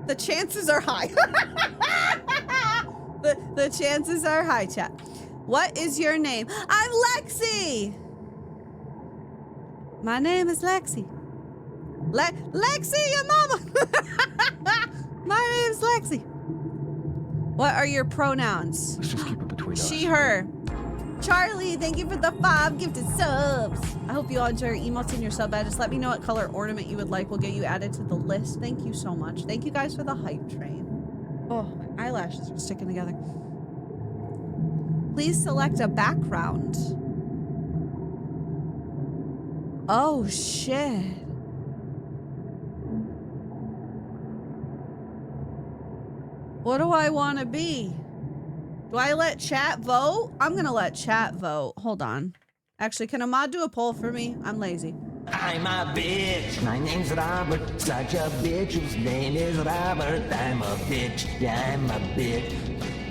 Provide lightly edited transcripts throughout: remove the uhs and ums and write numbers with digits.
The chances are high. the chances are high, chat. What is your name? I'm Lexy. My name is Lexy. Lexy, your mama. My name's Lexy. What are your pronouns? Let's just keep it between us. She, her. Charlie, thank you for the 5 gifted subs. I hope you all enjoy your emotes and your sub badges. Let me know what color ornament you would like. We'll get you added to the list. Thank you so much. Thank you guys for the hype train. Oh, my eyelashes are sticking together. Please select a background. Oh, shit. What do I want to be? Do I let chat vote? I'm gonna let chat vote. Hold on. Actually, can a mod do a poll for me? I'm lazy. I'm a bitch. My name's Robert. Such a bitch whose name is Robert. I'm a bitch. Yeah, I'm a bitch.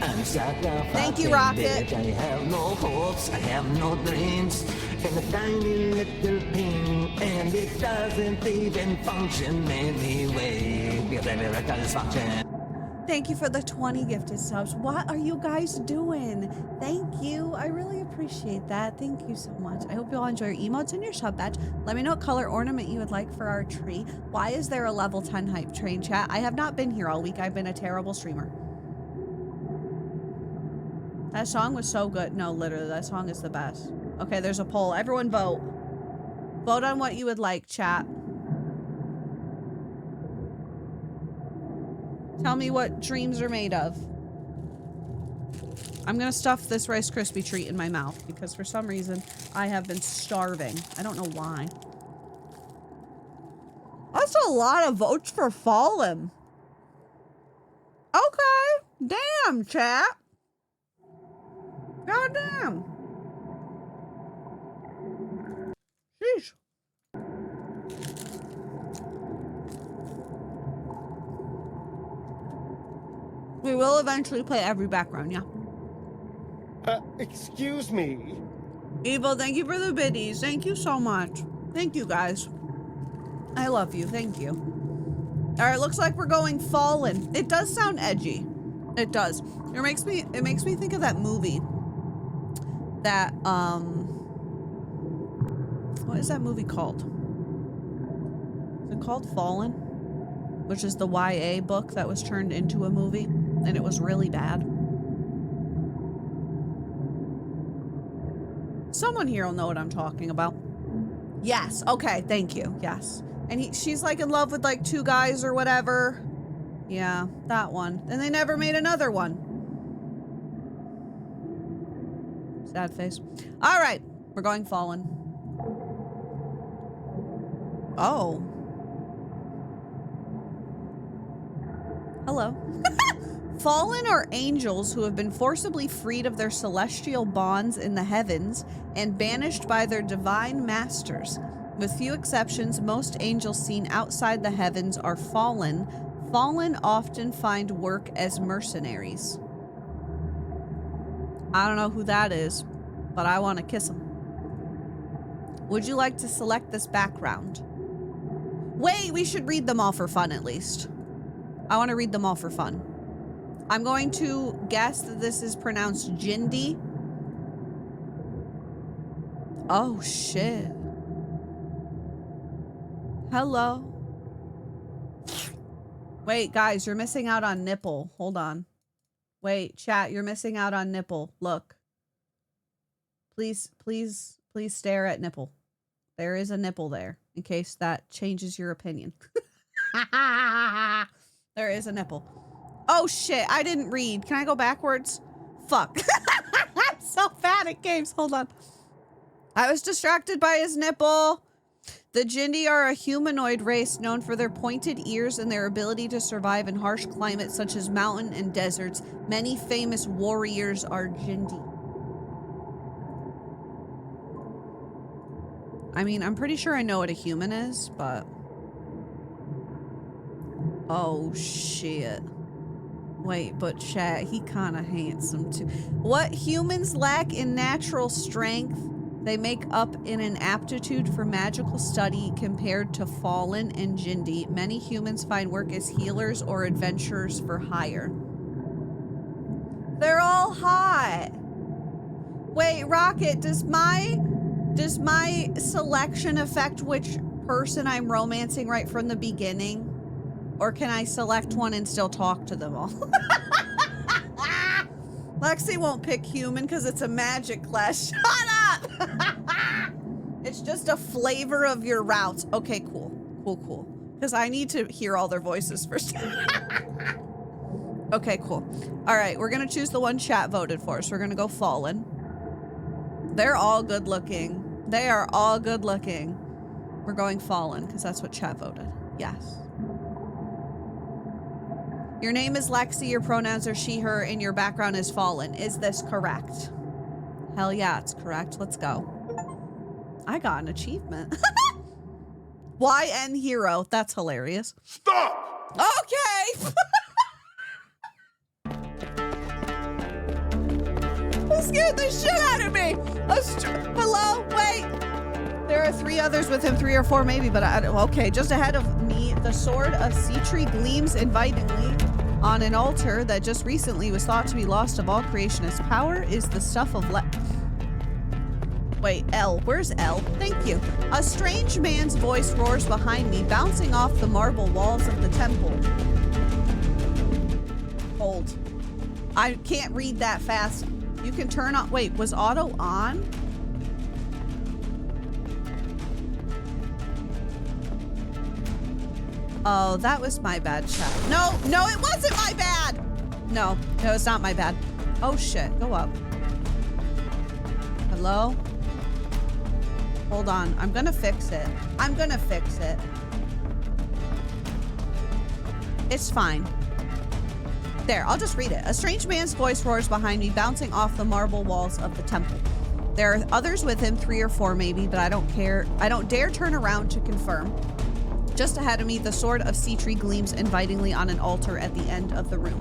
I'm such a Thank you, fucking Rocket. bitch. I have no hopes. I have no dreams. And a tiny little thing. And it doesn't even function anyway. Because every record is function. Thank you for the 20 gifted subs. What are you guys doing? Thank you. I really appreciate that. Thank you so much. I hope you all enjoy your emotes and your sub badge. Let me know what color ornament you would like for our tree. Why is there a level 10 hype train, chat? I have not been here all week. I've been a terrible streamer. That song was so good. No, literally, that song is the best. Okay, there's a poll. Everyone vote. Vote on what you would like, chat. Tell me what dreams are made of. I'm gonna stuff this Rice Krispie treat in my mouth because for some reason I have been starving. I don't know why. That's a lot of votes for Fallen. Okay. Damn, chat. God damn. Sheesh. We will eventually play every background, yeah. Excuse me. Evil, thank you for the biddies. Thank you so much. Thank you, guys. I love you. Thank you. All right, looks like we're going Fallen. It does sound edgy. It does. It makes me think of that movie. That, what is that movie called? Is it called Fallen? Which is the YA book that was turned into a movie, and it was really bad. Someone here will know what I'm talking about. Yes, okay, thank you, yes. And she's like in love with like 2 guys or whatever. Yeah, that one. And they never made another one. Sad face. All right, we're going Fallen. Oh. Hello. Fallen are angels who have been forcibly freed of their celestial bonds in the heavens and banished by their divine masters. With few exceptions, most angels seen outside the heavens are fallen. Fallen often find work as mercenaries. I don't know who that is, but I want to kiss him. Would you like to select this background? Wait, we should read them all for fun at least. I want to read them all for fun. I'm going to guess that this is pronounced Jindy. Oh, shit. Hello. Wait, guys, you're missing out on nipple. Hold on. Wait, chat, you're missing out on nipple. Look. Please, please, please stare at nipple. There is a nipple there, in case that changes your opinion. There is a nipple. Oh shit, I didn't read. Can I go backwards? Fuck. I'm so bad at games. Hold on. I was distracted by his nipple. The Jindy are a humanoid race known for their pointed ears and their ability to survive in harsh climates such as mountain and deserts. Many famous warriors are Jindy. I mean, I'm pretty sure I know what a human is, but... Oh, shit. Wait, but chat, he kinda handsome too. What humans lack in natural strength, They make up in an aptitude for magical study compared to Fallen and Jindy. Many humans find work as healers or adventurers for hire. They're all hot. Wait, Rocket, does my selection affect which person I'm romancing right from the beginning? Or can I select one and still talk to them all? Lexy won't pick human because it's a magic class. Shut up! It's just a flavor of your routes. Okay, cool. Cool. Because I need to hear all their voices first. Okay, cool. All right, we're going to choose the one chat voted for. So we're going to go Fallen. They're all good looking. They are all good looking. We're going Fallen because that's what chat voted. Yes. Your name is Lexy, your pronouns are she, her, and your background is Fallen. Is this correct? Hell yeah, it's correct. Let's go. I got an achievement. YN hero. That's hilarious. Stop! Okay. That scared the shit out of me. Hello? Wait. There are 3 others with him, 3 or 4 maybe, but okay. Just ahead of me, the sword of sea tree gleams invitingly on an altar that just recently was thought to be lost of all creation. Its power is the stuff of Wait, L. Where's L? Thank you. A strange man's voice roars behind me, bouncing off the marble walls of the temple. Hold. I can't read that fast. You can turn on. Wait, was auto on? Oh, that was my bad, chat. No, it wasn't my bad. No, it's not my bad. Oh shit, go up. Hello? Hold on, I'm gonna fix it. It's fine. There, I'll just read it. A strange man's voice roars behind me, bouncing off the marble walls of the temple. There are others with him, 3 or 4 maybe, but I don't care. I don't dare turn around to confirm. Just ahead of me, the sword of sea tree gleams invitingly on an altar at the end of the room.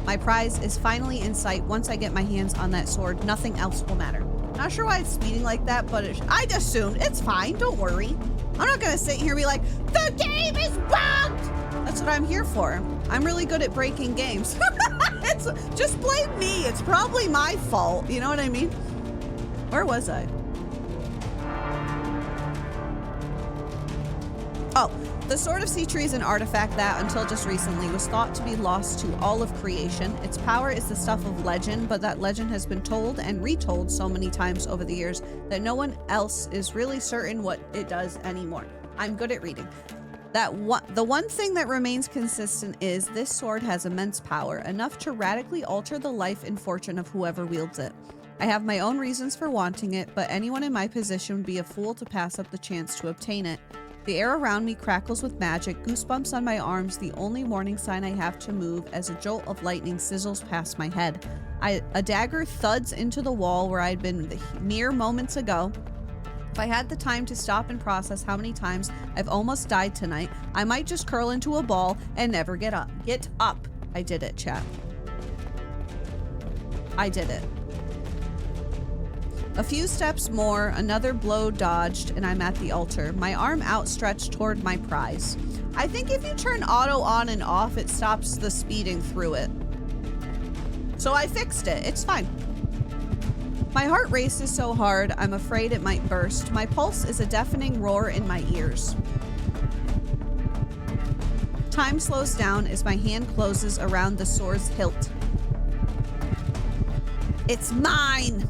My prize is finally in sight. Once I get my hands on that sword, nothing else will matter. Not sure why it's speeding like that, but I assumed it's fine. Don't worry. I'm not gonna sit here and be like, the game is bugged! That's what I'm here for. I'm really good at breaking games. Just blame me. It's probably my fault. You know what I mean? Where was I? Oh, the Sword of Sea Tree is an artifact that, until just recently, was thought to be lost to all of creation. Its power is the stuff of legend, but that legend has been told and retold so many times over the years that no one else is really certain what it does anymore. I'm good at reading. The one thing that remains consistent is this sword has immense power, enough to radically alter the life and fortune of whoever wields it. I have my own reasons for wanting it, but anyone in my position would be a fool to pass up the chance to obtain it. The air around me crackles with magic, goosebumps on my arms, the only warning sign I have to move as a jolt of lightning sizzles past my head. A dagger thuds into the wall where I'd been mere moments ago. If I had the time to stop and process how many times I've almost died tonight, I might just curl into a ball and never get up. Get up. I did it, chat. I did it. A few steps more, another blow dodged, and I'm at the altar, my arm outstretched toward my prize. I think if you turn auto on and off, it stops the speeding through it. So I fixed it. It's fine. My heart races so hard, I'm afraid it might burst. My pulse is a deafening roar in my ears. Time slows down as my hand closes around the sword's hilt. It's mine!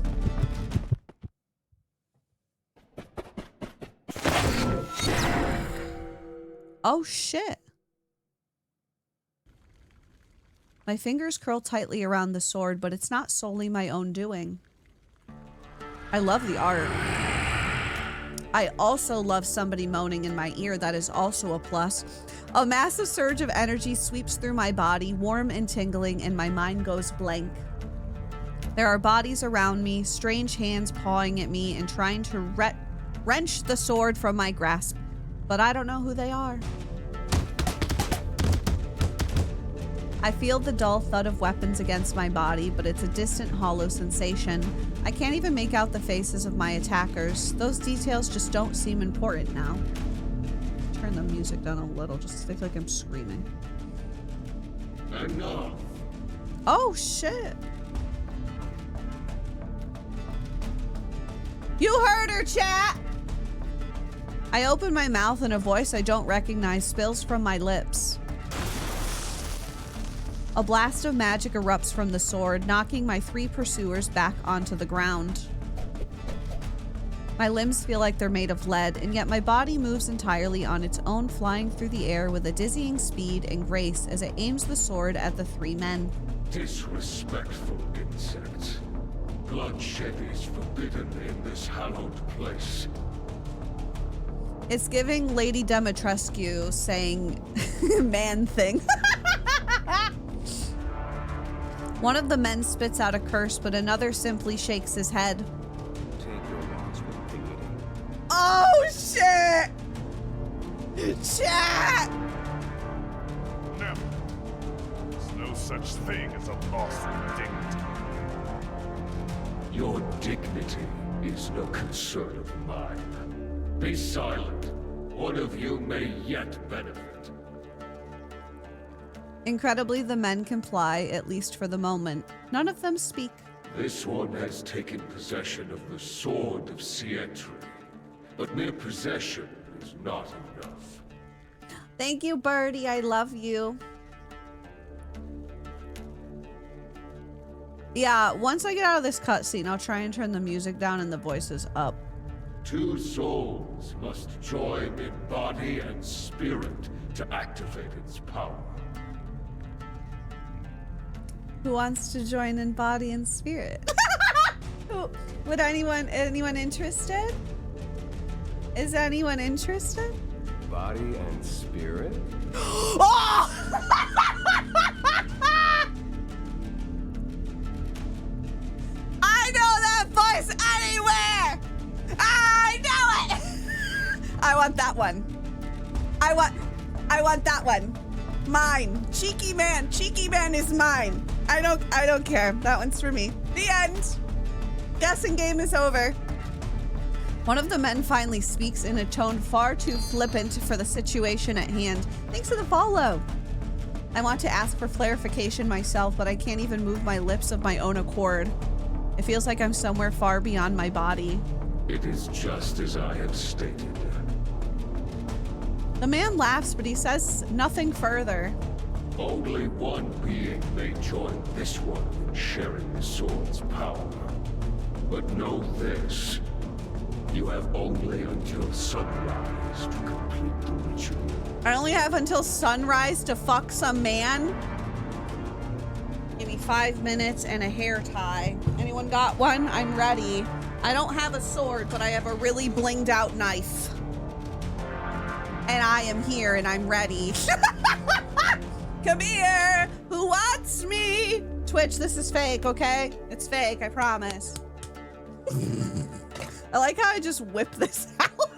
Oh shit. My fingers curl tightly around the sword, but it's not solely my own doing. I love the art. I also love somebody moaning in my ear. That is also a plus. A massive surge of energy sweeps through my body, warm and tingling, and my mind goes blank. There are bodies around me, strange hands pawing at me and trying to wrench the sword from my grasp. But I don't know who they are. I feel the dull thud of weapons against my body, but it's a distant, hollow sensation. I can't even make out the faces of my attackers. Those details just don't seem important now. Turn the music down a little, just to feel like I'm screaming. Enough. Oh, shit. You heard her, chat! I open my mouth and a voice I don't recognize spills from my lips. A blast of magic erupts from the sword, knocking my 3 pursuers back onto the ground. My limbs feel like they're made of lead, and yet my body moves entirely on its own, flying through the air with a dizzying speed and grace as it aims the sword at the 3 men. Disrespectful insects. Bloodshed is forbidden in this hallowed place. It's giving Lady Demetrescu saying man thing. One of the men spits out a curse, but another simply shakes his head. Take your loss with dignity. Oh, shit! Chat! Never. There's no such thing as a loss of dignity. Your dignity is no concern of mine. Be silent. One of you may yet benefit. Incredibly, the men comply, at least for the moment. None of them speak. This one has taken possession of the sword of Sietri, but mere possession is not enough. Thank you, Birdie. I love you. Yeah, once I get out of this cutscene, I'll try and turn the music down and the voices up. 2 souls must join in body and spirit to activate its power. Who wants to join in body and spirit? Would anyone interested? Is anyone interested? Body and spirit? Oh! I know that voice anywhere! I know it! I want that one. I want that one. Mine. Cheeky man is mine. I don't care. That one's for me. The end. Guessing game is over. One of the men finally speaks in a tone far too flippant for the situation at hand. Thanks for the follow. I want to ask for clarification myself, but I can't even move my lips of my own accord. It feels like I'm somewhere far beyond my body. It is just as I have stated. The man laughs, but he says nothing further. Only one being may join this one in sharing the sword's power. But know this. You have only until sunrise to complete the ritual. I only have until sunrise to fuck some man. Give me 5 minutes and a hair tie. Anyone got one? I'm ready. I don't have a sword, but I have a really blinged out knife. And I am here and I'm ready. Come here. Who wants me? Twitch, this is fake, okay? It's fake, I promise. I like how I just whipped this out.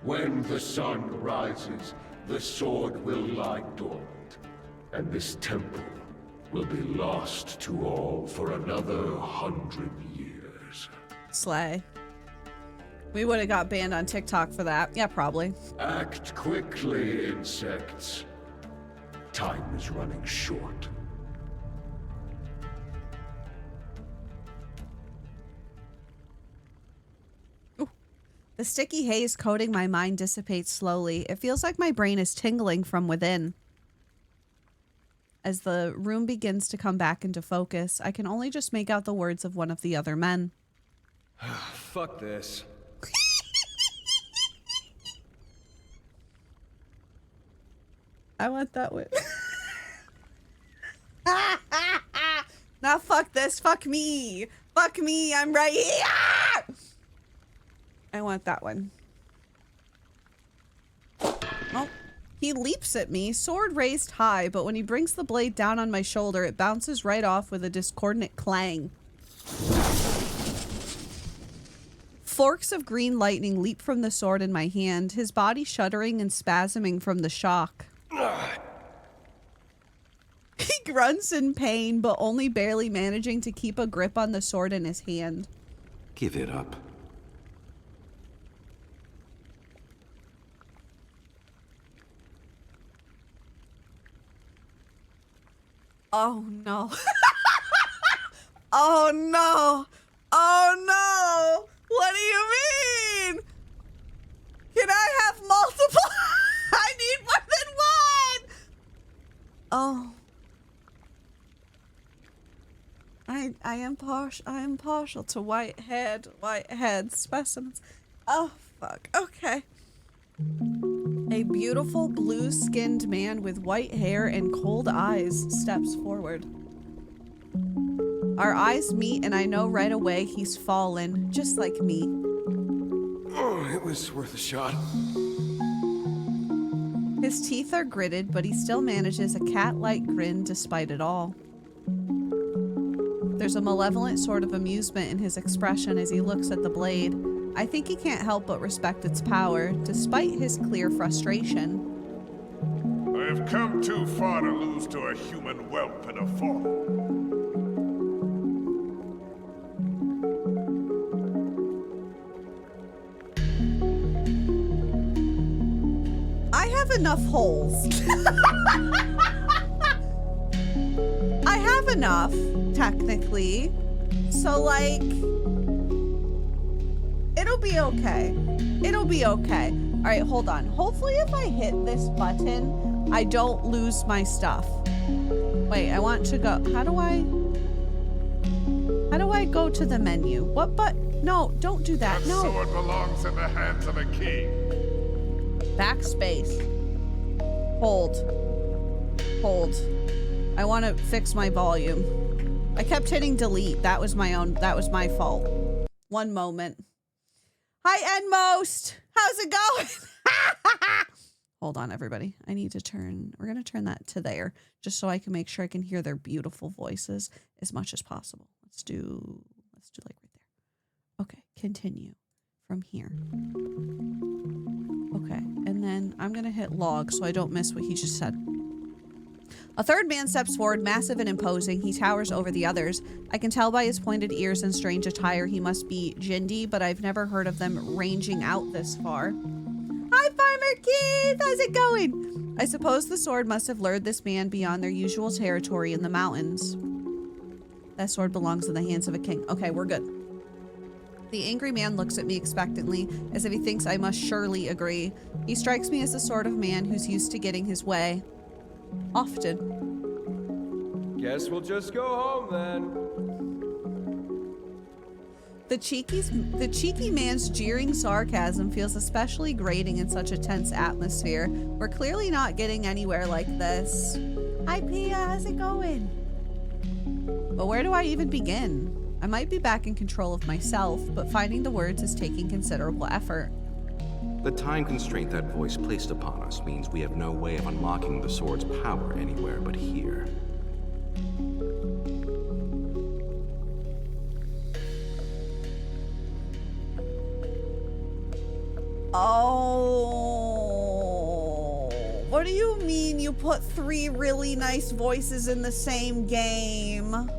When the sun rises, the sword will lie dormant, and this temple will be lost to all for another 100 years. Slay. We would have got banned on TikTok for that. Yeah, probably. Act quickly, insects. Time is running short. The sticky haze coating my mind dissipates slowly. It feels like my brain is tingling from within. As the room begins to come back into focus, I can only just make out the words of one of the other men. Fuck this. I want that one. Now fuck this, fuck me. Fuck me, I'm right here. I want that one. Oh, he leaps at me, sword raised high, but when he brings the blade down on my shoulder, it bounces right off with a discordant clang. Forks of green lightning leap from the sword in my hand, his body shuddering and spasming from the shock. grunts in pain, but only barely managing to keep a grip on the sword in his hand. Give it up. Oh no. Oh no. Oh no. What do you mean? Can I have multiple? I need more than one. Oh. I am partial to white-haired specimens. Oh fuck. Okay. A beautiful blue-skinned man with white hair and cold eyes steps forward. Our eyes meet and I know right away he's fallen, just like me. Oh, it was worth a shot. His teeth are gritted, but he still manages a cat-like grin despite it all. There's a malevolent sort of amusement in his expression as he looks at the blade. I think he can't help but respect its power, despite his clear frustration. I have come too far to lose to a human whelp in a fall. I have enough holes. I have enough, technically. So, like, it'll be okay. It'll be okay. All right, hold on. Hopefully if I hit this button, I don't lose my stuff. Wait, I want to go. How do I go to the menu? What no, don't do that. That No. sword belongs in the hands of a king. Backspace. Hold. Hold. I want to fix my volume. I kept hitting delete. That was my fault. One moment. Hi, Endmost. How's it going? Hold on, everybody. I need to we're going to turn that to there just so I can make sure I can hear their beautiful voices as much as possible. Let's do like right there. Okay, continue from here. Okay, and then I'm going to hit log so I don't miss what he just said. A third man steps forward, massive and imposing. He towers over the others. I can tell by his pointed ears and strange attire he must be Jindy, but I've never heard of them ranging out this far. Hi, Farmer Keith! How's it going? I suppose the sword must have lured this man beyond their usual territory in the mountains. That sword belongs in the hands of a king. Okay, we're good. The angry man looks at me expectantly, as if he thinks I must surely agree. He strikes me as the sort of man who's used to getting his way. Often. Guess we'll just go home then. The cheeky man's jeering sarcasm feels especially grating in such a tense atmosphere. We're clearly not getting anywhere like this. Hi, Pia, how's it going? But where do I even begin? I might be back in control of myself, but finding the words is taking considerable effort. The time constraint that voice placed upon us means we have no way of unlocking the sword's power anywhere but here. Oh, what do you mean you put 3 really nice voices in the same game?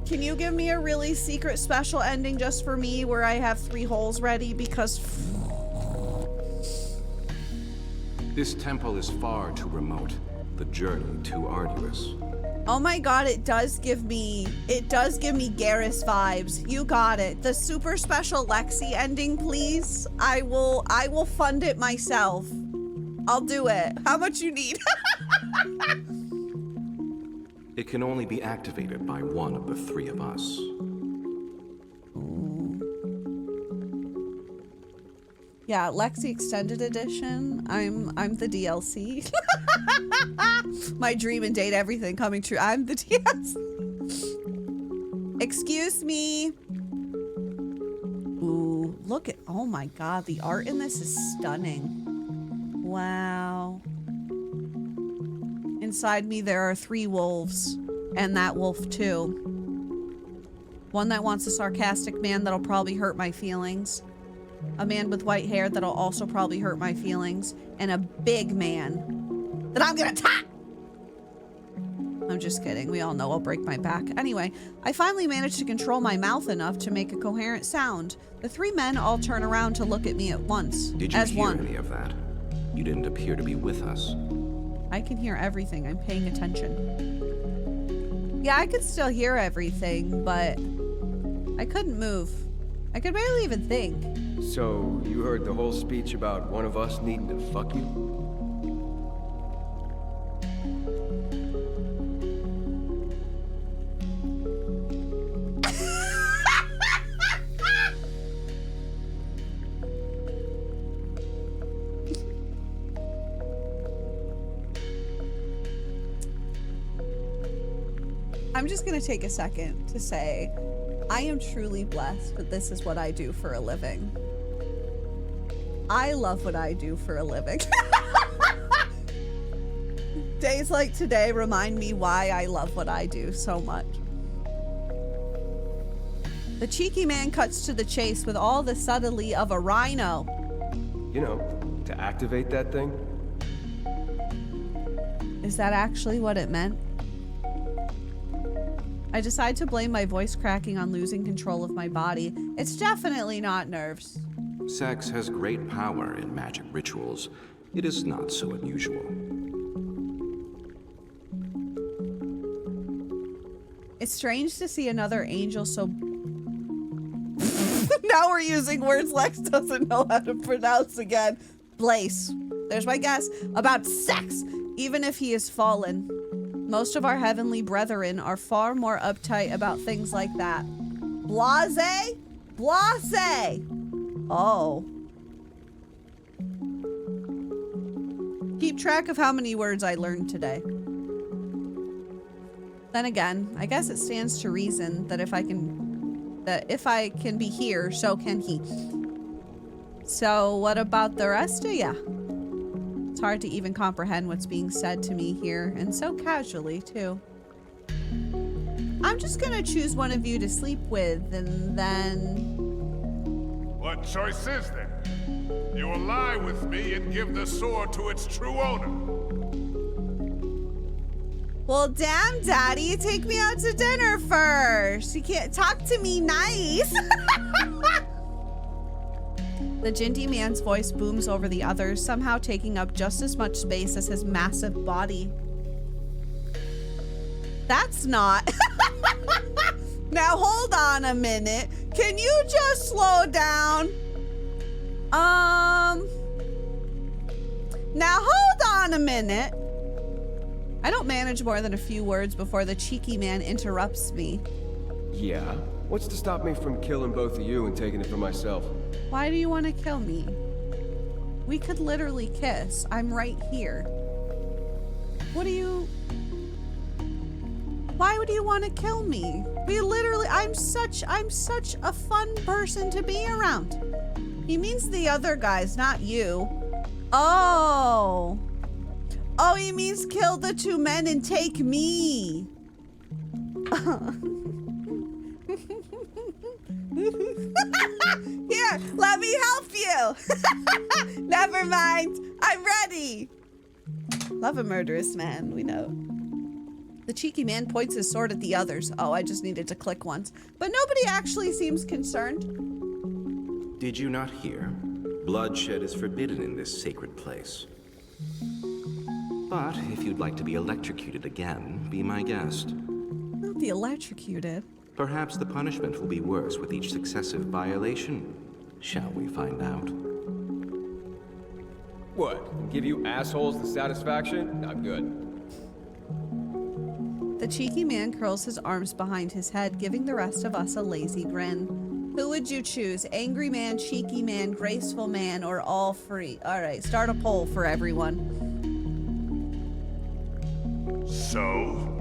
Can you give me a really secret special ending just for me where I have 3 holes ready? Because This temple is far too remote, the journey too arduous. oh my god, it does give me Garrus vibes. You got it. The super special Lexy ending, please. I will fund it myself. I'll do it. How much you need? It can only be activated by one of the 3 of us. Yeah, Lexy Extended Edition. I'm the DLC. My dream and date, everything coming true. I'm the DLC. Excuse me. Ooh, look at, oh my god, the art in this is stunning. Wow. Inside me there are 3 wolves, and that wolf too. One that wants a sarcastic man that'll probably hurt my feelings. A man with white hair that'll also probably hurt my feelings. And a big man that I'm gonna attack! I'm just kidding. We all know I'll break my back. Anyway, I finally managed to control my mouth enough to make a coherent sound. The three men all turn around to look at me at once. Did you as hear one. any of that? You didn't appear to be with us. I can hear everything. I'm paying attention. Yeah, I could still hear everything, but I couldn't move. I could barely even think. So, you heard the whole speech about one of us needing to fuck you? I'm just gonna take a second to say I am truly blessed that this is what I do for a living. I love what I do for a living. Days like today remind me why I love what I do so much. The cheeky man cuts to the chase with all the subtlety of a rhino. You know, to activate that thing? Is that actually what it meant? I decide to blame my voice cracking on losing control of my body. It's definitely not nerves. Sex has great power in magic rituals. It is not so unusual. It's strange to see another angel so... Now we're using words Lex doesn't know how to pronounce again. Blaze. There's my guess about sex, even if he is fallen. Most of our heavenly brethren are far more uptight about things like that. Blase? Blase! Oh. Keep track of how many words I learned today. Then again, I guess it stands to reason that if I can be here, so can he. So what about the rest of ya? It's hard to even comprehend what's being said to me here, and so casually, too. I'm just gonna choose one of you to sleep with, and then... What choice is there? You will lie with me and give the sword to its true owner. Well, damn, Daddy, you take me out to dinner first. You can't talk to me nice. The Jindy man's voice booms over the others, somehow taking up just as much space as his massive body. That's not. Now hold on a minute. Can you just slow down? Now hold on a minute. I don't manage more than a few words before the cheeky man interrupts me. Yeah? What's to stop me from killing both of you and taking it for myself? Why do you want to kill me? We could literally kiss. I'm right here. What do you... Why would you want to kill me? We literally... I'm such a fun person to be around. He means the other guys, not you. Oh. Oh, he means kill the two men and take me. Here, let me help you. Never mind. I'm ready. Love a murderous man, we know. The cheeky man points his sword at the others. Oh, I just needed to click once. But nobody actually seems concerned. Did you not hear? Bloodshed is forbidden in this sacred place. But if you'd like to be electrocuted again, be my guest. I'll be electrocuted. Perhaps the punishment will be worse with each successive violation. Shall we find out? What? Give you assholes the satisfaction? I'm good. The cheeky man curls his arms behind his head, giving the rest of us a lazy grin. Who would you choose? Angry man, cheeky man, graceful man, or all three? All right, start a poll for everyone. So?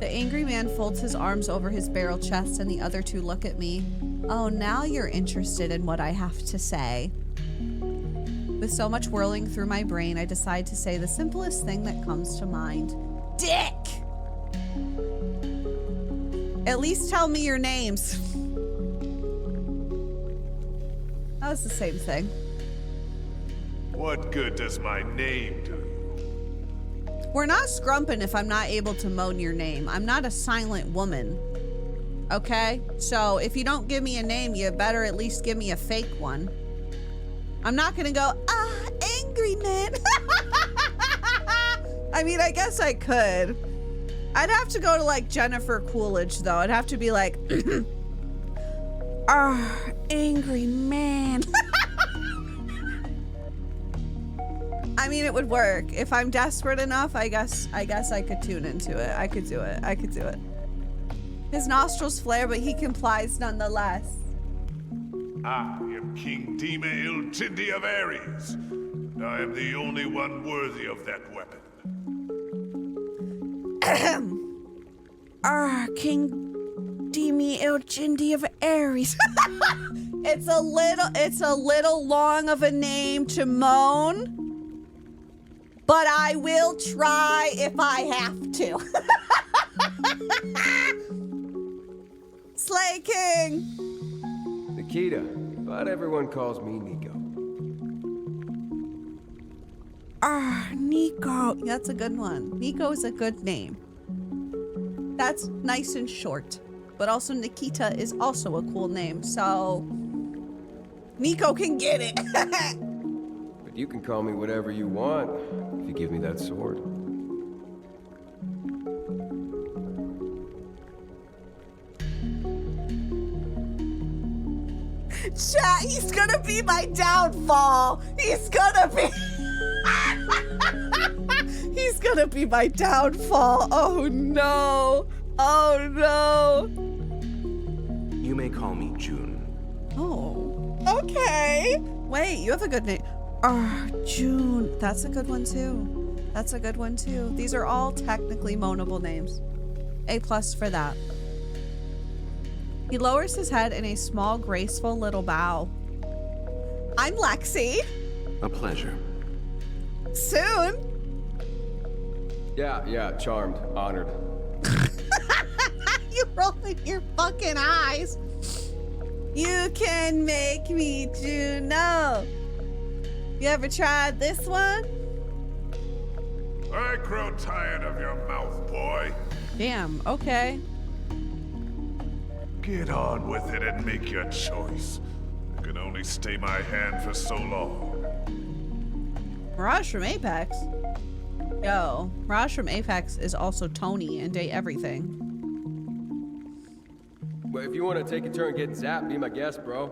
The angry man folds his arms over his barrel chest and the other two look at me. Oh, now you're interested in what I have to say. With so much whirling through my brain, I decide to say the simplest thing that comes to mind. Dick! At least tell me your names. That was the same thing. What good does my name do you? We're not scrumping if I'm not able to moan your name. I'm not a silent woman. Okay? So if you don't give me a name, you better at least give me a fake one. I'm not gonna go, angry man. I mean, I guess I could. I'd have to go to like Jennifer Coolidge though. I'd have to be like, angry man. I mean, it would work. If I'm desperate enough, I guess I could tune into it. I could do it. I could do it. His nostrils flare, but he complies nonetheless. I am King Dima Ilchindi of Ares. I am the only one worthy of that weapon. King Dimi Ilchindi of Ares. It's a little long of a name to moan. But I will try if I have to. Slay King! Nikita, but everyone calls me Nico. Nico. That's a good one. Nico is a good name. That's nice and short. But also Nikita is also a cool name, so Nico can get it. But you can call me whatever you want, if you give me that sword. Chat, he's gonna be my downfall. He's gonna be... He's gonna be my downfall. Oh no. Oh no. You may call me June. Oh, okay. Wait, you have a good name. June. That's a good one too. That's a good one too. These are all technically moanable names. A+ for that. He lowers his head in a small, graceful little bow. I'm Lexy. A pleasure. Soon. Yeah, charmed, honored. You rolling your fucking eyes. You can make me Juno. You ever tried this one? I grow tired of your mouth, boy. Damn, okay. Get on with it and make your choice. I can only stay my hand for so long. Mirage from Apex. Yo, Mirage from Apex is also Tony and Date Everything. Well, if you want to take a turn getting zapped, be my guest, bro.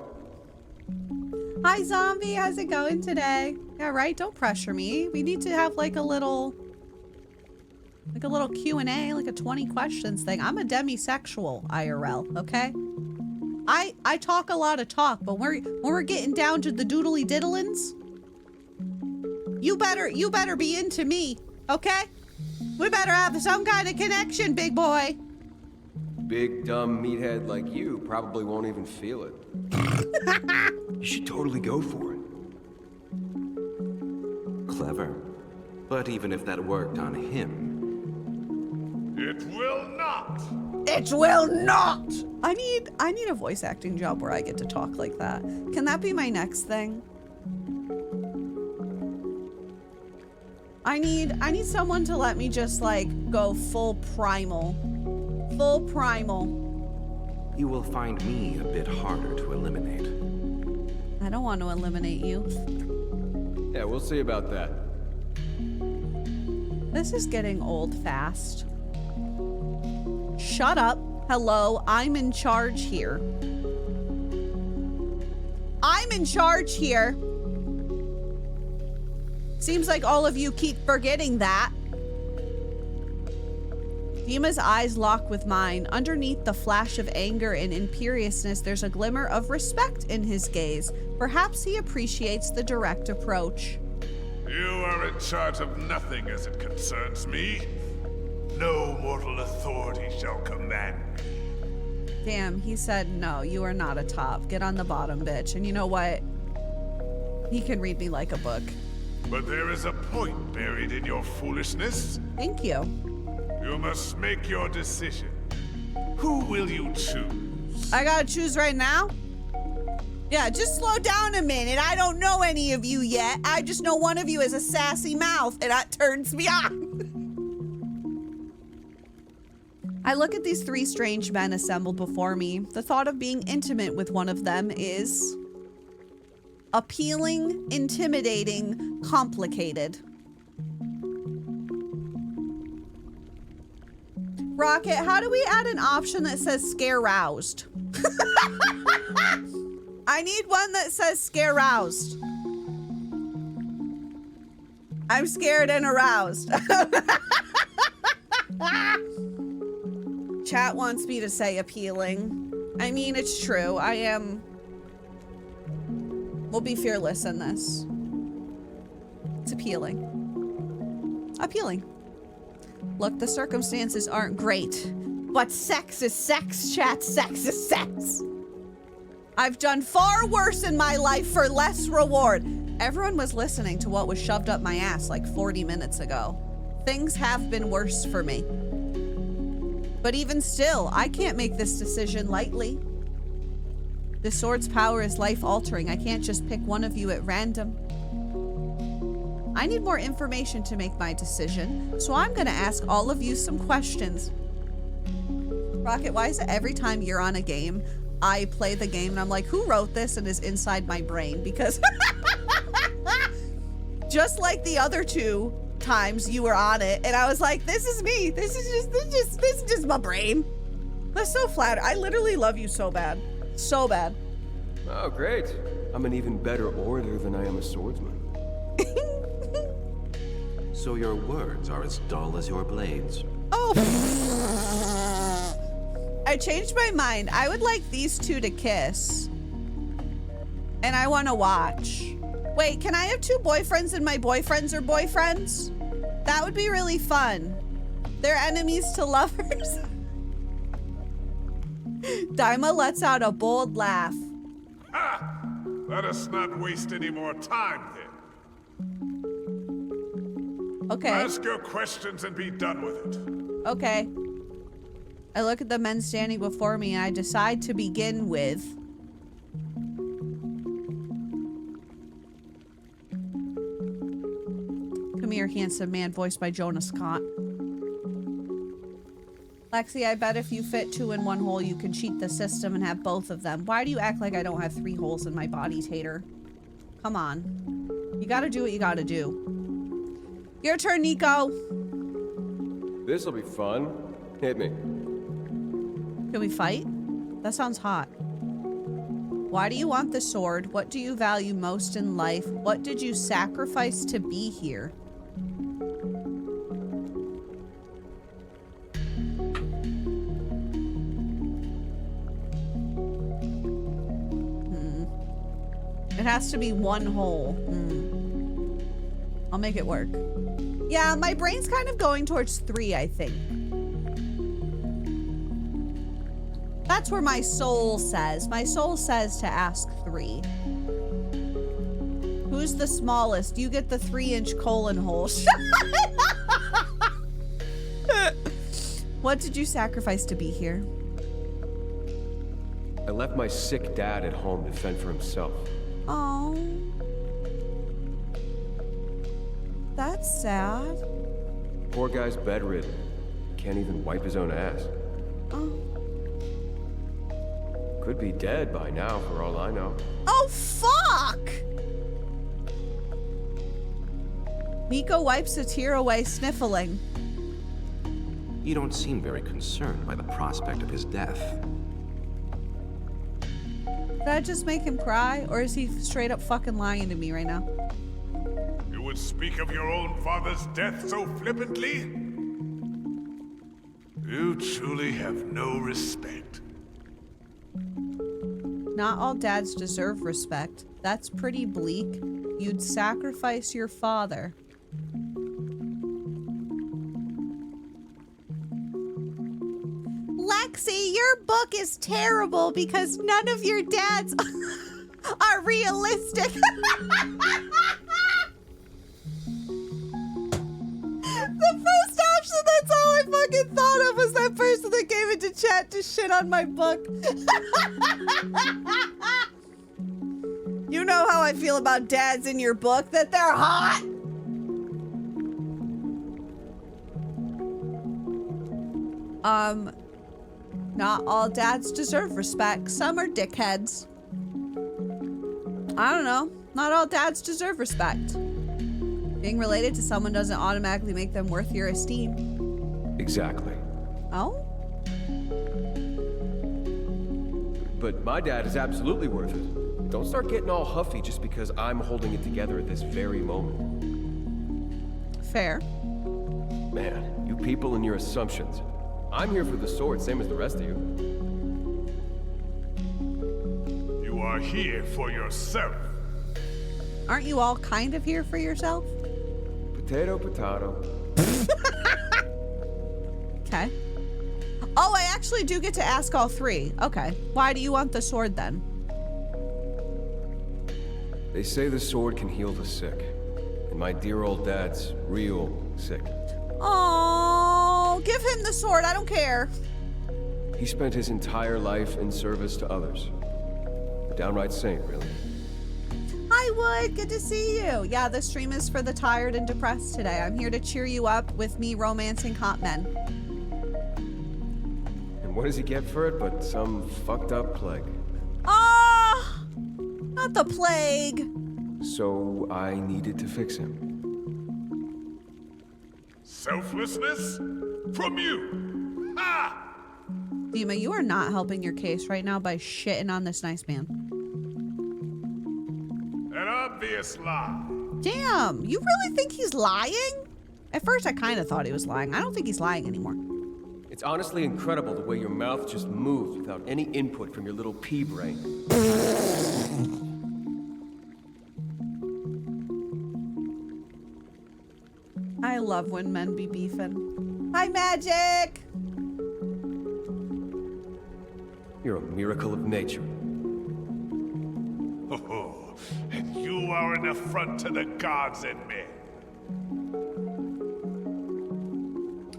Hi, Zombie. How's it going today? Yeah, right? Don't pressure me. We need to have like a little Q&A, like a 20 questions thing. I'm a demisexual IRL, okay? I talk a lot of talk, but when we're getting down to the doodly diddlins, you better be into me, okay? We better have some kind of connection, big boy. Big, dumb meathead like you probably won't even feel it. You should totally go for it. Clever. But even if that worked on him... It will not! It will not! I need a voice acting job where I get to talk like that. Can that be my next thing? I need someone to let me just like go full primal. Full primal. You will find me a bit harder to eliminate. I don't want to eliminate you. Yeah, we'll see about that. This is getting old fast. Shut up. Hello, I'm in charge here. I'm in charge here. Seems like all of you keep forgetting that. Dima's eyes lock with mine. Underneath the flash of anger and imperiousness, there's a glimmer of respect in his gaze. Perhaps he appreciates the direct approach. You are in charge of nothing as it concerns me. No mortal authority shall command me. Damn, he said, no, you are not a top. Get on the bottom, bitch. And you know what? He can read me like a book. But there is a point buried in your foolishness. Thank you. You must make your decision. Who will you choose? I gotta choose right now? Yeah, just slow down a minute. I don't know any of you yet. I just know one of you has a sassy mouth, and that turns me on. I look at these three strange men assembled before me. The thought of being intimate with one of them is appealing, intimidating, complicated. Rocket, how do we add an option that says scare roused? I need one that says scare roused. I'm scared and aroused. Chat wants me to say appealing. I mean, it's true. I am. We'll be fearless in this. It's appealing. Appealing. Look, the circumstances aren't great, but sex is sex, chat. Sex is sex. I've done far worse in my life for less reward. Everyone was listening to what was shoved up my ass like 40 minutes ago. Things have been worse for me. But even still, I can't make this decision lightly. The sword's power is life-altering. I can't just pick one of you at random. I need more information to make my decision, so I'm gonna ask all of you some questions. Rocket, why is it every time you're on a game, I play the game and I'm like, who wrote this, and is inside my brain? Because just like the other two times you were on it, and I was like, this is me. This is just my brain. That's so flattering. I literally love you so bad. So bad. Oh, great. I'm an even better orator than I am a swordsman. So your words are as dull as your blades. Oh. I changed my mind. I would like these two to kiss. And I want to watch. Wait, can I have two boyfriends and my boyfriends are boyfriends? That would be really fun. They're enemies to lovers. Daima lets out a bold laugh. Ha! Let us not waste any more time then. Okay. Ask your questions and be done with it. Okay. I look at the men standing before me and I decide to begin with... Come here, handsome man, voiced by Jonas Scott. Lexy, I bet if you fit two in one hole, you can cheat the system and have both of them. Why do you act like I don't have 3 holes in my body, Tater? Come on. You gotta do what you gotta do. Your turn, Nico. This'll be fun. Hit me. Can we fight? That sounds hot. Why do you want the sword? What do you value most in life? What did you sacrifice to be here? It has to be 1 hole. I'll make it work. Yeah, my brain's kind of going towards 3, I think. That's where my soul says. My soul says to ask 3. Who's the smallest? You get the 3-inch colon hole. What did you sacrifice to be here? I left my sick dad at home to fend for himself. Oh. That's sad. Poor guy's bedridden. Can't even wipe his own ass. Oh. Could be dead by now, for all I know. Oh, fuck! Nico wipes a tear away, sniffling. You don't seem very concerned by the prospect of his death. Did I just make him cry, or is he straight up fucking lying to me right now? You would speak of your own father's death so flippantly? You truly have no respect. Not all dads deserve respect. That's pretty bleak. You'd sacrifice your father. Lexy, your book is terrible because none of your dads are realistic. The first option, that's all I fucking thought of, was that person that came into chat to shit on my book. You know how I feel about dads in your book, that they're hot. Not all dads deserve respect. Some are dickheads. I don't know. Not all dads deserve respect. Being related to someone doesn't automatically make them worth your esteem. Exactly. Oh? But my dad is absolutely worth it. Don't start getting all huffy just because I'm holding it together at this very moment. Fair. Man, you people and your assumptions. I'm here for the sword, same as the rest of you. You are here for yourself. Aren't you all kind of here for yourself? Potato, potato. Okay. Oh, I actually do get to ask all three. Okay. Why do you want the sword then? They say the sword can heal the sick. And my dear old dad's real sick. Oh, give him the sword. I don't care. He spent his entire life in service to others. A downright saint, really. Hi, Wood. Good to see you. Yeah, the stream is for the tired and depressed today. I'm here to cheer you up with me romancing hot men. And what does he get for it but some fucked up plague? Oh, not the plague. So I needed to fix him. Selflessness? From you! Ha! Dima, you are not helping your case right now by shitting on this nice man. An obvious lie. Damn, you really think he's lying? At first, I kind of thought he was lying. I don't think he's lying anymore. It's honestly incredible the way your mouth just moves without any input from your little pea brain. I love when men be beefing. Hi, Magic! You're a miracle of nature. Oh, and you are an affront to the gods and men.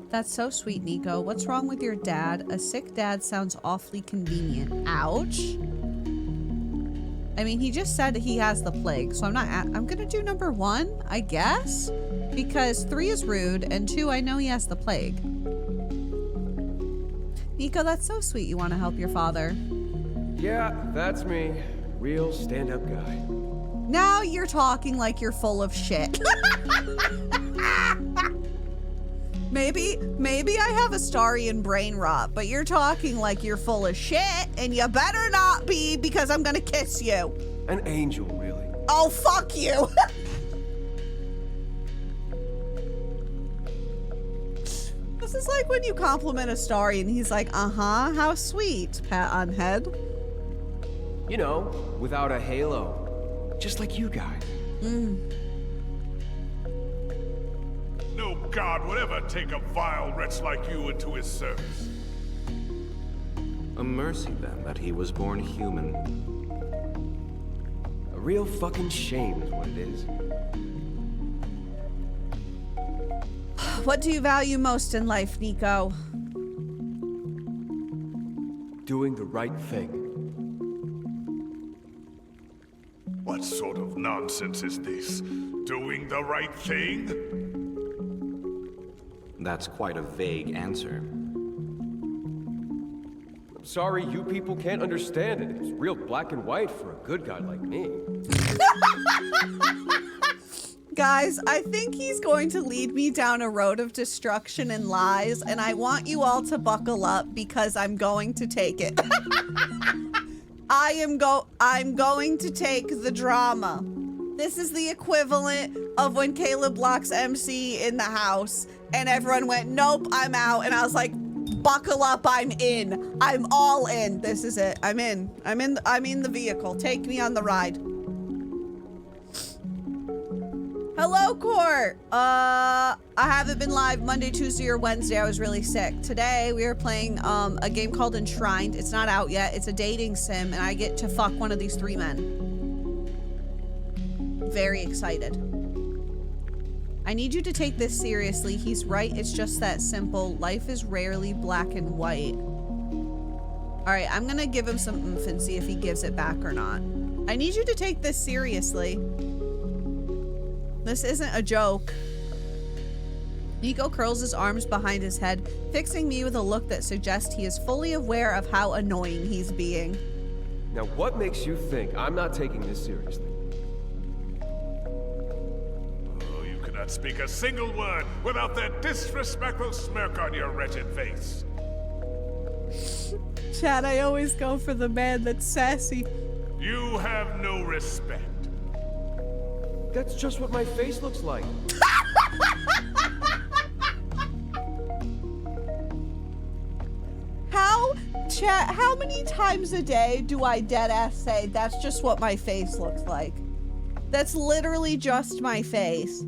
That's so sweet, Nico. What's wrong with your dad? A sick dad sounds awfully convenient. Ouch. I mean, he just said he has the plague, so I'm gonna do number 1, I guess? Because 3 is rude, and 2, I know he has the plague. Nico, that's so sweet you want to help your father. Yeah, that's me. Real stand-up guy. Now you're talking like you're full of shit. Maybe I have a Starian brain rot, but you're talking like you're full of shit, and you better not be, because I'm gonna kiss you. An angel, really. Oh, fuck you. This is like when you compliment a Starry and he's like, uh-huh, how sweet, pat on head. You know, without a halo. Just like you guys. No god would ever take a vile wretch like you into his service. A mercy, then, that he was born human. A real fucking shame is what it is. What do you value most in life, Nico? Doing the right thing. What sort of nonsense is this? Doing the right thing? That's quite a vague answer. I'm sorry you people can't understand it. It's real black and white for a good guy like me. Guys, I think he's going to lead me down a road of destruction and lies, and I want you all to buckle up because I'm going to take it. I'm going to take the drama. This is the equivalent of when Caleb blocks MC in the house and everyone went, nope, I'm out. And I was like, buckle up, I'm in. I'm all in. This is it. I'm in. I'm in the vehicle. Take me on the ride. Hello, Court. I haven't been live Monday, Tuesday, or Wednesday. I was really sick. Today, we are playing a game called Enshrined. It's not out yet. It's a dating sim, and I get to fuck one of these 3 men. Very excited. I need you to take this seriously. He's right. It's just that simple. Life is rarely black and white. All right, I'm gonna give him some oomph and see if he gives it back or not. I need you to take this seriously. This isn't a joke. Neko curls his arms behind his head, fixing me with a look that suggests he is fully aware of how annoying he's being. Now, what makes you think I'm not taking this seriously? Oh, you cannot speak a single word without that disrespectful smirk on your wretched face. Chad, I always go for the man that's sassy. You have no respect. That's just what my face looks like. How many times a day do I deadass say that's just what my face looks like? That's literally just my face.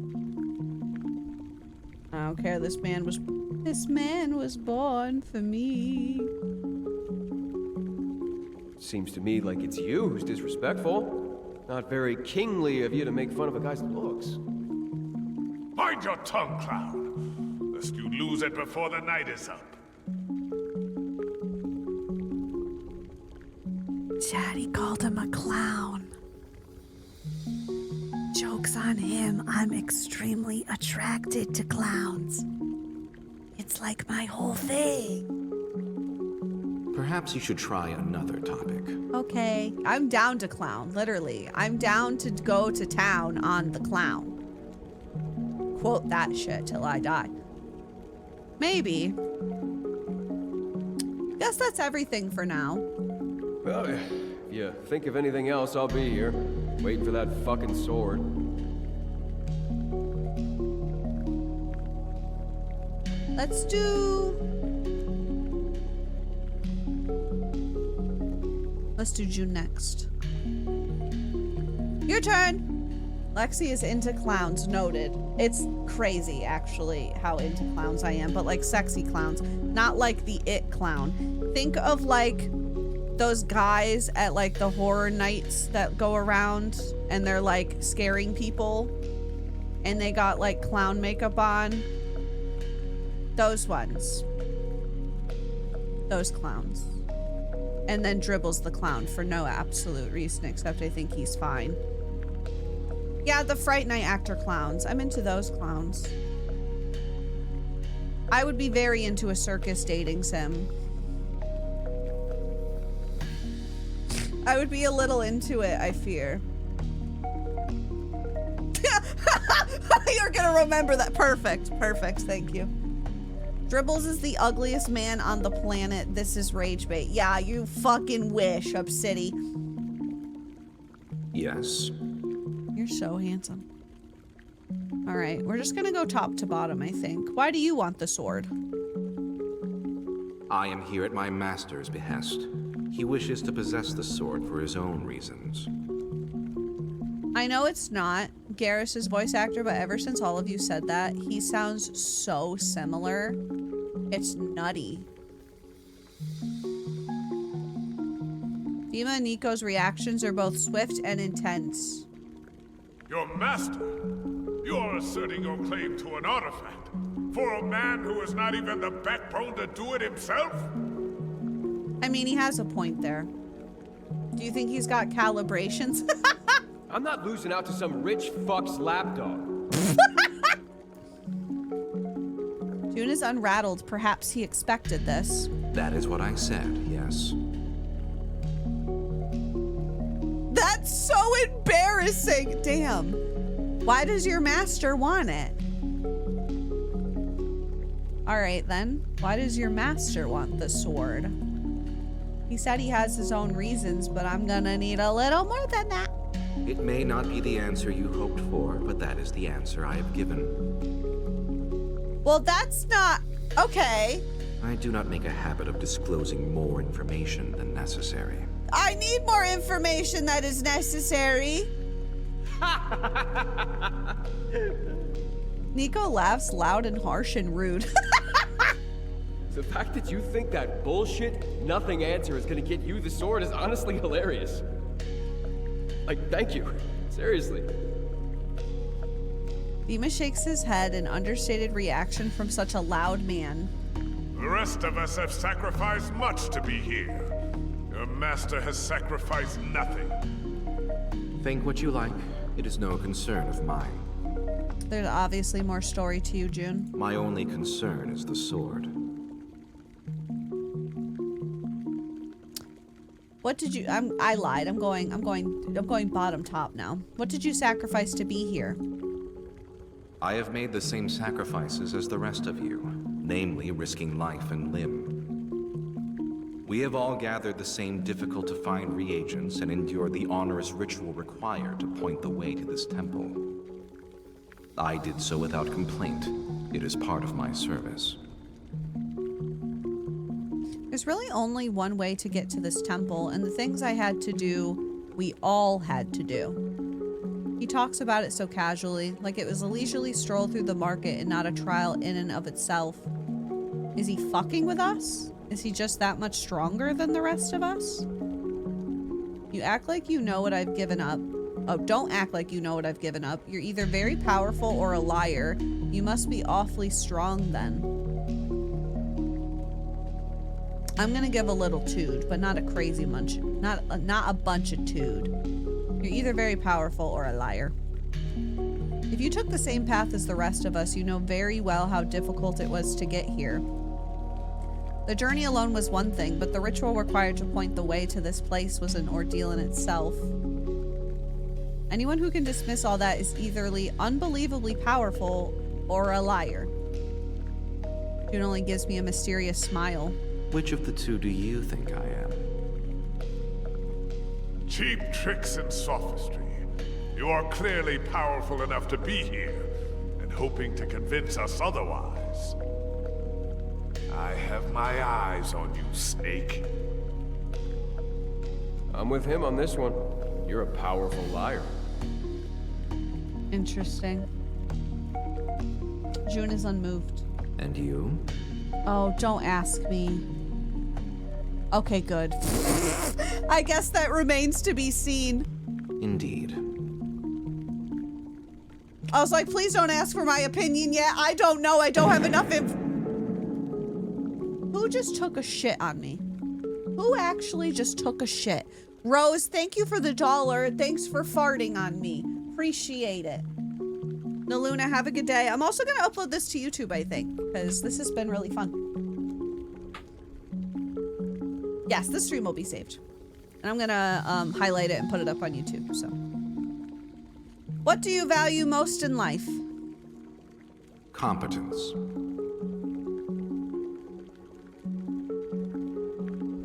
I don't care. This man was born for me. Seems to me like it's you who's disrespectful. Not very kingly of you to make fun of a guy's looks. Mind your tongue, clown, lest you lose it before the night is up. Chad, he called him a clown. Joke's on him. I'm extremely attracted to clowns. It's like my whole thing. Perhaps you should try another topic. Okay, I'm down to clown, literally. I'm down to go to town on the clown. Quote that shit till I die. Maybe. Guess that's everything for now. Well, if you think of anything else, I'll be here. Waiting for that fucking sword. Let's do June next. Your turn. Lexy is into clowns, noted. It's crazy, actually, how into clowns I am, but like sexy clowns, not like the It clown. Think of like those guys at like the horror nights that go around and they're like scaring people and they got like clown makeup on. Those ones. Those clowns. And then dribbles the clown for no absolute reason except I think he's fine. Yeah, the Fright Night actor clowns. I'm into those clowns. I would be very into a circus dating sim. I would be a little into it, I fear. You're gonna remember that. Perfect. Perfect. Thank you. Dribbles is the ugliest man on the planet. This is rage bait. Yeah, you fucking wish, Obsidi. Yes. You're so handsome. All right, we're just gonna go top to bottom, I think. Why do you want the sword? I am here at my master's behest. He wishes to possess the sword for his own reasons. I know it's not Garrus's voice actor, but ever since all of you said that, he sounds so similar. It's nutty. Dima and Nico's reactions are both swift and intense. Your master? You are asserting your claim to an artifact for a man who has not even the backbone to do it himself? I mean, he has a point there. Do you think he's got calibrations? I'm not losing out to some rich fuck's lapdog. June is unrattled. Perhaps he expected this. That is what I said, yes. That's so embarrassing. Damn. Why does your master want it? All right, then. Why does your master want the sword? He said he has his own reasons, but I'm gonna need a little more than that. It may not be the answer you hoped for, but that is the answer I have given. Well, that's not... Okay. I do not make a habit of disclosing more information than necessary. I need more information that is necessary. Neko laughs loud and harsh and rude. The fact that you think that bullshit nothing answer is gonna get you the sword is honestly hilarious. Like, thank you. Seriously. Dima shakes his head in understated reaction from such a loud man. The rest of us have sacrificed much to be here. Your master has sacrificed nothing. Think what you like. It is no concern of mine. There's obviously more story to you, June. My only concern is the sword. What did you? I lied. I'm going bottom top now. What did you sacrifice to be here? I have made the same sacrifices as the rest of you, namely risking life and limb. We have all gathered the same difficult-to-find reagents and endured the onerous ritual required to point the way to this temple. I did so without complaint. It is part of my service. There's really only one way to get to this temple, and the things I had to do, we all had to do. He talks about it so casually, like it was a leisurely stroll through the market and not a trial in and of itself. Is he fucking with us? Is he just that much stronger than the rest of us? You act like you know what I've given up. Oh, don't act like you know what I've given up. You're either very powerful or a liar. You must be awfully strong then. I'm gonna give a little tood, but not a crazy bunch. Not a bunch of tood. You're either very powerful or a liar. If you took the same path as the rest of us, you know very well how difficult it was to get here. The journey alone was one thing, but the ritual required to point the way to this place was an ordeal in itself. Anyone who can dismiss all that is either unbelievably powerful or a liar. June only gives me a mysterious smile. Which of the two do you think I am? Cheap tricks and sophistry. You are clearly powerful enough to be here, and hoping to convince us otherwise. I have my eyes on you, Snake. I'm with him on this one. You're a powerful liar. Interesting. June is unmoved. And you? Oh, don't ask me. Okay, good. I guess that remains to be seen. Indeed. I was like, please don't ask for my opinion yet. I don't know. I don't have enough info. Who just took a shit on me? Who actually just took a shit? Rose, thank you for the $1. Thanks for farting on me. Appreciate it. Naluna, have a good day. I'm also going to upload this to YouTube, I think, because this has been really fun. Yes, this stream will be saved. And I'm going to highlight it and put it up on YouTube, so. What do you value most in life? Competence.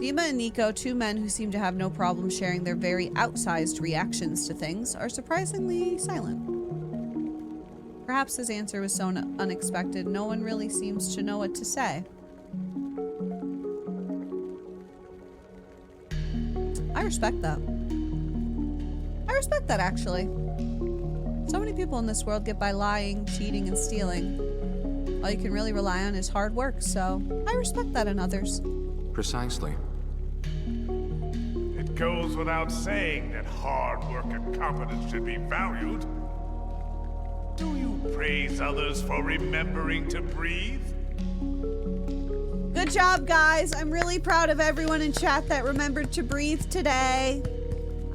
Dima and Neko, two men who seem to have no problem sharing their very outsized reactions to things, are surprisingly silent. Perhaps his answer was so unexpected, no one really seems to know what to say. I respect that. I respect that, actually. So many people in this world get by lying, cheating, and stealing. All you can really rely on is hard work, so I respect that in others. Precisely. It goes without saying that hard work and competence should be valued. Do you praise others for remembering to breathe? Good job, guys. I'm really proud of everyone in chat that remembered to breathe today.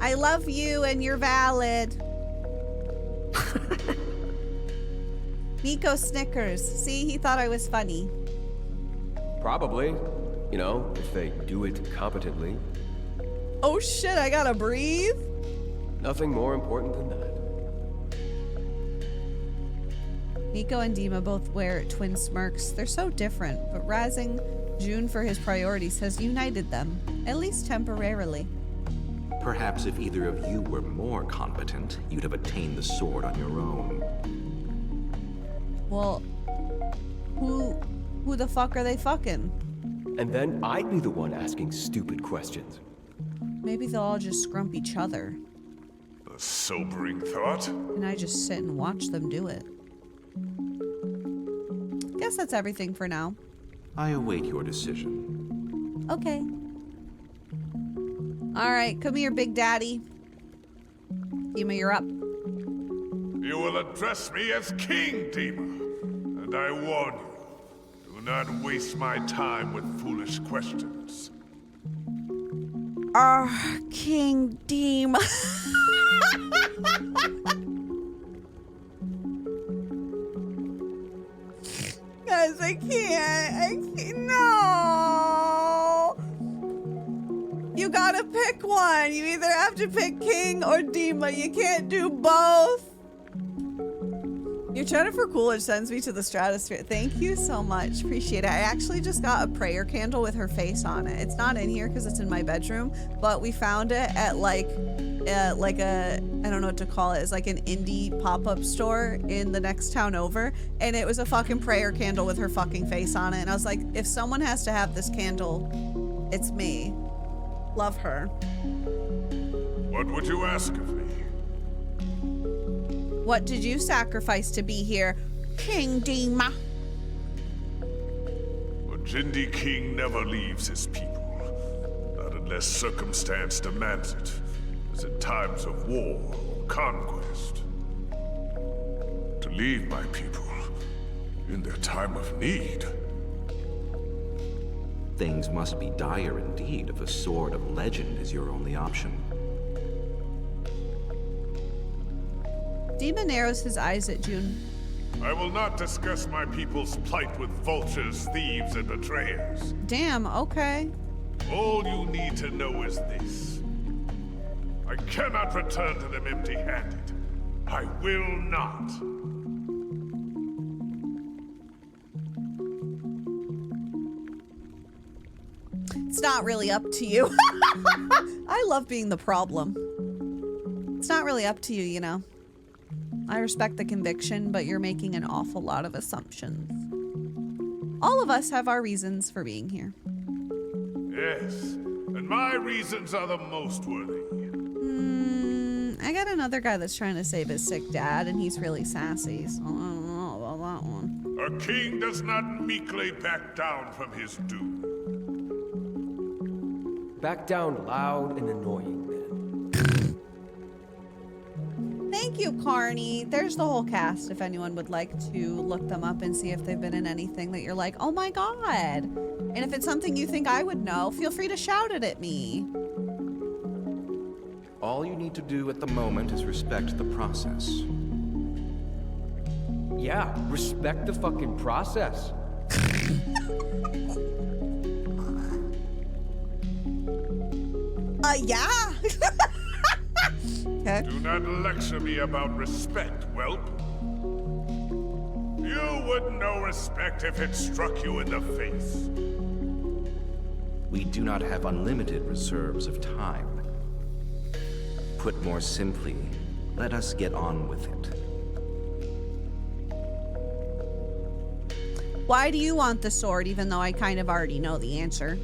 I love you and you're valid. Neko snickers. See, he thought I was funny. Probably. You know, if they do it competently. Oh shit, I gotta breathe? Nothing more important than that. Neko and Dima both wear twin smirks. They're so different, but razzing June for his priorities has united them, at least temporarily. Perhaps if either of you were more competent, you'd have attained the sword on your own. Well, who the fuck are they fucking? And then I'd be the one asking stupid questions. Maybe they'll all just scrump each other, A sobering thought. and I just sit and watch them do it. Guess that's everything for now. I await your decision. Okay. Alright, come here, Big Daddy. Dima, you're up. You will address me as King Dima. And I warn you, do not waste my time with foolish questions. King Deem. Guys, I can't, no. You gotta pick one. You either have to pick King or Dima. You can't do both. Your Jennifer Coolidge sends me to the stratosphere. Thank you so much. Appreciate it. I actually just got a prayer candle with her face on it. It's not in here because it's in my bedroom, but we found it at like a, I don't know what to call it. It's like an indie pop-up store in the next town over. And it was a fucking prayer candle with her fucking face on it. And I was like, if someone has to have this candle, it's me. Love her. What would you ask of me? What did you sacrifice to be here, King Dima? A Jindy King never leaves his people. Not unless circumstance demands it, as in times of war or conquest. To leave my people in their time of need. Things must be dire indeed if a sword of legend is your only option. Dima narrows his eyes at June. I will not discuss my people's plight with vultures, thieves, and betrayers. Damn, okay. All you need to know is this. I cannot return to them empty-handed. I will not. It's not really up to you. I love being the problem. It's not really up to you, you know. I respect the conviction, but you're making an awful lot of assumptions. All of us have our reasons for being here. Yes, and my reasons are the most worthy. I got another guy that's trying to save his sick dad, and he's really sassy, so I don't know about that one. A king does not meekly back down from his doom. Back down loud and annoying, man. Thank you, Carney. There's the whole cast if anyone would like to look them up and see if they've been in anything that you're like, oh my god. And if it's something you think I would know, feel free to shout it at me. All you need to do at the moment is respect the process. Yeah, respect the fucking process. Yeah. Okay. Do not lecture me about respect, whelp. You wouldn't know respect if it struck you in the face. We do not have unlimited reserves of time. Put more simply, let us get on with it. Why do you want the sword, even though I kind of already know the answer?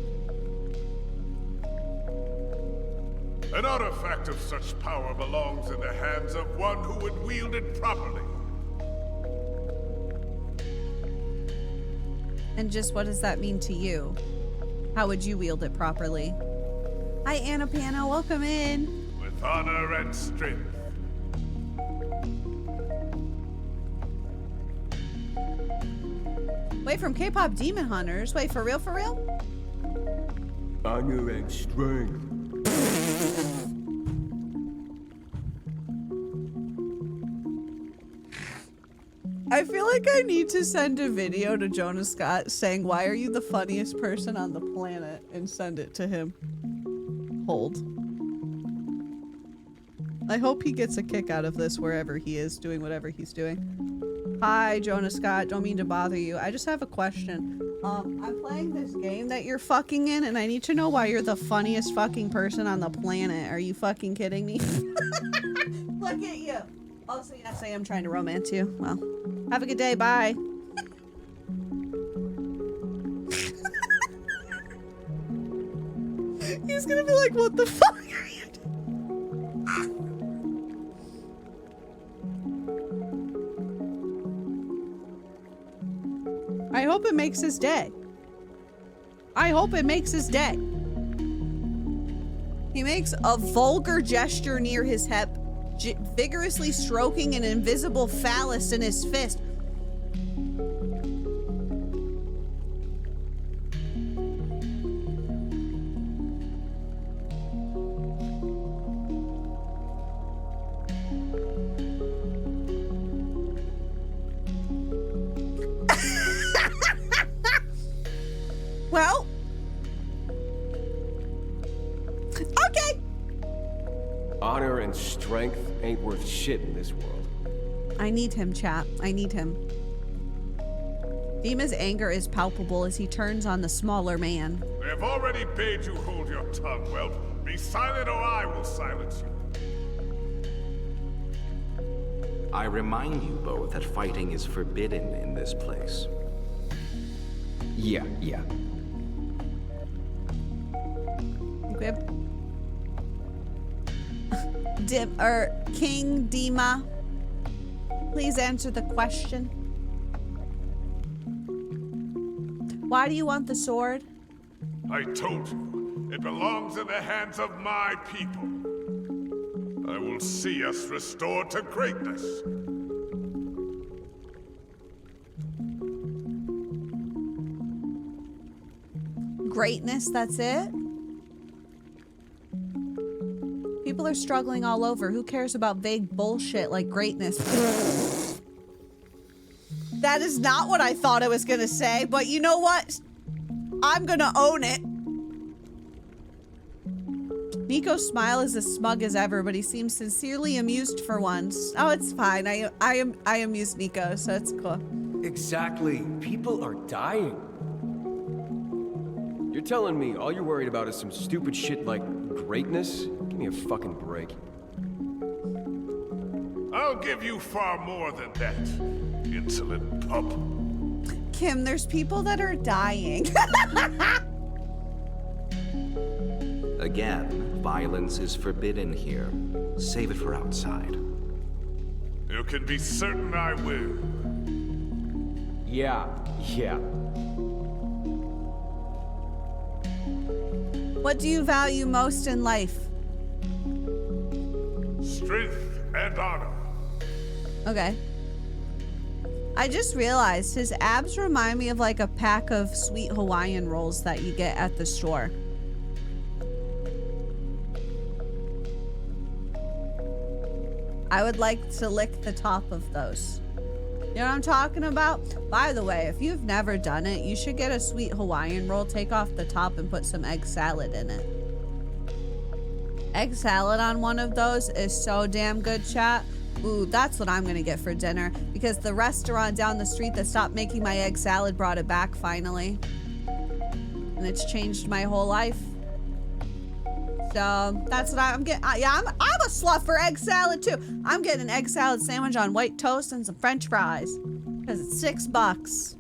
An artifact of such power belongs in the hands of one who would wield it properly. And just what does that mean to you? How would you wield it properly? Hi, Anna Pano. Welcome in. With honor and strength. Wait, from K-pop Demon Hunters. Wait, for real, for real? Honor and strength. I feel like I need to send a video to Jonah Scott saying, why are you the funniest person on the planet? And send it to him. Hold. I hope he gets a kick out of this wherever he is doing whatever he's doing. Hi, Jonah Scott. Don't mean to bother you. I just have a question. I'm playing this game that you're fucking in, and I need to know why you're the funniest fucking person on the planet. Are you fucking kidding me? Look at you. Also, yes, I am trying to romance you. Well, have a good day. Bye. He's gonna be like, what the fuck are you doing? I hope it makes his day. I hope it makes his day. He makes a vulgar gesture near his hip, vigorously stroking an invisible phallus in his fist. honor and strength ain't worth shit in this world. I need him, chat. I need him. Dima's anger is palpable as he turns on the smaller man. They have already bade you hold your tongue. Well, be silent or I will silence you. I remind you both that fighting is forbidden in this place. Yeah. Equip. King Dima, please answer the question. Why do you want the sword? I told you, it belongs in the hands of my people. I will see us restored to greatness. Greatness, that's it? People are struggling all over. Who cares about vague bullshit like greatness? That is not what I thought I was gonna say, but you know what? I'm gonna own it. Nico's smile is as smug as ever, but he seems sincerely amused for once. Oh, it's fine. I amused Nico, so it's cool. Exactly. People are dying. You're telling me all you're worried about is some stupid shit like greatness? Give me a fucking break. I'll give you far more than that, insolent pup. Kim, there's people that are dying. Again, violence is forbidden here. Save it for outside. You can be certain I will. Yeah. What do you value most in life? Strength and honor. Okay. I just realized his abs remind me of like a pack of sweet Hawaiian rolls that you get at the store. I would like to lick the top of those. You know what I'm talking about? By the way, if you've never done it, you should get a sweet Hawaiian roll, take off the top and put some egg salad in it. Egg salad on one of those is so damn good, chat. Ooh, that's what I'm gonna get for dinner because the restaurant down the street that stopped making my egg salad brought it back finally. And it's changed my whole life. So that's what I'm getting. Yeah, I'm a slut for egg salad too. I'm getting an egg salad sandwich on white toast and some French fries because it's $6.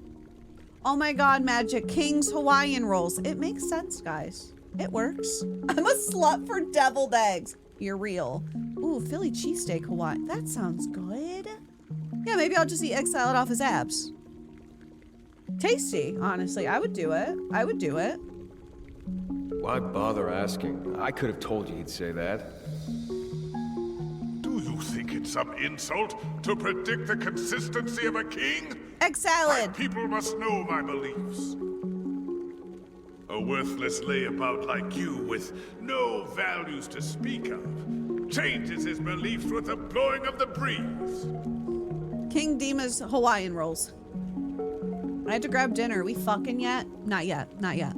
Oh my God, Magic King's Hawaiian rolls. It makes sense, guys. It works. I'm a slut for deviled eggs. You're real. Ooh, Philly cheesesteak Hawaii. That sounds good. Yeah, maybe I'll just eat egg salad off his abs. Tasty, honestly. I would do it. I would do it. Why bother asking? I could have told you he'd say that. Do you think it's some insult to predict the consistency of a king? Egg My salad. people must know my beliefs. A worthless layabout like you with no values to speak of changes his beliefs with the blowing of the breeze. King Dima's Hawaiian rolls. I had to grab dinner. We fucking yet? Not yet. Not yet.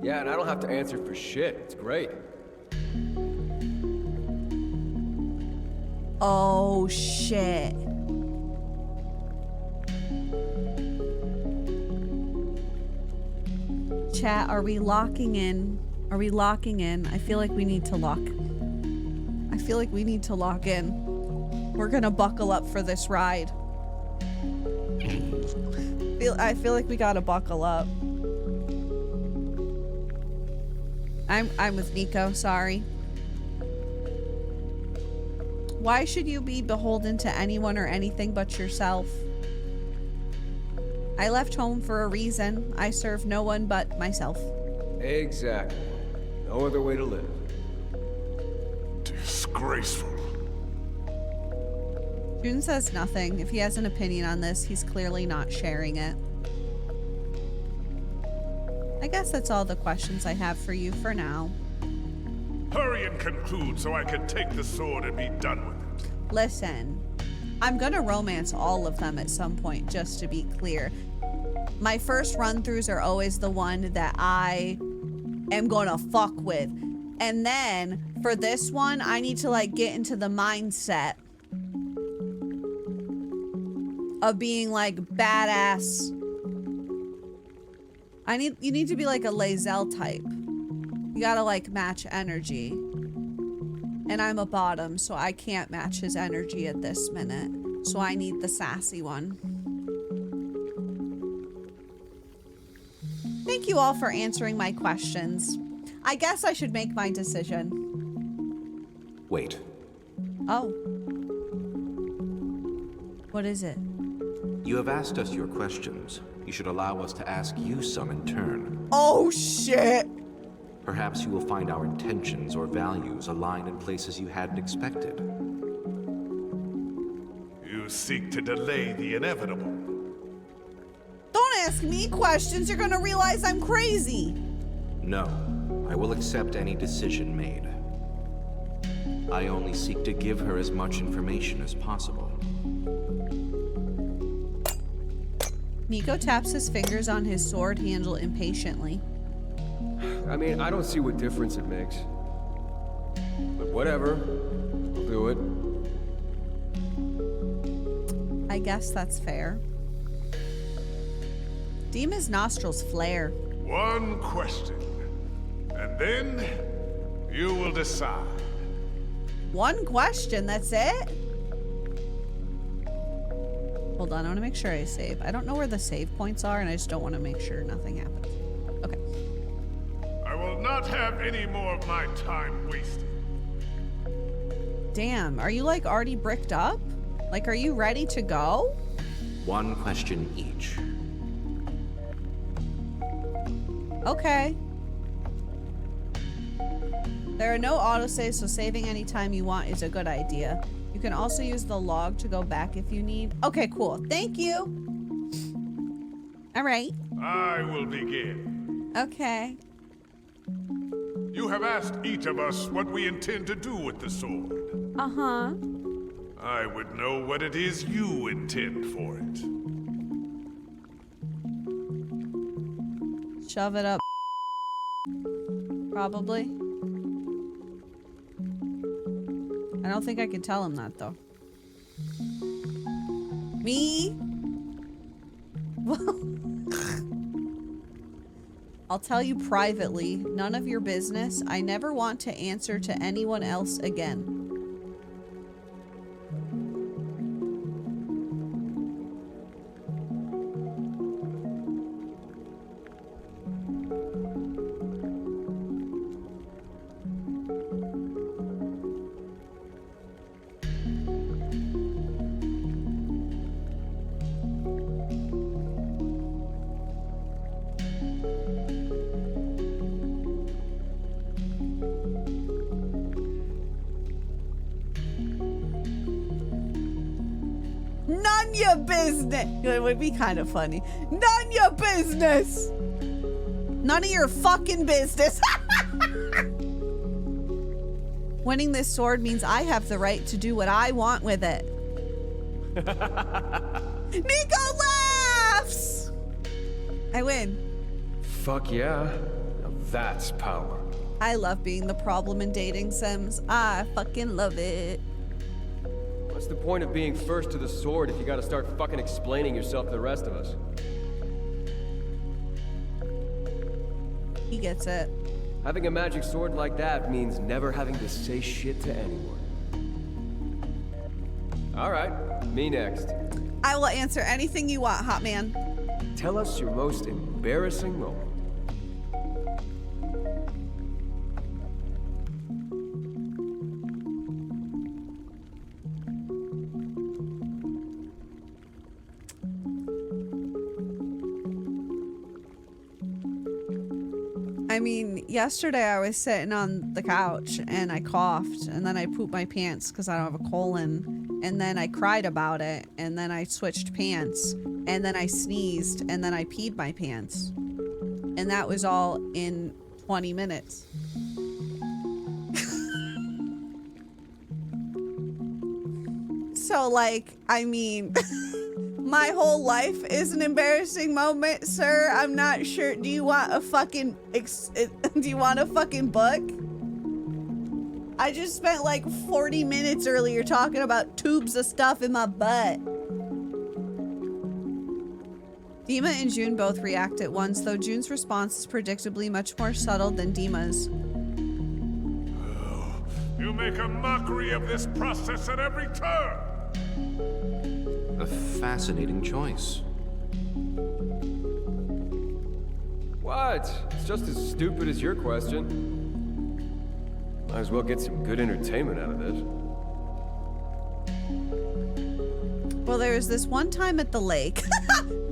Yeah, and I don't have to answer for shit. It's great. Oh, shit. Chat, are we locking in? Are we locking in? I feel like we need to lock. I feel like we need to lock in. We're gonna buckle up for this ride. I feel like we gotta buckle up. I'm with Nico, sorry. Why should you be beholden to anyone or anything but yourself? I left home for a reason. I serve no one but myself. Exactly. No other way to live. Disgraceful. June says nothing. If he has an opinion on this, he's clearly not sharing it. I guess that's all the questions I have for you for now. Hurry and conclude so I can take the sword and be done with it. Listen, I'm gonna romance all of them at some point, just to be clear. My first run-throughs are always the one that I am gonna fuck with. And then for this one, I need to like get into the mindset of being like badass. You need to be like a Lae'zel type. You gotta like match energy. And I'm a bottom, so I can't match his energy at this minute. So I need the sassy one. Thank you all for answering my questions. I guess I should make my decision. Wait. Oh. What is it? You have asked us your questions. You should allow us to ask you some in turn. Oh, shit. Perhaps you will find our intentions or values align in places you hadn't expected. You seek to delay the inevitable. Don't ask me questions. You're gonna realize I'm crazy. No, I will accept any decision made. I only seek to give her as much information as possible. Neko taps his fingers on his sword handle impatiently. I mean, I don't see what difference it makes. But whatever. I'll do it. I guess that's fair. Deema's nostrils flare. One question, and then you will decide. One question, that's it? Hold on, I want to make sure I save. I don't know where the save points are, and I just don't want to make sure nothing happens. Okay. I will not have any more of my time wasted. Damn, are you like already bricked up? Like, are you ready to go? One question each. Okay. There are no autosaves, so saving anytime you want is a good idea. You can also use the log to go back if you need. Okay, cool. Thank you. All right. I will begin. Okay. You have asked each of us what we intend to do with the sword. Uh-huh. I would know what it is you intend for it. Shove it up. Probably. I don't think I could tell him that, though. Me? Well, I'll tell you privately, none of your business. I never want to answer to anyone else again. None your business. It would be kind of funny. None your business. None of your fucking business. Winning this sword means I have the right to do what I want with it. Neko laughs. I win. Fuck yeah. Now that's power. I love being the problem in dating sims. I fucking love it. What's the point of being first to the sword if you gotta start fucking explaining yourself to the rest of us? He gets it. Having a magic sword like that means never having to say shit to anyone. Alright, me next. I will answer anything you want, hot man. Tell us your most embarrassing moment. I mean, yesterday I was sitting on the couch and I coughed and then I pooped my pants because I don't have a colon, and then I cried about it, and then I switched pants, and then I sneezed, and then I peed my pants. And that was all in 20 minutes. So, like, I mean, my whole life is an embarrassing moment, sir. I'm not sure. Do you want a fucking, do you want a fucking book? I just spent like 40 minutes earlier talking about tubes of stuff in my butt. Dima and June both react at once, though June's response is predictably much more subtle than Dima's. You make a mockery of this process at every turn! A fascinating choice. What? It's just as stupid as your question. Might as well get some good entertainment out of this. Well, there was this one time at the lake.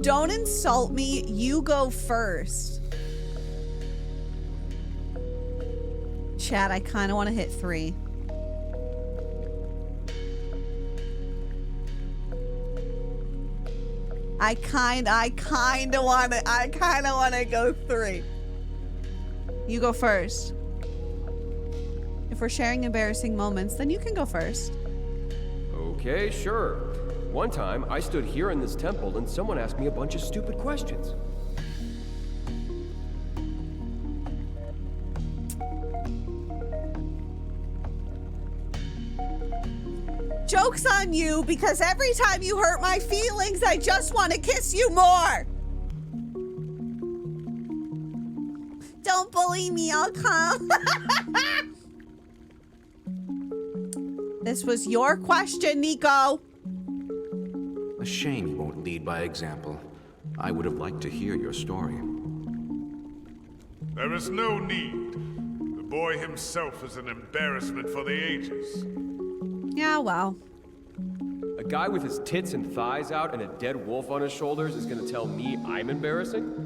Don't insult me. You go first. Chat, I kind of want to hit 3. I kind of want to go 3. You go first. If we're sharing embarrassing moments, then you can go first. Okay, sure. One time, I stood here in this temple and someone asked me a bunch of stupid questions. Joke's on you, because every time you hurt my feelings, I just want to kiss you more. Don't bully me, I'll come. This was your question, Neko. A shame you won't lead by example. I would have liked to hear your story. There is no need. The boy himself is an embarrassment for the ages. Yeah, well. A guy with his tits and thighs out and a dead wolf on his shoulders is gonna tell me I'm embarrassing?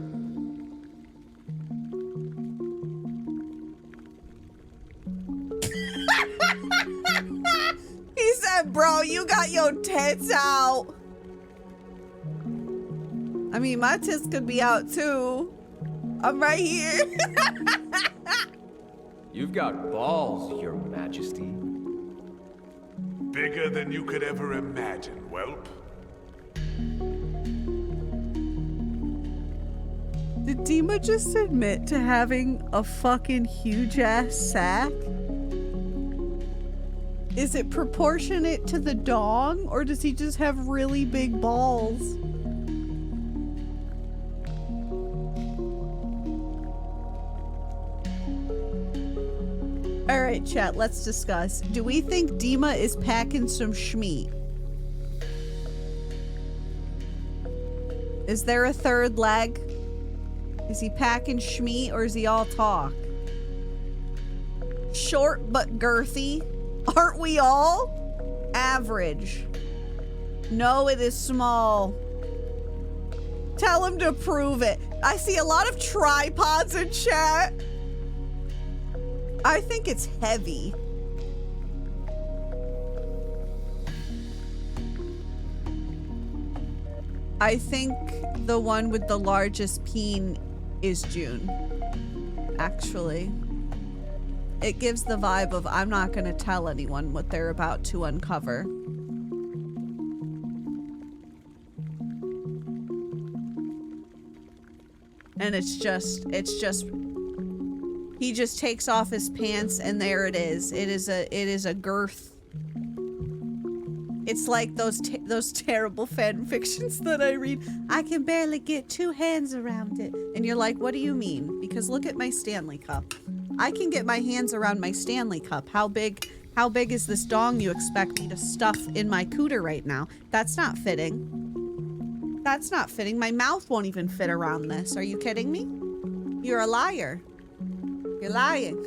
He said, bro, you got your tits out. I mean, my tits could be out too. I'm right here. You've got balls, Your Majesty. Bigger than you could ever imagine, whelp. Did Dima just admit to having a fucking huge ass sack? Is it proportionate to the dong, or does he just have really big balls? All right, chat, let's discuss. Do we think Dima is packing some schmeat? Is there a third leg? Is he packing schmeat, or is he all talk? Short but girthy. Aren't we all? Average. No, it is small. Tell him to prove it. I see a lot of tripods in chat. I think it's heavy. I think the one with the largest peen is June. Actually. It gives the vibe of I'm not gonna tell anyone what they're about to uncover. And it's just, he just takes off his pants and there it is. It is a girth. It's like those terrible fan fictions that I read. I can barely get 2 hands around it. And you're like, what do you mean? Because look at my Stanley Cup. I can get my hands around my Stanley Cup. How big is this dong you expect me to stuff in my cooter right now? That's not fitting. That's not fitting. My mouth won't even fit around this. Are you kidding me? You're a liar. You're lying.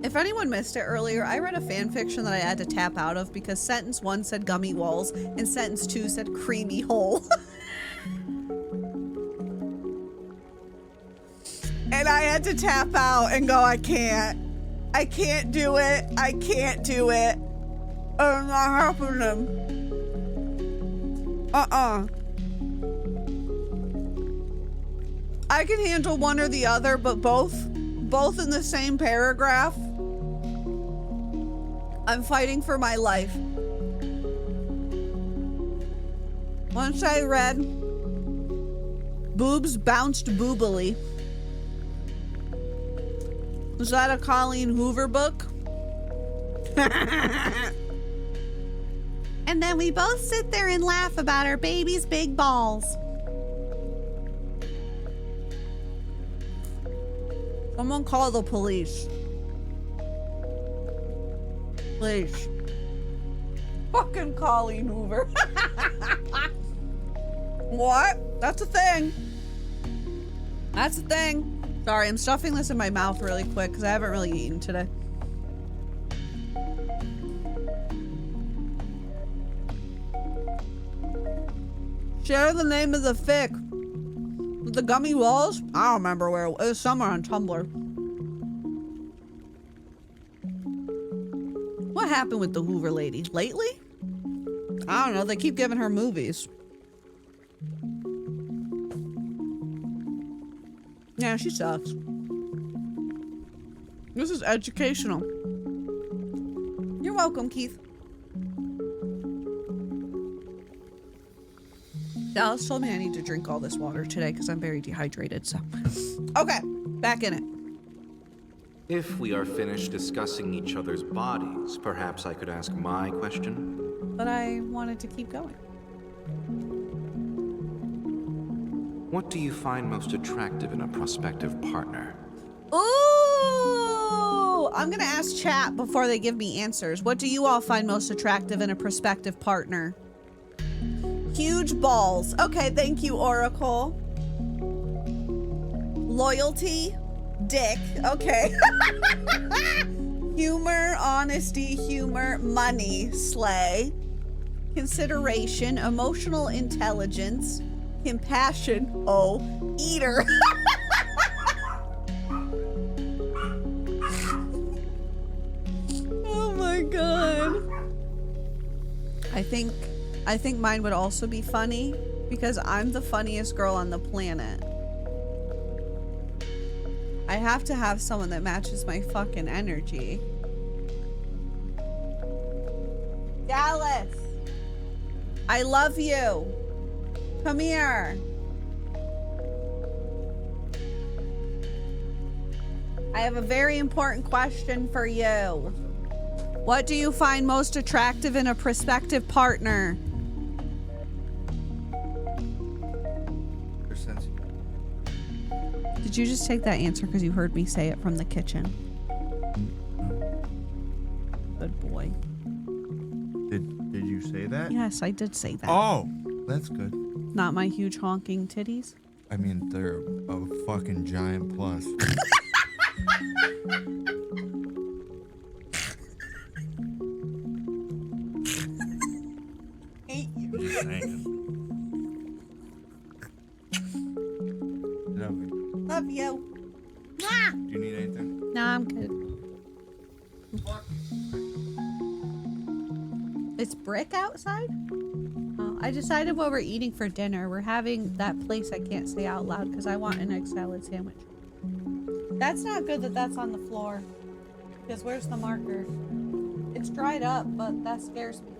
If anyone missed it earlier, I read a fan fiction that I had to tap out of because sentence 1 said gummy walls and sentence 2 said creamy hole. And I had to tap out and go, I can't do it. I can't do it. I'm not happening. I can handle one or the other, but both in the same paragraph. I'm fighting for my life. Once I read boobs bounced boobily. Is that a Colleen Hoover book? And then we both sit there and laugh about our baby's big balls. Someone call the police. Please. Fucking Colleen Hoover. What? That's a thing. That's a thing. Sorry, I'm stuffing this in my mouth really quick because I haven't really eaten today. Share the name of the fic. With the gummy walls? I don't remember where it was. Somewhere on Tumblr. What happened with the Hoover lady? Lately? I don't know. They keep giving her movies. Yeah, she sucks. This is educational. You're welcome, Keith. Dallas told me I need to drink all this water today because I'm very dehydrated, so. Okay, back in it. If we are finished discussing each other's bodies, perhaps I could ask my question? But I wanted to keep going. What do you find most attractive in a prospective partner? Ooh! I'm gonna ask chat before they give me answers. What do you all find most attractive in a prospective partner? Huge balls. Okay, thank you, Oracle. Loyalty. Dick. Okay. Humor, honesty, humor, money, slay. Consideration, emotional intelligence, compassion, oh, eater. Oh my god. I think mine would also be funny because I'm the funniest girl on the planet. I have to have someone that matches my fucking energy. Dallas, I love you. Come here. I have a very important question for you. What do you find most attractive in a prospective partner? Did you just take that answer because you heard me say it from the kitchen? Good boy. Did you say that? Yes, I did say that. Oh, that's good. Not my huge honking titties. I mean, they're a fucking giant plus. Hate you. Just saying. Love you. Love you. Mwah! Do you need anything? No, I'm good. It's brick outside? Oh, I decided what we're eating for dinner. We're having that place I can't say out loud because I want an egg salad sandwich. That's not good that that's on the floor. Because where's the marker? It's dried up, but that scares me.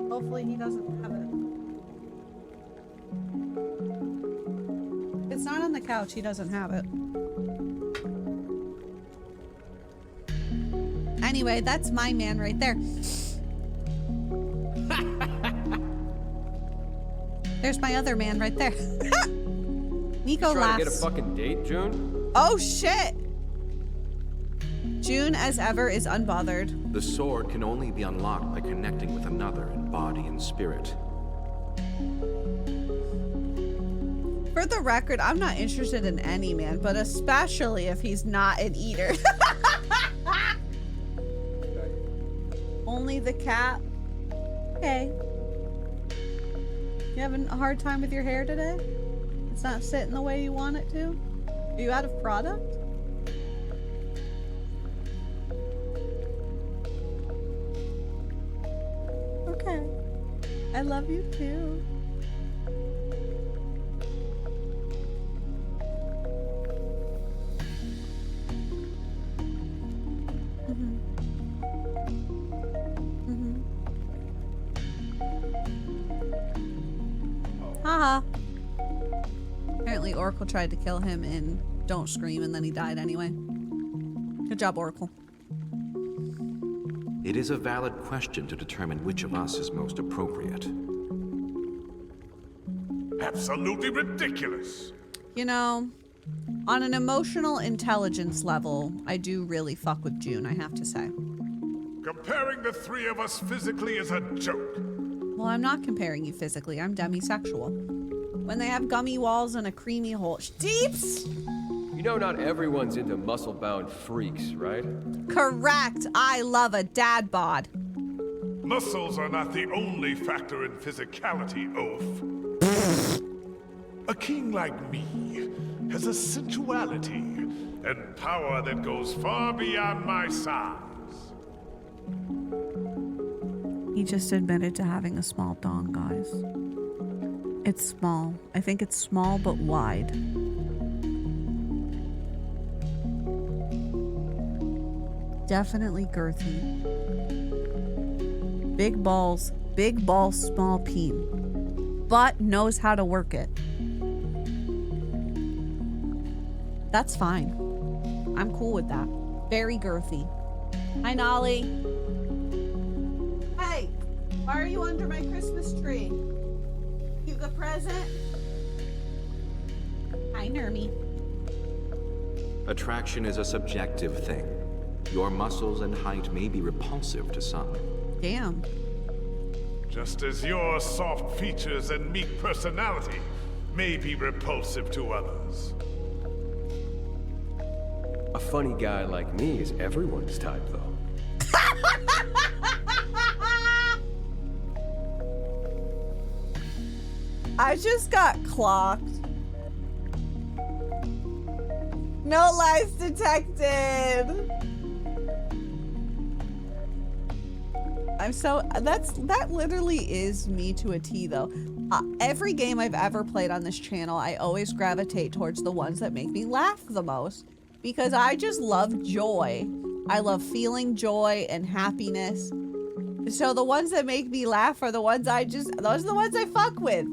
Hopefully he doesn't have it. It's not on the couch. He doesn't have it. Anyway, that's my man right there. There's my other man right there. Nico Trying to get a laughs. fucking date, June? Oh shit! June, as ever, is unbothered. The sword can only be unlocked by connecting with another in body and spirit. For the record, I'm not interested in any man, but especially if he's not an eater. Only the cat. Okay. You having a hard time with your hair today? It's not sitting the way you want it to? Are you out of product? Okay. I love you too. Haha. Apparently Oracle tried to kill him in Don't Scream and then he died anyway. Good job, Oracle. It is a valid question to determine which of us is most appropriate. Absolutely ridiculous. You know, on an emotional intelligence level, I do really fuck with June, I have to say. Comparing the three of us physically is a joke. Well, I'm not comparing you physically. I'm demisexual. When they have gummy walls and a creamy hole. Deeps! You know not everyone's into muscle-bound freaks, right? Correct. I love a dad bod. Muscles are not the only factor in physicality, Oaf. A king like me has a sensuality and power that goes far beyond my size. He just admitted to having a small dong, guys. It's small. I think it's small but wide. Definitely girthy. Big balls, small peen. But knows how to work it. That's fine. I'm cool with that. Very girthy. Hi, Nolly. Hey, why are you under my Christmas tree? You got a present? Hi, Nermy. Attraction is a subjective thing. Your muscles and height may be repulsive to some. Damn. Just as your soft features and meek personality may be repulsive to others. A funny guy like me is everyone's type, though. I just got clocked. No lies detected. That literally is me to a T though. Every game I've ever played on this channel, I always gravitate towards the ones that make me laugh the most because I just love joy. I love feeling joy and happiness. So the ones that make me laugh are the ones those are the ones I fuck with.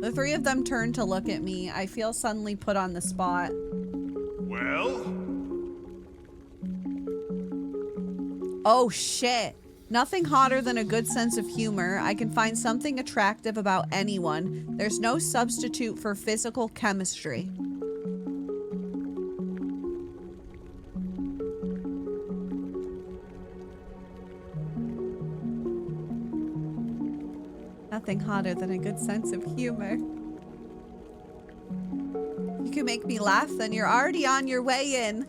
The three of them turn to look at me. I feel suddenly put on the spot. Well? Oh shit. Nothing hotter than a good sense of humor. I can find something attractive about anyone. There's no substitute for physical chemistry. Nothing hotter than a good sense of humor. You can make me laugh, then you're already on your way in.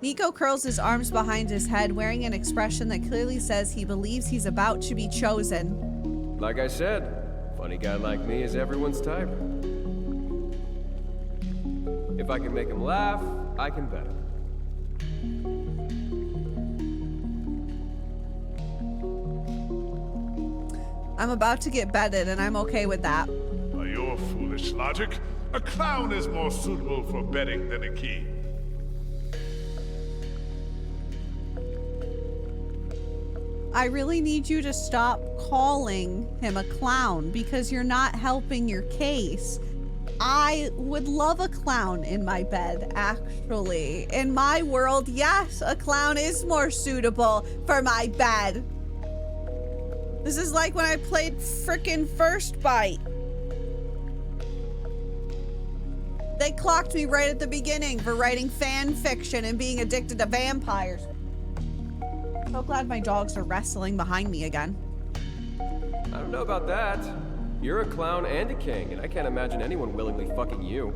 Neko curls his arms behind his head, wearing an expression that clearly says he believes he's about to be chosen. Like I said, funny guy like me is everyone's type. If I can make him laugh, I can bet him. I'm about to get bedded, and I'm okay with that. By your foolish logic, a clown is more suitable for betting than a king. I really need you to stop calling him a clown because you're not helping your case. I would love a clown in my bed, actually. In my world, yes, a clown is more suitable for my bed. This is like when I played frickin' First Bite. They clocked me right at the beginning for writing fan fiction and being addicted to vampires. So glad my dogs are wrestling behind me again. I don't know about that. You're a clown and a king, and I can't imagine anyone willingly fucking you.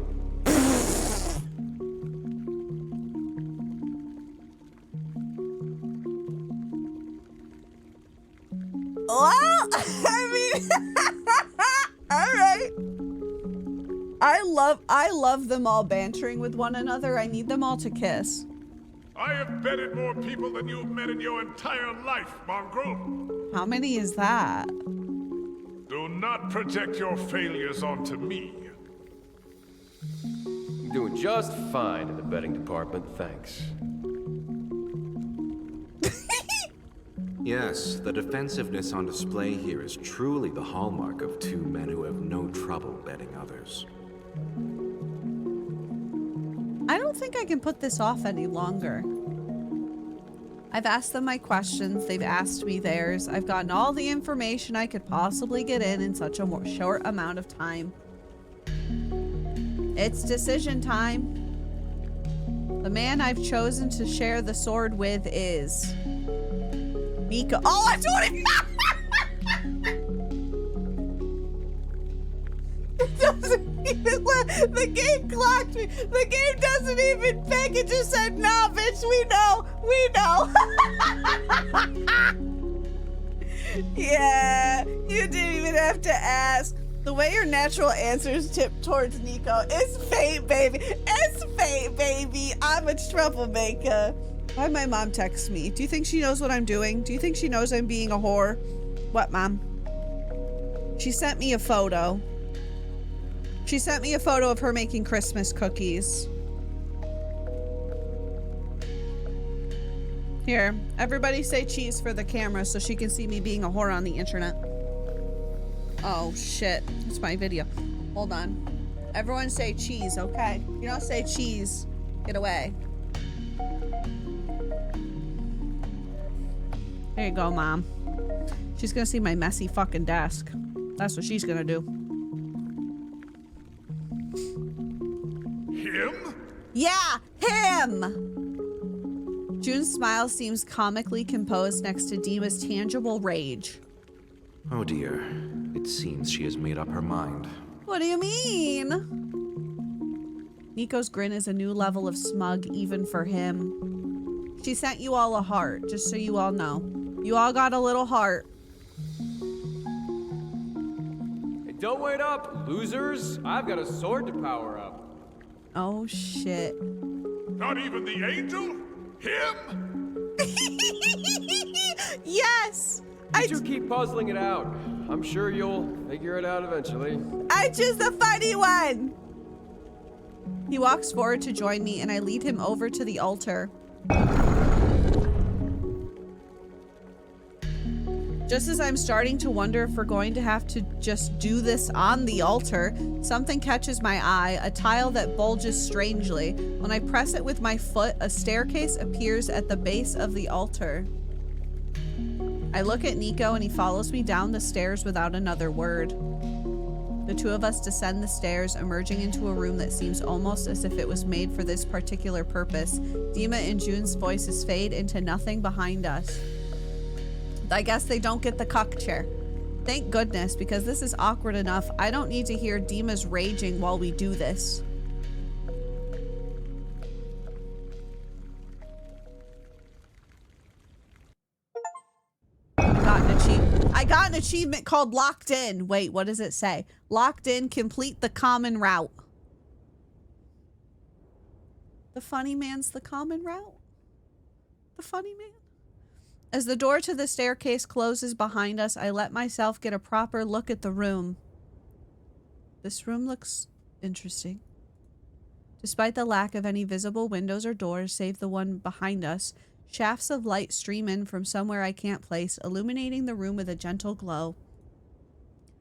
Well, I mean, all right. I love them all bantering with one another. I need them all to kiss. I have betted more people than you've met in your entire life, mongrel. How many is that? Do not project your failures onto me. I'm doing just fine in the betting department, thanks. Yes, the defensiveness on display here is truly the hallmark of two men who have no trouble betting others. don't think I can put this off any longer. I've asked them my questions. They've asked me theirs. I've gotten all the information I could possibly get in such a more short amount of time. It's decision time. The man I've chosen to share the sword with is Neko. Oh, I don't even. It doesn't even let. The game clocked me. The game doesn't even pick. It just said, nah, bitch, we know. We know. Yeah, you didn't even have to ask. The way your natural answers tip towards Neko is fate, baby. It's fate, baby. I'm a troublemaker. Why'd my mom text me? Do you think she knows what I'm doing? Do you think she knows I'm being a whore? What, Mom? She sent me a photo. She sent me a photo of her making Christmas cookies. Here, everybody say cheese for the camera so she can see me being a whore on the internet. Oh, shit. It's my video. Hold on. Everyone say cheese, okay? If you don't say cheese, get away. There you go, Mom. She's gonna see my messy fucking desk. That's what she's gonna do. Him? Yeah, him! June's smile seems comically composed next to Dima's tangible rage. Oh dear. It seems she has made up her mind. What do you mean? Neko's grin is a new level of smug even for him. She sent you all a heart, just so you all know. You all got a little heart. Hey, don't wait up, losers. I've got a sword to power up. Oh, shit. Not even the angel? Him? Yes! You two keep puzzling it out. I'm sure you'll figure it out eventually. I choose the funny one! He walks forward to join me and I lead him over to the altar. Just as I'm starting to wonder if we're going to have to just do this on the altar, something catches my eye, a tile that bulges strangely. When I press it with my foot, a staircase appears at the base of the altar. I look at Neko and he follows me down the stairs without another word. The two of us descend the stairs, emerging into a room that seems almost as if it was made for this particular purpose. Dima and June's voices fade into nothing behind us. I guess they don't get the cuck chair. Thank goodness, because this is awkward enough. I don't need to hear Dima's raging while we do this. I got an achievement called Locked In. Wait, what does it say? Locked In, complete the common route. The funny man's the common route? The funny man? As the door to the staircase closes behind us, I let myself get a proper look at the room. This room looks interesting. Despite the lack of any visible windows or doors, save the one behind us, shafts of light stream in from somewhere I can't place, illuminating the room with a gentle glow.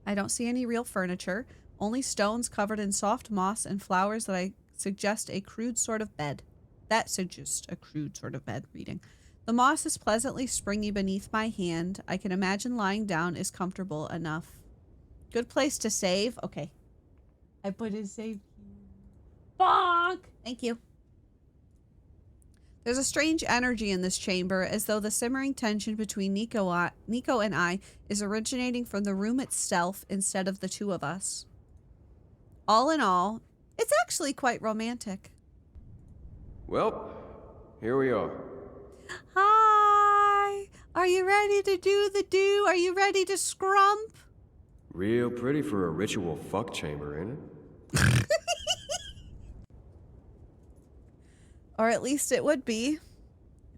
I don't see any real furniture, only stones covered in soft moss and flowers that suggest a crude sort of bed. That suggests a crude sort of bed reading. The moss is pleasantly springy beneath my hand. I can imagine lying down is comfortable enough. Good place to save. Okay. I put in save. Bonk! Thank you. There's a strange energy in this chamber, as though the simmering tension between Neko and I is originating from the room itself instead of the two of us. All in all, it's actually quite romantic. Well, here we are. Hi! Are you ready to do the do? Are you ready to scrump? Real pretty for a ritual fuck chamber, ain't it? Or at least it would be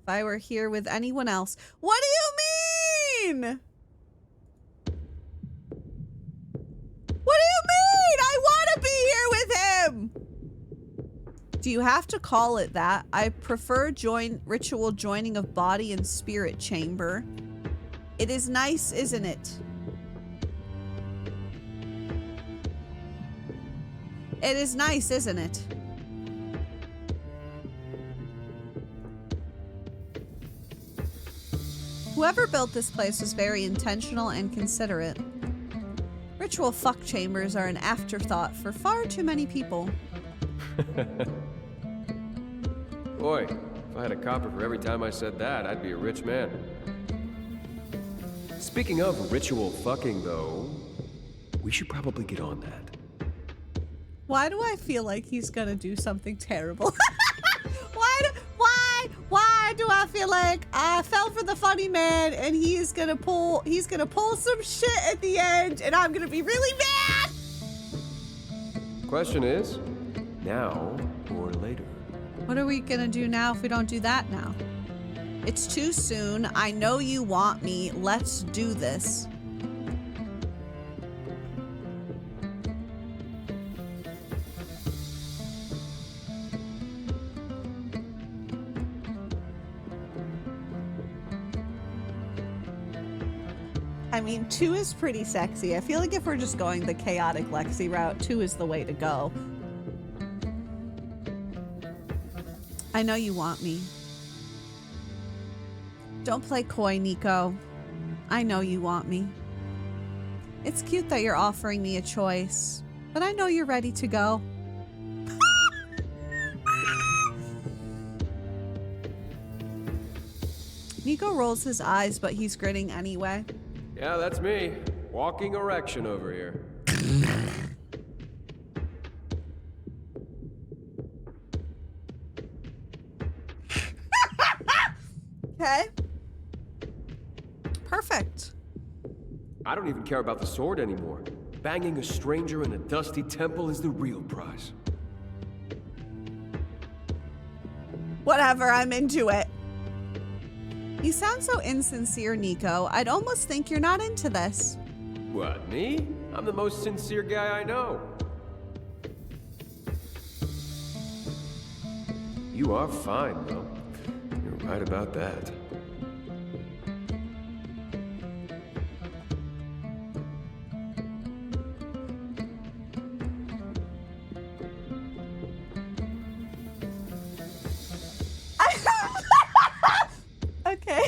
if I were here with anyone else. What do you mean? What do you mean? I want to be here with him. Do you have to call it that? I prefer ritual joining of body and spirit chamber. It is nice, isn't it? It is nice, isn't it? Whoever built this place was very intentional and considerate. Ritual fuck chambers are an afterthought for far too many people. Boy, if I had a copper for every time I said that, I'd be a rich man. Speaking of ritual fucking, though, we should probably get on that. Why do I feel like he's gonna do something terrible? Why do I feel like I fell for the funny man and he's gonna pull some shit at the end and I'm gonna be really mad? Question is, now or later? What are we gonna do now if we don't do that now? It's too soon. I know you want me. Let's do this. I mean, 2 is pretty sexy. I feel like if we're just going the chaotic Lexy route, 2 is the way to go. I know you want me. Don't play coy, Neko. I know you want me. It's cute that you're offering me a choice, but I know you're ready to go. Neko rolls his eyes, but he's grinning anyway. Yeah, that's me. Walking erection over here. Okay. Perfect. I don't even care about the sword anymore. Banging a stranger in a dusty temple is the real prize. Whatever, I'm into it. You sound so insincere, Neko. I'd almost think you're not into this. What, me? I'm the most sincere guy I know. You are fine, though. You're right about that. Okay.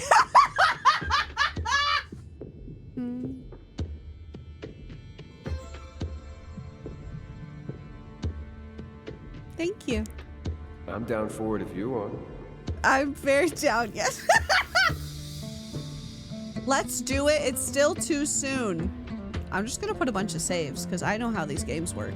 Thank you. I'm down for it if you are. I'm very down, yes. Let's do it. It's still too soon. I'm just gonna put a bunch of saves because I know how these games work.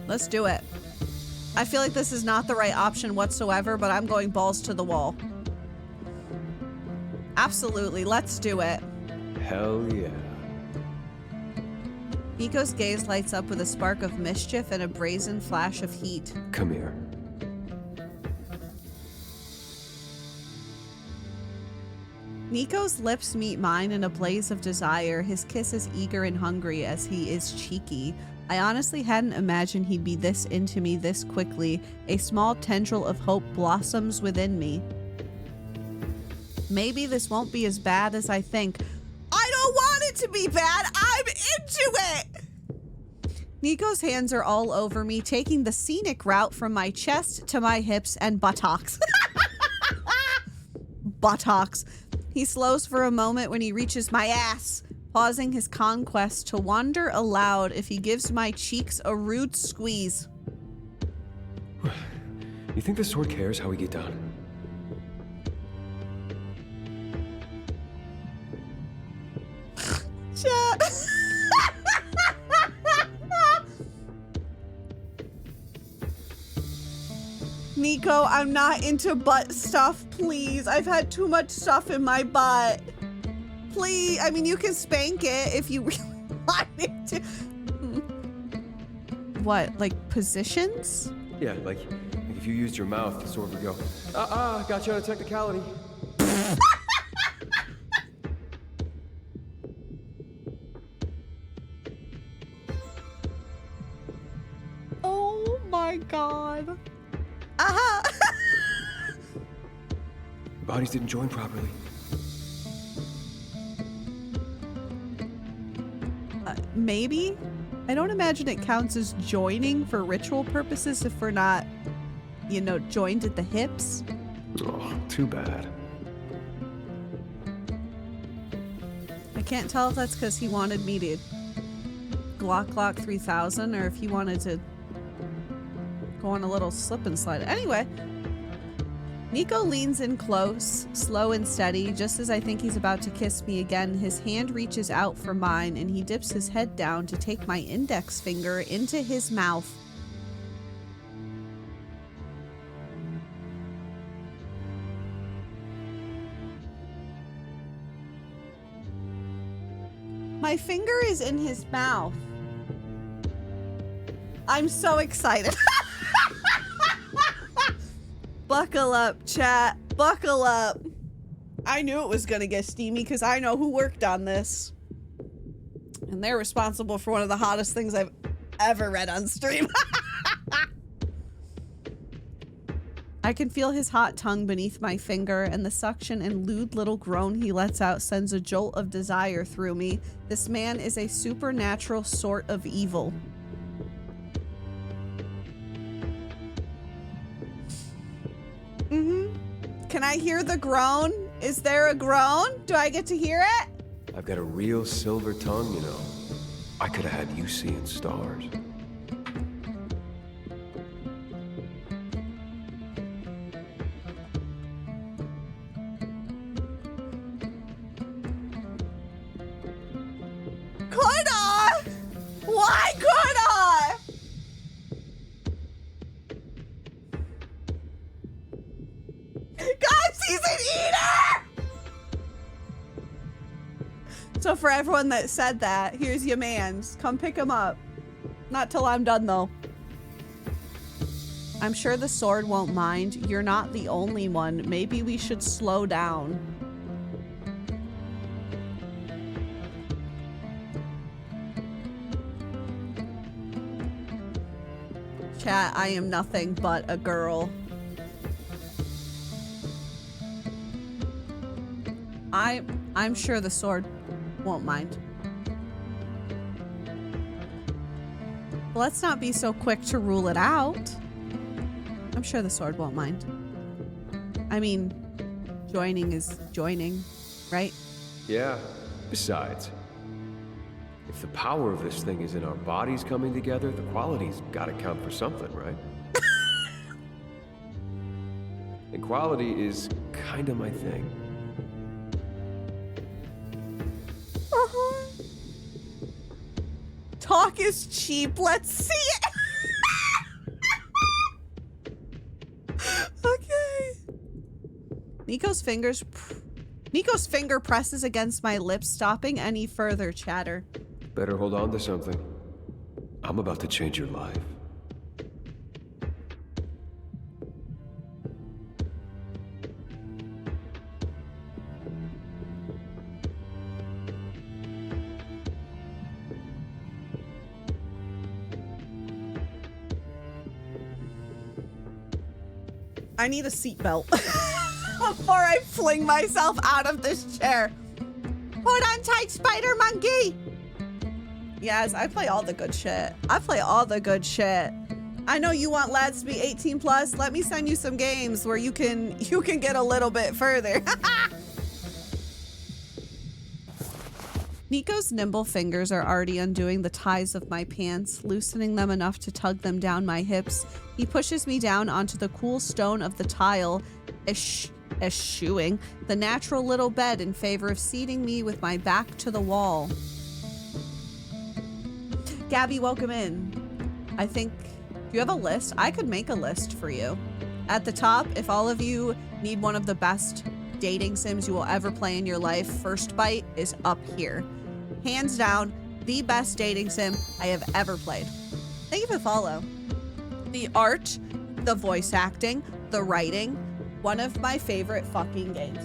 Let's do it. I feel like this is not the right option whatsoever, but I'm going balls to the wall. Absolutely, let's do it. Hell yeah. Neko's gaze lights up with a spark of mischief and a brazen flash of heat. Come here. Neko's lips meet mine in a blaze of desire. His kiss is eager and hungry as he is cheeky. I honestly hadn't imagined he'd be this into me this quickly. A small tendril of hope blossoms within me. Maybe this won't be as bad as I think. I don't want it to be bad. I'm into it. Neko's hands are all over me, taking the scenic route from my chest to my hips and buttocks. Buttocks. He slows for a moment when he reaches my ass, pausing his conquest to wonder aloud if he gives my cheeks a rude squeeze. You think the sword cares how we get down? Chat. Neko, I'm not into butt stuff, please. I've had too much stuff in my butt. Please, I mean, you can spank it if you really want me to. What, like positions? Yeah, like if you used your mouth, the sword would go, got you on a technicality. Oh my god. Aha! Bodies didn't join properly. Maybe? I don't imagine it counts as joining for ritual purposes if we're not, you know, joined at the hips. Oh, too bad. I can't tell if that's because he wanted me to Glock 3000 or if he wanted to go on a little slip and slide. Anyway, Neko leans in close, slow and steady. Just as I think he's about to kiss me again, his hand reaches out for mine and he dips his head down to take my index finger into his mouth. My finger is in his mouth. I'm so excited. Buckle up, chat. Buckle up. I knew it was gonna get steamy because I know who worked on this. And they're responsible for one of the hottest things I've ever read on stream. I can feel his hot tongue beneath my finger, and the suction and lewd little groan he lets out sends a jolt of desire through me. This man is a supernatural sort of evil. Can I hear the groan? Is there a groan? Do I get to hear it? I've got a real silver tongue, you know. I could have had you seeing stars. Could I? Why could I? Guys, he's an eater! So for everyone that said that, here's your mans. Come pick him up. Not till I'm done, though. I'm sure the sword won't mind. You're not the only one. Maybe we should slow down. Chat, I am nothing but a girl. I'm sure the sword won't mind. Let's not be so quick to rule it out. I'm sure the sword won't mind. I mean, joining is joining, right? Yeah. Besides, if the power of this thing is in our bodies coming together, the quality's gotta count for something, right? And quality is kinda my thing. Talk is cheap. Let's see it. Okay. Neko's finger presses against my lips, stopping any further chatter. Better hold on to something. I'm about to change your life. I need a seatbelt before I fling myself out of this chair. Hold on tight, spider monkey. Yes, I play all the good shit. I play all the good shit. I know you want lads to be 18 plus. Let me send you some games where you can get a little bit further. Neko's nimble fingers are already undoing the ties of my pants, loosening them enough to tug them down my hips. He pushes me down onto the cool stone of the tile, eschewing the natural little bed in favor of seating me with my back to the wall. Gabby, welcome in. I think, do you have a list? I could make a list for you. At the top, if all of you need one of the best dating sims you will ever play in your life, First Bite is up here. Hands down, the best dating sim I have ever played. Thank you for the follow. The art, the voice acting, the writing, one of my favorite fucking games.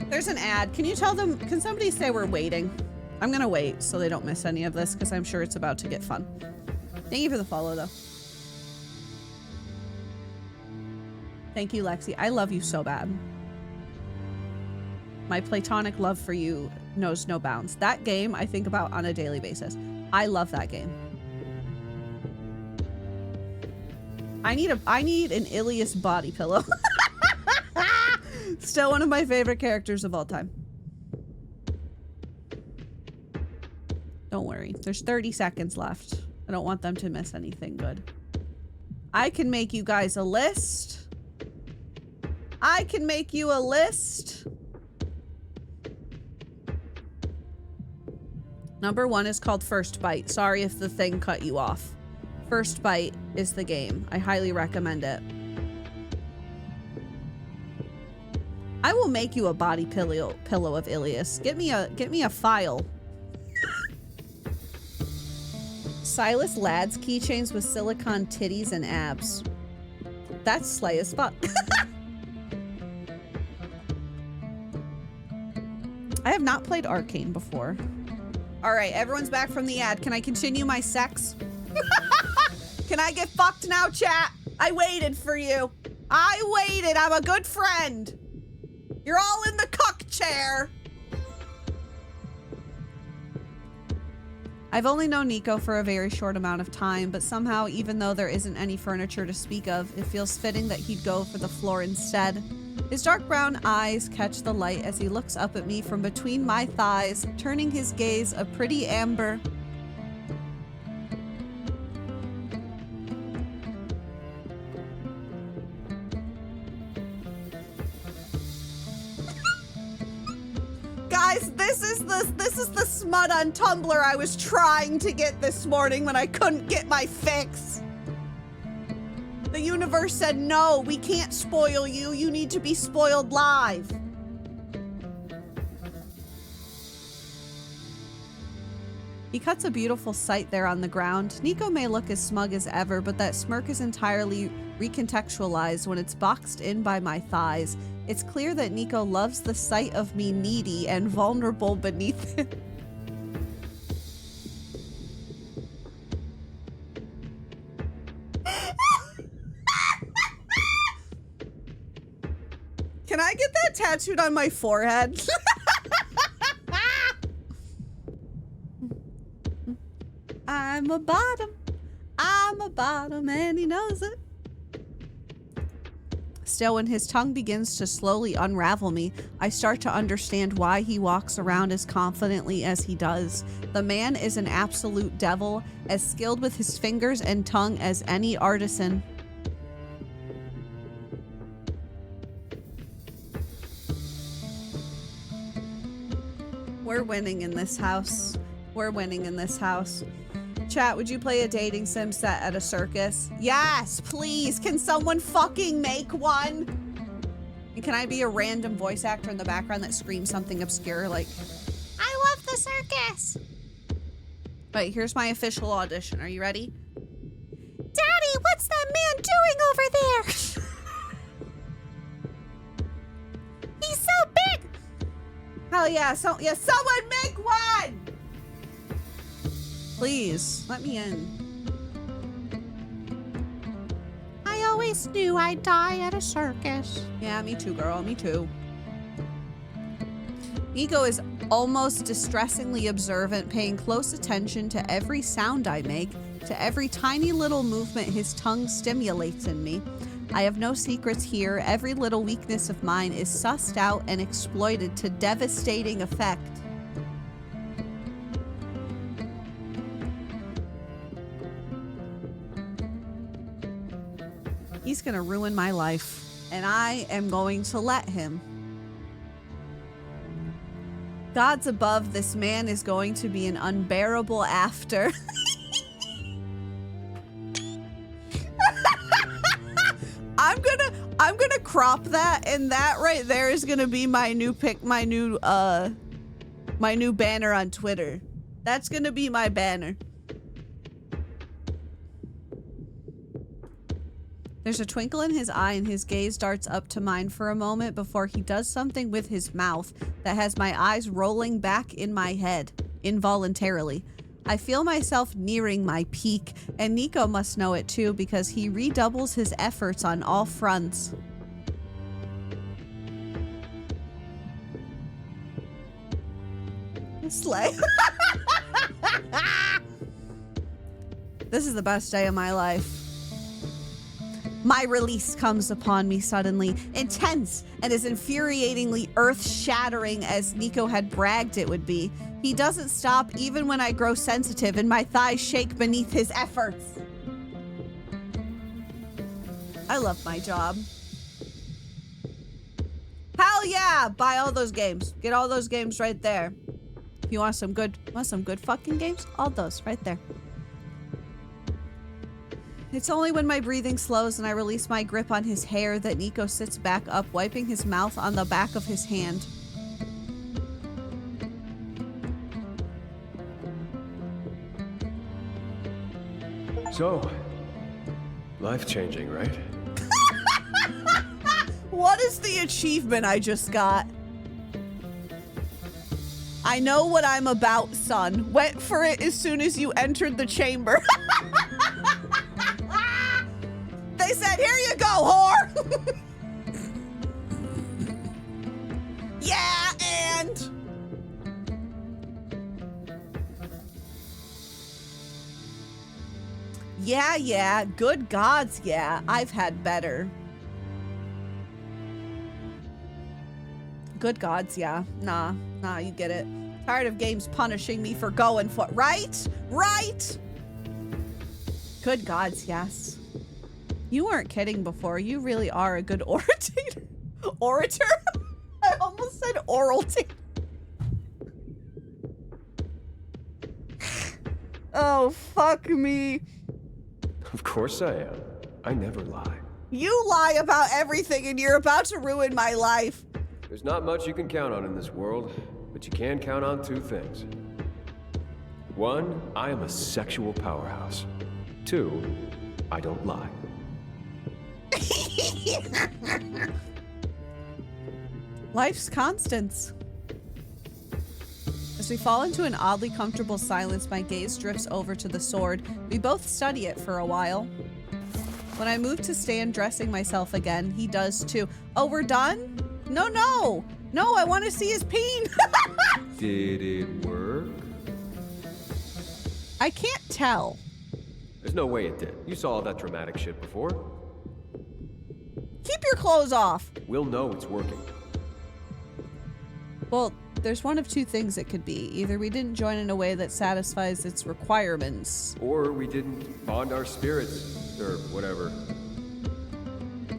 There's an ad. Can you tell them, can somebody say we're waiting? I'm gonna wait so they don't miss any of this because I'm sure it's about to get fun. Thank you for the follow though. Thank you, Lexy. I love you so bad. My platonic love for you knows no bounds. That game I think about on a daily basis. I love that game. I need an Ilias body pillow. Still one of my favorite characters of all time. Don't worry. There's 30 seconds left. I don't want them to miss anything good. I can make you guys a list. I can make you a list. Number 1 is called First Bite. Sorry if the thing cut you off. First Bite is the game. I highly recommend it. I will make you a body pillow of Ilias. Get me a file. Silas Ladd's keychains with silicone titties and abs. That's slay as fuck. I have not played Arcane before. All right, everyone's back from the ad. Can I continue my sex? Can I get fucked now, chat? I waited for you. I waited. I'm a good friend. You're all in the cuck chair. I've only known Neko for a very short amount of time, but somehow, even though there isn't any furniture to speak of, it feels fitting that he'd go for the floor instead. His dark brown eyes catch the light as he looks up at me from between my thighs, turning his gaze a pretty amber. Guys, this is the smut on Tumblr I was trying to get this morning when I couldn't get my fix. The universe said, no, we can't spoil you. You need to be spoiled live. He cuts a beautiful sight there on the ground. Neko may look as smug as ever, but that smirk is entirely recontextualized when it's boxed in by my thighs. It's clear that Neko loves the sight of me needy and vulnerable beneath it. Can I get that tattooed on my forehead? I'm a bottom, and he knows it. Still, when his tongue begins to slowly unravel me, I start to understand why he walks around as confidently as he does. The man is an absolute devil, as skilled with his fingers and tongue as any artisan. We're winning in this house. We're winning in this house. Chat, would you play a dating sim set at a circus? Yes, please. Can someone fucking make one? And can I be a random voice actor in the background that screams something obscure like, I love the circus? Right, here's my official audition. Are you ready? Daddy, what's that man doing over there? He's so big. Hell yeah, someone make one! Please, let me in. I always knew I'd die at a circus. Yeah, me too, girl, me too. Neko is almost distressingly observant, paying close attention to every sound I make, to every tiny little movement his tongue stimulates in me. I have no secrets here. Every little weakness of mine is sussed out and exploited to devastating effect. He's gonna ruin my life, and I am going to let him. God's above, this man is going to be an unbearable after. I'm gonna crop that, and that right there is gonna be my new banner on Twitter. That's gonna be my banner. There's a twinkle in his eye and his gaze darts up to mine for a moment before he does something with his mouth that has my eyes rolling back in my head, involuntarily. I feel myself nearing my peak, and Neko must know it too because he redoubles his efforts on all fronts. Slay. This is the best day of my life. My release comes upon me suddenly, intense and as infuriatingly earth-shattering as Neko had bragged it would be. He doesn't stop even when I grow sensitive and my thighs shake beneath his efforts. I love my job. Hell yeah! Buy all those games. Get all those games right there. If you want some good fucking games, all those right there. It's only when my breathing slows and I release my grip on his hair that Neko sits back up, wiping his mouth on the back of his hand. So, life-changing, right? What is the achievement I just got? I know what I'm about, son. Went for it as soon as you entered the chamber. They said, here you go, whore. Yeah, and... Yeah, good gods, yeah. I've had better. Good gods, yeah. Nah, you get it. Tired of games punishing me for going for it. Right? Good gods, yes. You weren't kidding before. You really are a good orator. Orator? I almost said oralty. Oh, fuck me. Of course I am. I never lie. You lie about everything and you're about to ruin my life. There's not much you can count on in this world, but you can count on two things. One, I am a sexual powerhouse. Two, I don't lie. Life's constants. As we fall into an oddly comfortable silence, my gaze drifts over to the sword. We both study it for a while. When I move to stand dressing myself again, he does too. Oh, we're done? No, I want to see his peen. Did it work? I can't tell. There's no way it did. You saw all that dramatic shit before. Keep your clothes off. We'll know it's working. Well, there's one of two things it could be. Either we didn't join in a way that satisfies its requirements. Or we didn't bond our spirits, or whatever.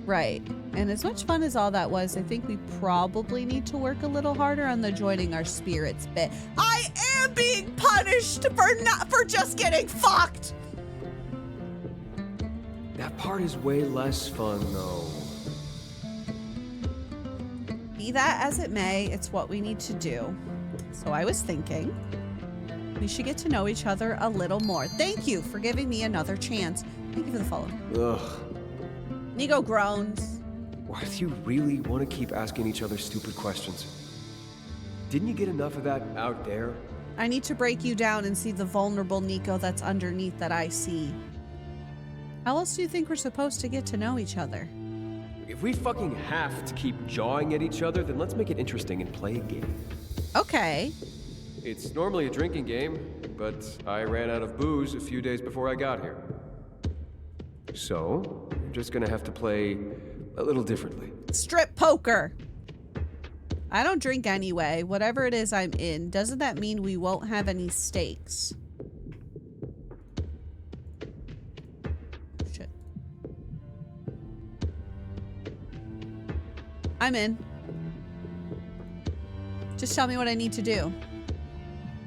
Right. And as much fun as all that was, I think we probably need to work a little harder on the joining our spirits bit. I am being punished for just getting fucked! That part is way less fun, though. Be that as it may, it's what we need to do. So I was thinking, we should get to know each other a little more. Thank you for giving me another chance. Thank you for the follow. Ugh. Neko groans. Why do you really want to keep asking each other stupid questions? Didn't you get enough of that out there? I need to break you down and see the vulnerable Neko that's underneath that I see. How else do you think we're supposed to get to know each other? If we fucking have to keep jawing at each other, then let's make it interesting and play a game. Okay. It's normally a drinking game, but I ran out of booze a few days before I got here. So, we're just gonna have to play a little differently. Strip poker. I don't drink anyway. Whatever it is I'm in, doesn't that mean we won't have any stakes? Shit. I'm in. Just tell me what I need to do.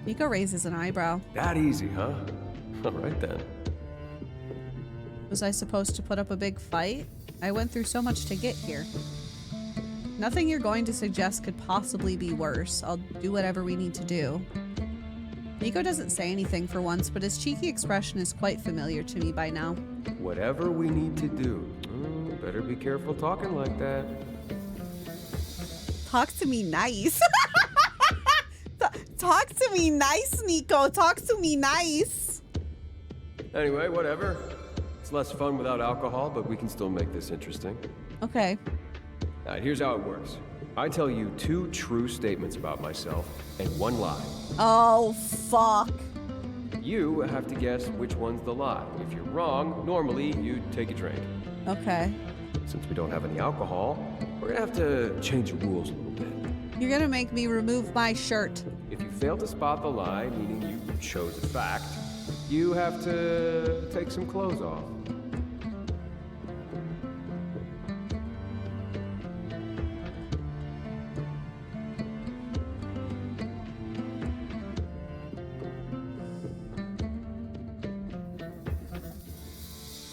Neko raises an eyebrow. That easy, huh? All right then. Was I supposed to put up a big fight? I went through so much to get here. Nothing you're going to suggest could possibly be worse. I'll do whatever we need to do. Neko doesn't say anything for once, but his cheeky expression is quite familiar to me by now. Whatever we need to do. Better be careful talking like that. Talk to me nice. Talk to me nice, Neko. Talk to me nice. Anyway, whatever. It's less fun without alcohol, but we can still make this interesting. Okay. Alright, here's how it works. I tell you 2 true statements about myself and 1 lie. Oh, fuck. You have to guess which one's the lie. If you're wrong, normally you take a drink. Okay. Since we don't have any alcohol, we're gonna have to change the rules a little bit. You're gonna make me remove my shirt. If you fail to spot the lie, meaning you chose a fact, you have to take some clothes off.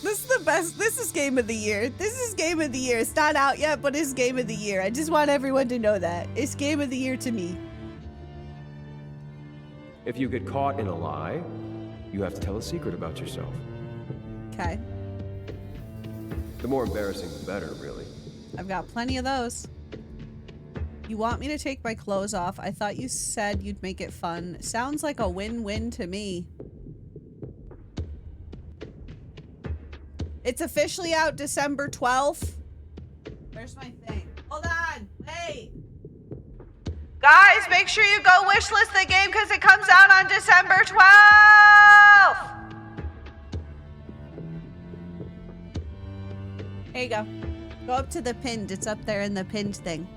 This is the best. This is game of the year. This is game of the year. It's not out yet, but it's game of the year. I just want everyone to know that. It's game of the year to me. If you get caught in a lie, you have to tell a secret about yourself. Okay. The more embarrassing, the better, really. I've got plenty of those. You want me to take my clothes off? I thought you said you'd make it fun. Sounds like a win-win to me. It's officially out December 12th. Where's my thing? Hold on. Wait. Guys, make sure you go wishlist the game because it comes out on December 12th. There you go. Go up to the pinned. It's up there in the pinned thing.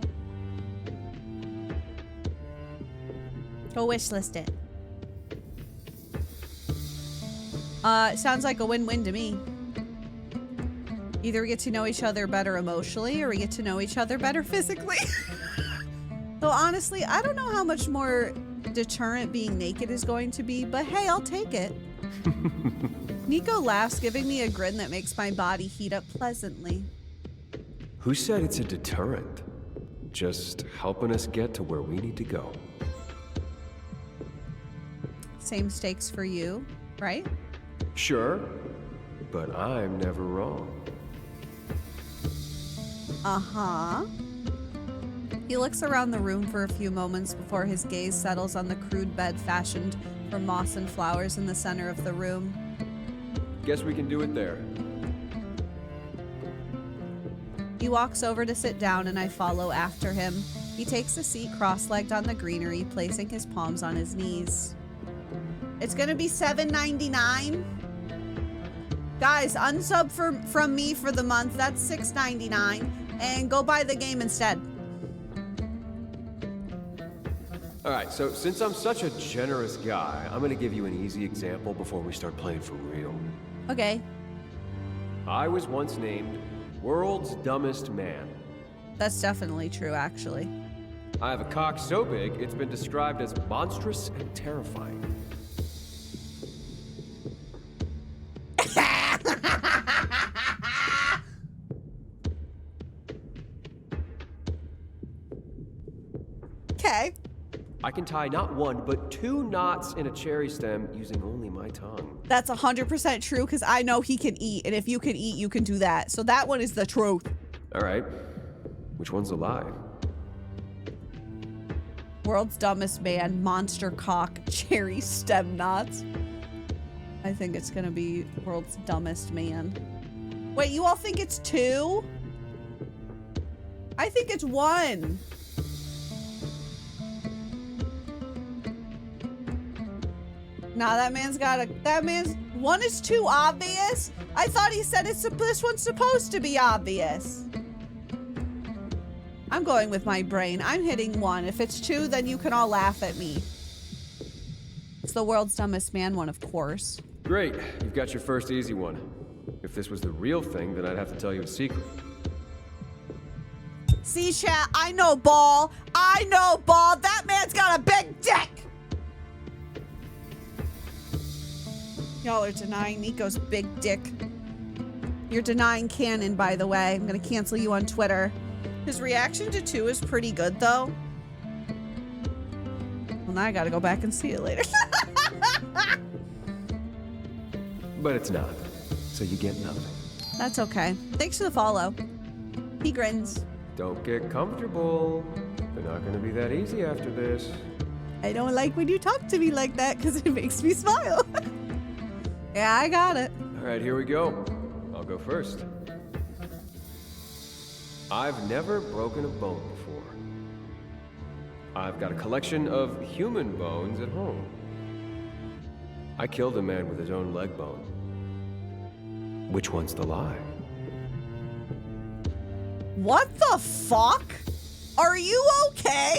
Go wishlist it. Sounds like a win-win to me. Either we get to know each other better emotionally or we get to know each other better physically. Though honestly, I don't know how much more deterrent being naked is going to be, but hey, I'll take it. Neko laughs, giving me a grin that makes my body heat up pleasantly. Who said it's a deterrent? Just helping us get to where we need to go. Same stakes for you, right? Sure, but I'm never wrong. Uh-huh. He looks around the room for a few moments before his gaze settles on the crude bed fashioned from moss and flowers in the center of the room. Guess we can do it there. He walks over to sit down and I follow after him. He takes a seat cross-legged on the greenery, placing his palms on his knees. It's gonna be $7.99. Guys, unsub from me for the month. That's $6.99. And go buy the game instead. Alright, so since I'm such a generous guy, I'm gonna give you an easy example before we start playing for real. Okay. I was once named World's Dumbest Man. That's definitely true, actually. I have a cock so big, it's been described as monstrous and terrifying. Okay. I can tie not 1, but 2 knots in a cherry stem using only my tongue. That's 100% true because I know he can eat. And if you can eat, you can do that. So that one is the truth. Alright, which one's a lie? World's dumbest man, monster cock, cherry stem knots. I think it's gonna be world's dumbest man. Wait, you all think it's 2? I think it's 1. Nah, that man's 1 is too obvious. I thought he said this one's supposed to be obvious. I'm going with my brain. I'm hitting 1. If it's 2, then you can all laugh at me. It's the world's dumbest man one, of course. Great, you've got your first easy one. If this was the real thing, then I'd have to tell you a secret. See, chat, I know ball. I know ball. That man's got a big dick. Y'all are denying Neko's big dick. You're denying canon, by the way. I'm gonna cancel you on Twitter. His reaction to 2 is pretty good, though. Well, now I gotta go back and see it later. But it's not, so you get nothing. That's okay. Thanks for the follow. He grins. Don't get comfortable. They're not gonna be that easy after this. I don't like when you talk to me like that because it makes me smile. Yeah, I got it. Alright, here we go. I'll go first. I've never broken a bone before. I've got a collection of human bones at home. I killed a man with his own leg bone. Which one's the lie? What the fuck? Are you okay?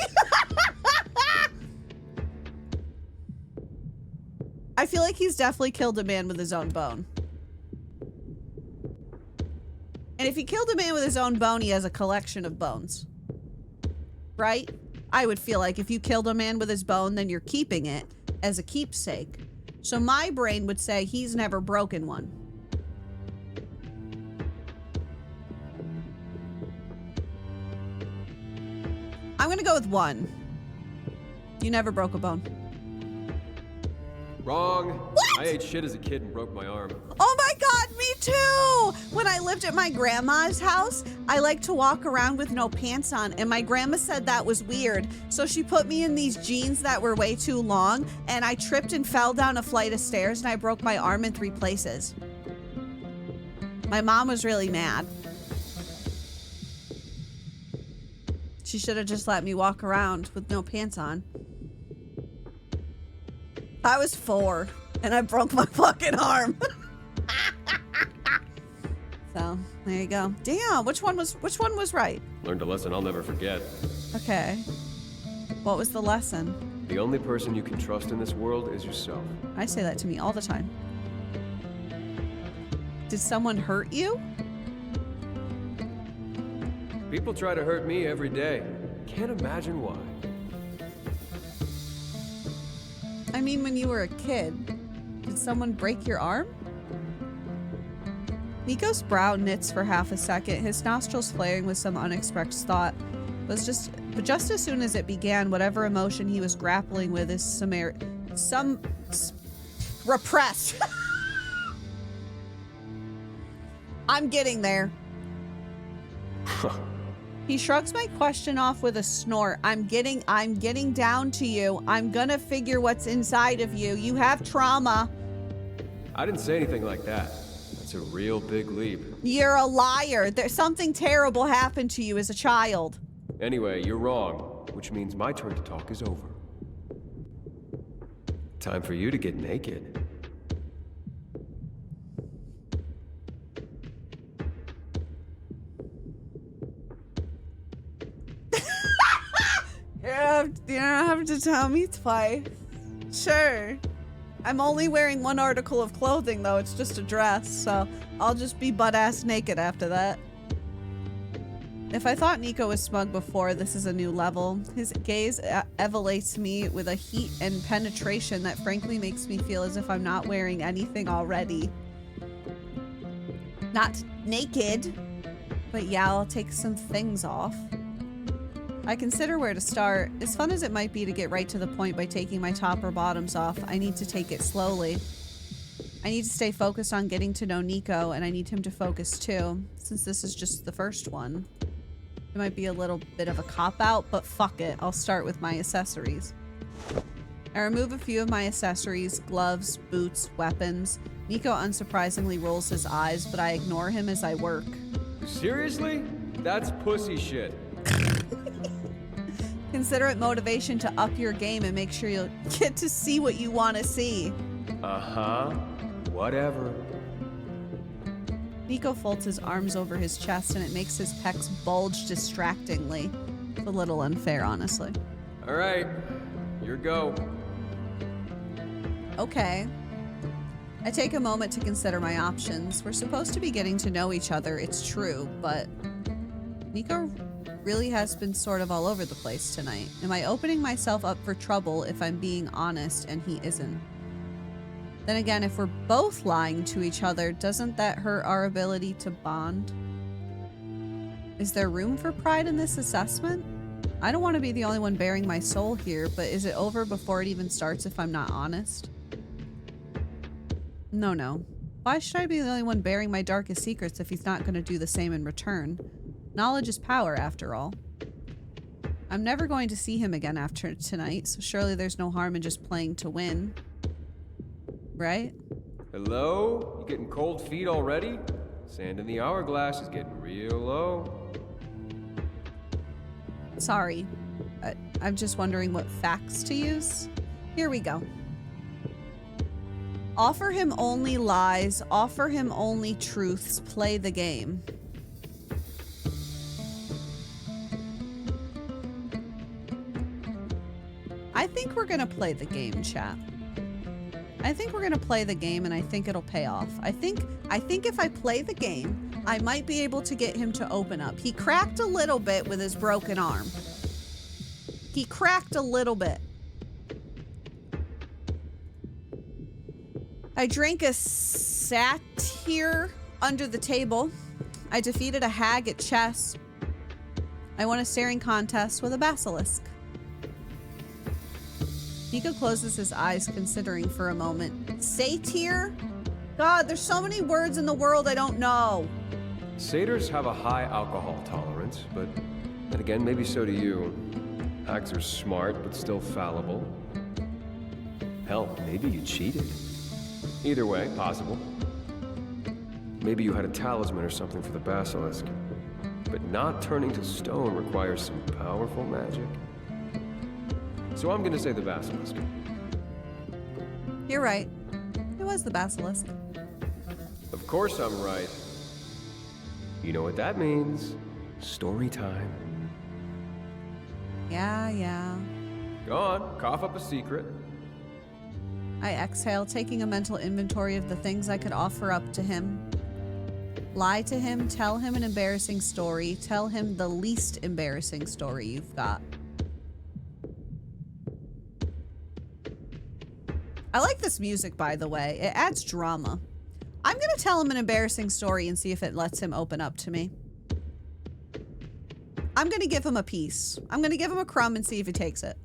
I feel like he's definitely killed a man with his own bone. And if he killed a man with his own bone, he has a collection of bones. Right? I would feel like if you killed a man with his bone, then you're keeping it as a keepsake. So my brain would say he's never broken one. I'm gonna go with 1. You never broke a bone. Wrong. What? I ate shit as a kid and broke my arm. Oh my god, me too! When I lived at my grandma's house, I liked to walk around with no pants on, and my grandma said that was weird. So she put me in these jeans that were way too long, and I tripped and fell down a flight of stairs, and I broke my arm in 3 places. My mom was really mad. She should have just let me walk around with no pants on. I was 4 and I broke my fucking arm. So there you go. Damn, which one was right? Learned a lesson I'll never forget. Okay. What was the lesson? The only person you can trust in this world is yourself. I say that to me all the time. Did someone hurt you? People try to hurt me every day. Can't imagine why. I mean, when you were a kid, did someone break your arm? Nico's brow knits for half a second, his nostrils flaring with some unexpressed thought. But just as soon as it began, whatever emotion he was grappling with is repressed. I'm getting there. He shrugs my question off with a snort. I'm getting down to you. I'm gonna figure what's inside of you. You have trauma. I didn't say anything like that. That's a real big leap. You're a liar. There's something terrible happened to you as a child. Anyway, you're wrong, which means my turn to talk is over. Time for you to get naked. You don't have to tell me twice. Sure. I'm only wearing 1 article of clothing, though. It's just a dress, so I'll just be butt-ass naked after that. If I thought Neko was smug before, this is a new level. His gaze elevates me with a heat and penetration that frankly makes me feel as if I'm not wearing anything already. Not naked, but yeah, I'll take some things off. I consider where to start. As fun as it might be to get right to the point by taking my top or bottoms off, I need to take it slowly. I need to stay focused on getting to know Neko, and I need him to focus too, since this is just the first one. It might be a little bit of a cop-out, but fuck it. I'll start with my accessories. I remove a few of my accessories, gloves, boots, weapons. Neko unsurprisingly rolls his eyes, but I ignore him as I work. Seriously? That's pussy shit. Consider it motivation to up your game and make sure you'll get to see what you want to see. Uh-huh. Whatever. Neko folds his arms over his chest and it makes his pecs bulge distractingly. It's a little unfair, honestly. All right. Your go. Okay. I take a moment to consider my options. We're supposed to be getting to know each other, it's true, but Neko really has been sort of all over the place tonight. Am I opening myself up for trouble if I'm being honest and he isn't? Then again, if we're both lying to each other, doesn't that hurt our ability to bond? Is there room for pride in this assessment? I don't want to be the only one bearing my soul here, but is it over before it even starts if I'm not honest? No. Why should I be the only one bearing my darkest secrets if he's not going to do the same in return? Knowledge is power, after all. I'm never going to see him again after tonight, so surely there's no harm in just playing to win. Right? Hello? You getting cold feet already? Sand in the hourglass is getting real low. Sorry. I'm just wondering what facts to use. Here we go. Offer him only lies, offer him only truths, play the game. I think we're gonna play the game, chat. I think we're gonna play the game, and I think it'll pay off. I think if I play the game, I might be able to get him to open up. He cracked a little bit with his broken arm. He cracked a little bit. I drank a satyr under the table. I defeated a hag at chess. I won a staring contest with a basilisk. Neko closes his eyes, considering for a moment. Satyr? God, there's so many words in the world I don't know. Satyrs have a high alcohol tolerance, but then again, maybe so do you. Hags are smart, but still fallible. Hell, maybe you cheated. Either way, possible. Maybe you had a talisman or something for the basilisk. But not turning to stone requires some powerful magic. So I'm gonna say the basilisk. You're right. It was the basilisk. Of course I'm right. You know what that means. Story time. Yeah. Go on, cough up a secret. I exhale, taking a mental inventory of the things I could offer up to him. Lie to him, tell him an embarrassing story, tell him the least embarrassing story you've got. I like this music, by the way. It adds drama. I'm gonna tell him an embarrassing story and see if it lets him open up to me. I'm gonna give him a piece. I'm gonna give him a crumb and see if he takes it.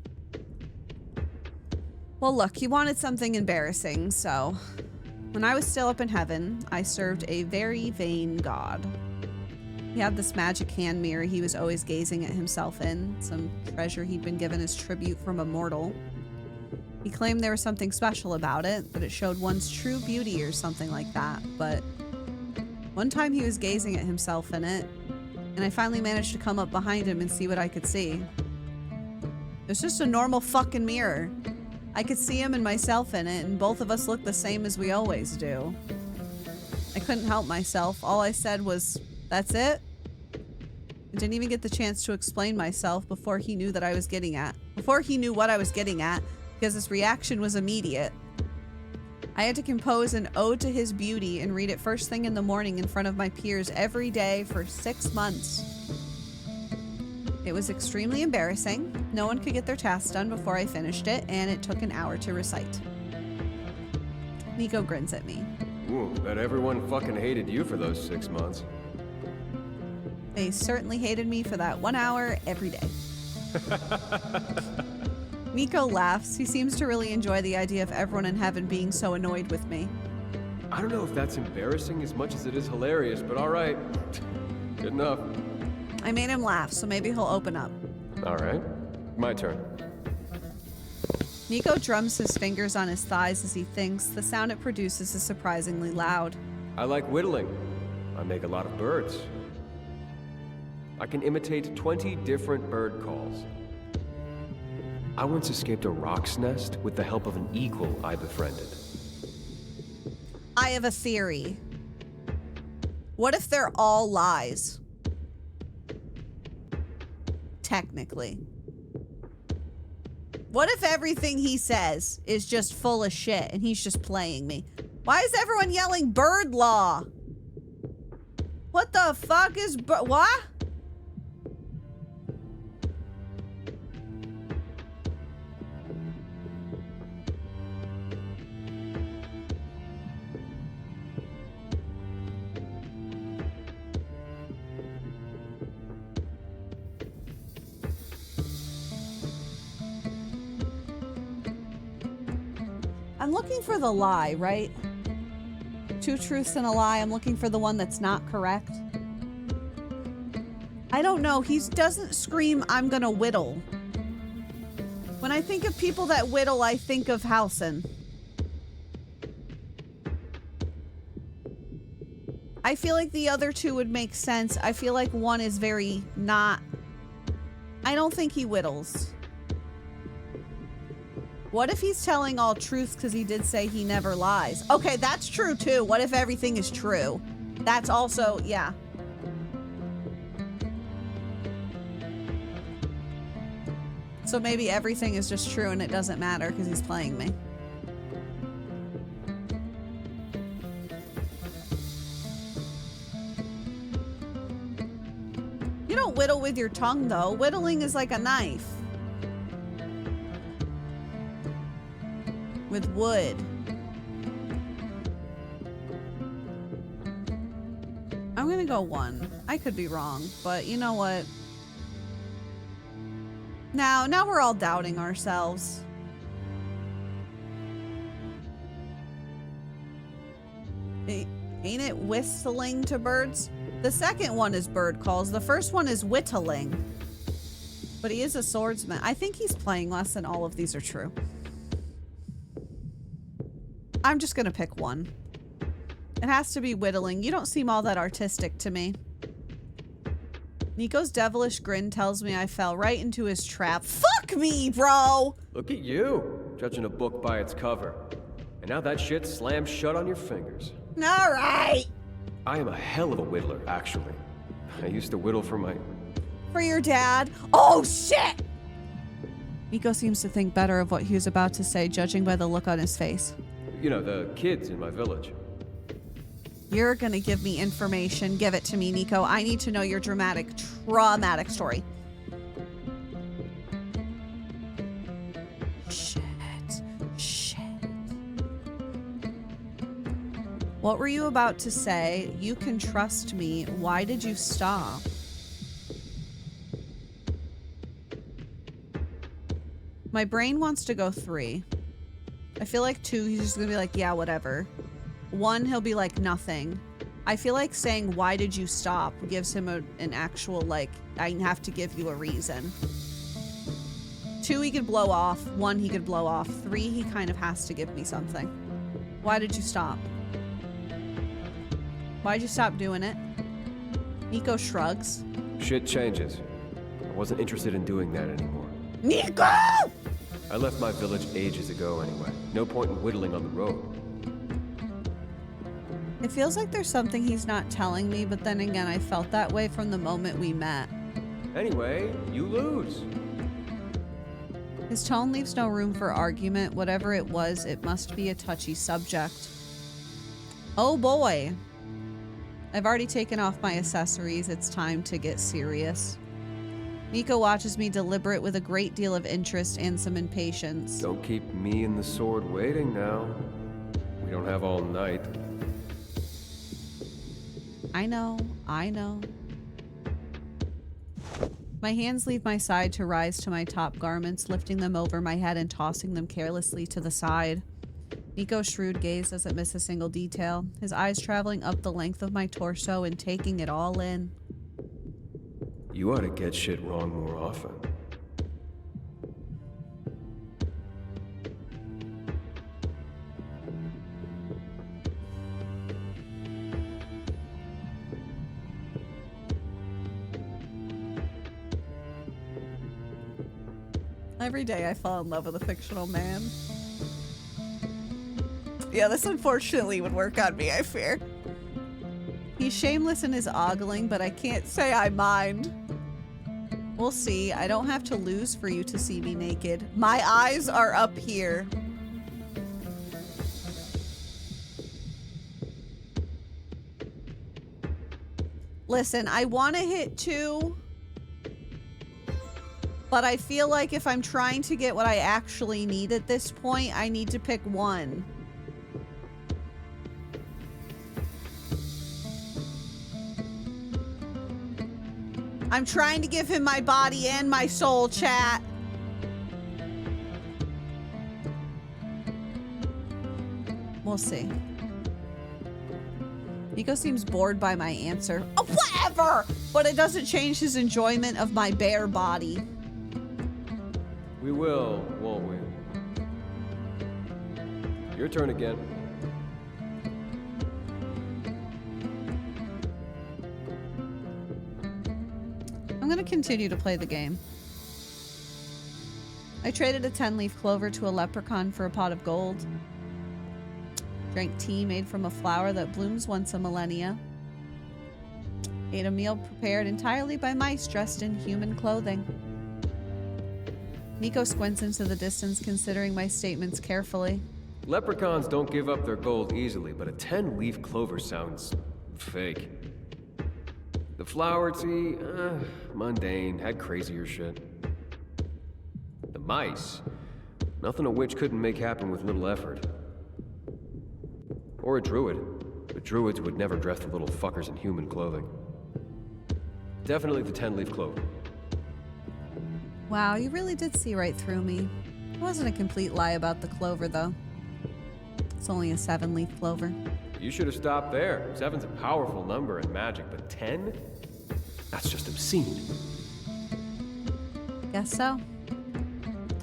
Well, look, he wanted something embarrassing, so when I was still up in heaven, I served a very vain god. He had this magic hand mirror he was always gazing at himself in, some treasure he'd been given as tribute from a mortal. He claimed there was something special about it, that it showed one's true beauty or something like that, but one time he was gazing at himself in it, and I finally managed to come up behind him and see what I could see. It was just a normal fucking mirror. I could see him and myself in it, and both of us looked the same as we always do. I couldn't help myself. All I said was, "That's it?" I didn't even get the chance to explain myself before he knew what I was getting at, because his reaction was immediate. I had to compose an ode to his beauty and read it first thing in the morning in front of my peers every day for 6 months. It was extremely embarrassing. No one could get their task done before I finished it, and it took an hour to recite. Neko grins at me. Ooh, bet everyone fucking hated you for those 6 months. They certainly hated me for that 1 hour every day. Neko laughs. He seems to really enjoy the idea of everyone in heaven being so annoyed with me. I don't know if that's embarrassing as much as it is hilarious, but all right. Good enough. I made him laugh, so maybe he'll open up. All right. My turn. Neko drums his fingers on his thighs as he thinks. The sound it produces is surprisingly loud. I like whittling. I make a lot of birds. I can imitate 20 different bird calls. I once escaped a roc's nest with the help of an eagle I befriended. I have a theory. What if they're all lies? Technically. What if everything he says is just full of shit and he's just playing me? Why is everyone yelling bird law? What the fuck is what? I'm looking for the lie, right? 2 truths and a lie. I'm looking for the one that's not correct. I don't know. He doesn't scream, "I'm gonna whittle." When I think of people that whittle, I think of Halson. I feel like the other two would make sense. I feel like one is very not I don't think he whittles. What if he's telling all truths because he did say he never lies? Okay, that's true too. What if everything is true? That's also, yeah. So maybe everything is just true and it doesn't matter because he's playing me. You don't whittle with your tongue though. Whittling is like a knife. With wood. I'm gonna go 1. I could be wrong, but you know what? Now we're all doubting ourselves. Ain't it whistling to birds? The second one is bird calls. The first one is whittling. But he is a swordsman. I think he's playing less than all of these are true. I'm just gonna pick 1. It has to be whittling. You don't seem all that artistic to me. Nico's devilish grin tells me I fell right into his trap. Fuck me, bro! Look at you, judging a book by its cover. And now that shit slams shut on your fingers. Alright! I am a hell of a whittler, actually. I used to whittle for my... For your dad? Oh, shit! Nico seems to think better of what he was about to say, judging by the look on his face. You know, the kids in my village. You're gonna give me information. Give it to me, Nico. I need to know your dramatic, traumatic story. Shit. What were you about to say? You can trust me. Why did you stop? My brain wants to go 3. I feel like 2, he's just gonna be like, yeah, whatever. 1, he'll be like, nothing. I feel like saying, why did you stop, gives him an actual, like, I have to give you a reason. 2, he could blow off. 1, he could blow off. 3, he kind of has to give me something. Why did you stop? Why'd you stop doing it? Nico shrugs. Shit changes. I wasn't interested in doing that anymore. Nico! I left my village ages ago anyway. No point in whittling on the road. It feels like there's something he's not telling me, but then again, I felt that way from the moment we met. Anyway, you lose. His tone leaves no room for argument. Whatever it was, it must be a touchy subject. Oh boy. I've already taken off my accessories. It's time to get serious. Nico watches me deliberate with a great deal of interest and some impatience. Don't keep me and the sword waiting now. We don't have all night. I know. My hands leave my side to rise to my top garments, lifting them over my head and tossing them carelessly to the side. Nico's shrewd gaze doesn't miss a single detail, his eyes traveling up the length of my torso and taking it all in. You ought to get shit wrong more often. Every day I fall in love with a fictional man. Yeah, this unfortunately would work on me, I fear. He's shameless in his ogling, but I can't say I mind. We'll see. I don't have to lose for you to see me naked. My eyes are up here. Listen, I want to hit 2, but I feel like if I'm trying to get what I actually need at this point, I need to pick 1. I'm trying to give him my body and my soul, chat. We'll see. Nico seems bored by my answer. Oh, whatever! But it doesn't change his enjoyment of my bare body. We will, won't we? Your turn again. I'm gonna continue to play the game. I traded a 10-leaf clover to a leprechaun for a pot of gold. Drank tea made from a flower that blooms once a millennia. Ate a meal prepared entirely by mice dressed in human clothing. Neko squints into the distance, considering my statements carefully. Leprechauns don't give up their gold easily, but a 10-leaf clover sounds fake. The flower tea, mundane, had crazier shit. The mice, nothing a witch couldn't make happen with little effort. Or a druid, but druids would never dress the little fuckers in human clothing. Definitely the 10-leaf clover. Wow, you really did see right through me. It wasn't a complete lie about the clover, though. It's only a 7-leaf clover. You should have stopped there. 7's a powerful number in magic, but 10? That's just obscene. Guess so.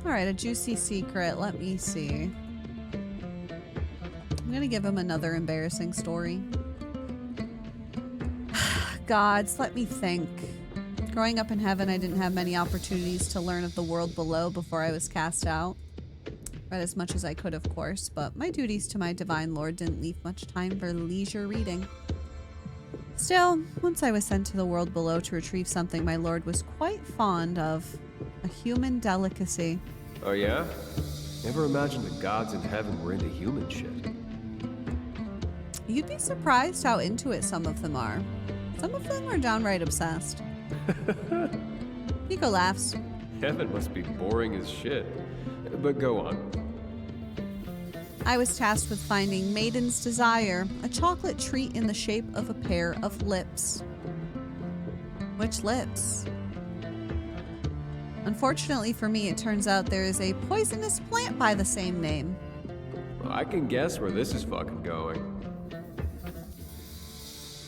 Alright, a juicy secret. Let me see. I'm gonna give him another embarrassing story. Gods, let me think. Growing up in heaven, I didn't have many opportunities to learn of the world below before I was cast out. Read as much as I could, of course, but my duties to my divine lord didn't leave much time for leisure reading. Still, once I was sent to the world below to retrieve something my lord was quite fond of, a human delicacy. Oh yeah? Never imagined the gods in heaven were into human shit. You'd be surprised how into it some of them are. Some of them are downright obsessed. Neko laughs. Heaven must be boring as shit. But go on. I was tasked with finding Maiden's Desire, a chocolate treat in the shape of a pair of lips. Which lips? Unfortunately for me, it turns out there is a poisonous plant by the same name. Well, I can guess where this is fucking going.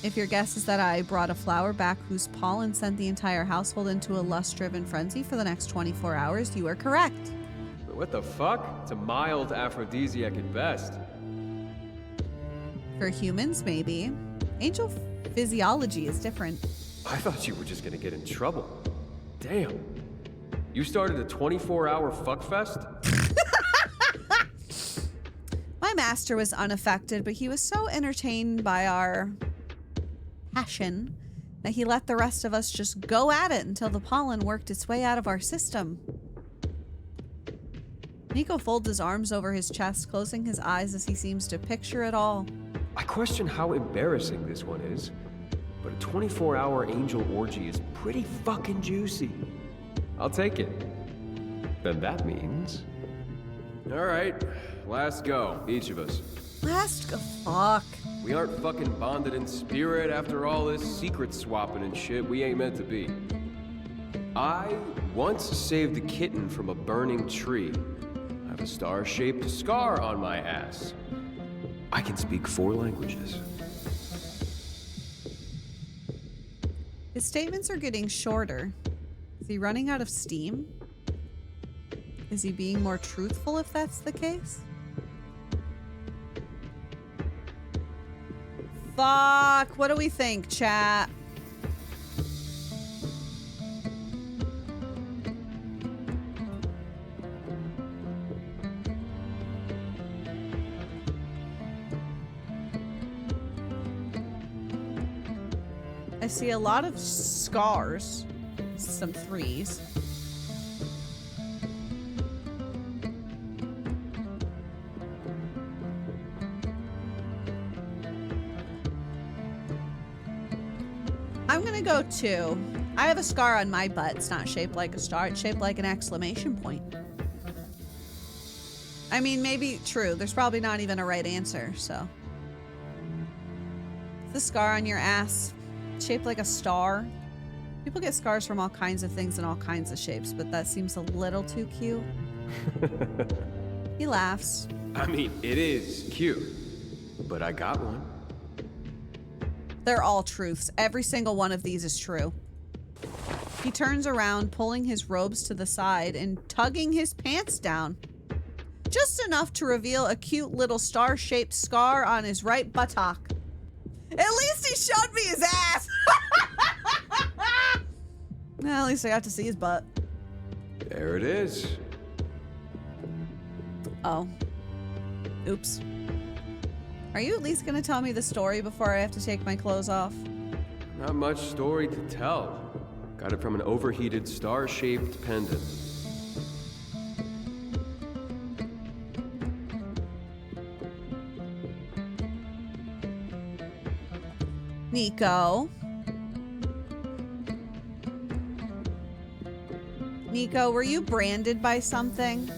If your guess is that I brought a flower back whose pollen sent the entire household into a lust-driven frenzy for the next 24 hours, you are correct. But what the fuck? It's a mild aphrodisiac at best. For humans, maybe. Angel physiology is different. I thought you were just gonna get in trouble. Damn. You started a 24-hour fuckfest? My master was unaffected, but he was so entertained by our passion that he let the rest of us just go at it until the pollen worked its way out of our system. Neko folds his arms over his chest, closing his eyes as he seems to picture it all. I question how embarrassing this one is, but a 24-hour angel orgy is pretty fucking juicy. I'll take it. Then that means... Alright, last go, each of us. Last fuck. We aren't fucking bonded in spirit after all this secret swapping and shit we ain't meant to be. I once saved a kitten from a burning tree. I have a star-shaped scar on my ass. I can speak 4 languages. His statements are getting shorter. Is he running out of steam? Is he being more truthful if that's the case? Fuck. What do we think, chat? I see a lot of scars. Some 3s. I'm gonna go 2. I have a scar on my butt. It's not shaped like a star. It's shaped like an exclamation point. I mean, maybe true. There's probably not even a right answer, so. The scar on your ass, shaped like a star. People get scars from all kinds of things in all kinds of shapes, but that seems a little too cute. He laughs. I mean, it is cute, but I got one. They're all truths. Every single one of these is true. He turns around, pulling his robes to the side and tugging his pants down. Just enough to reveal a cute little star-shaped scar on his right buttock. At least he showed me his ass! Well, at least I got to see his butt. There it is. Oh. Oops. Are you at least gonna tell me the story before I have to take my clothes off? Not much story to tell. Got it from an overheated star-shaped pendant. Neko. Neko, were you branded by something?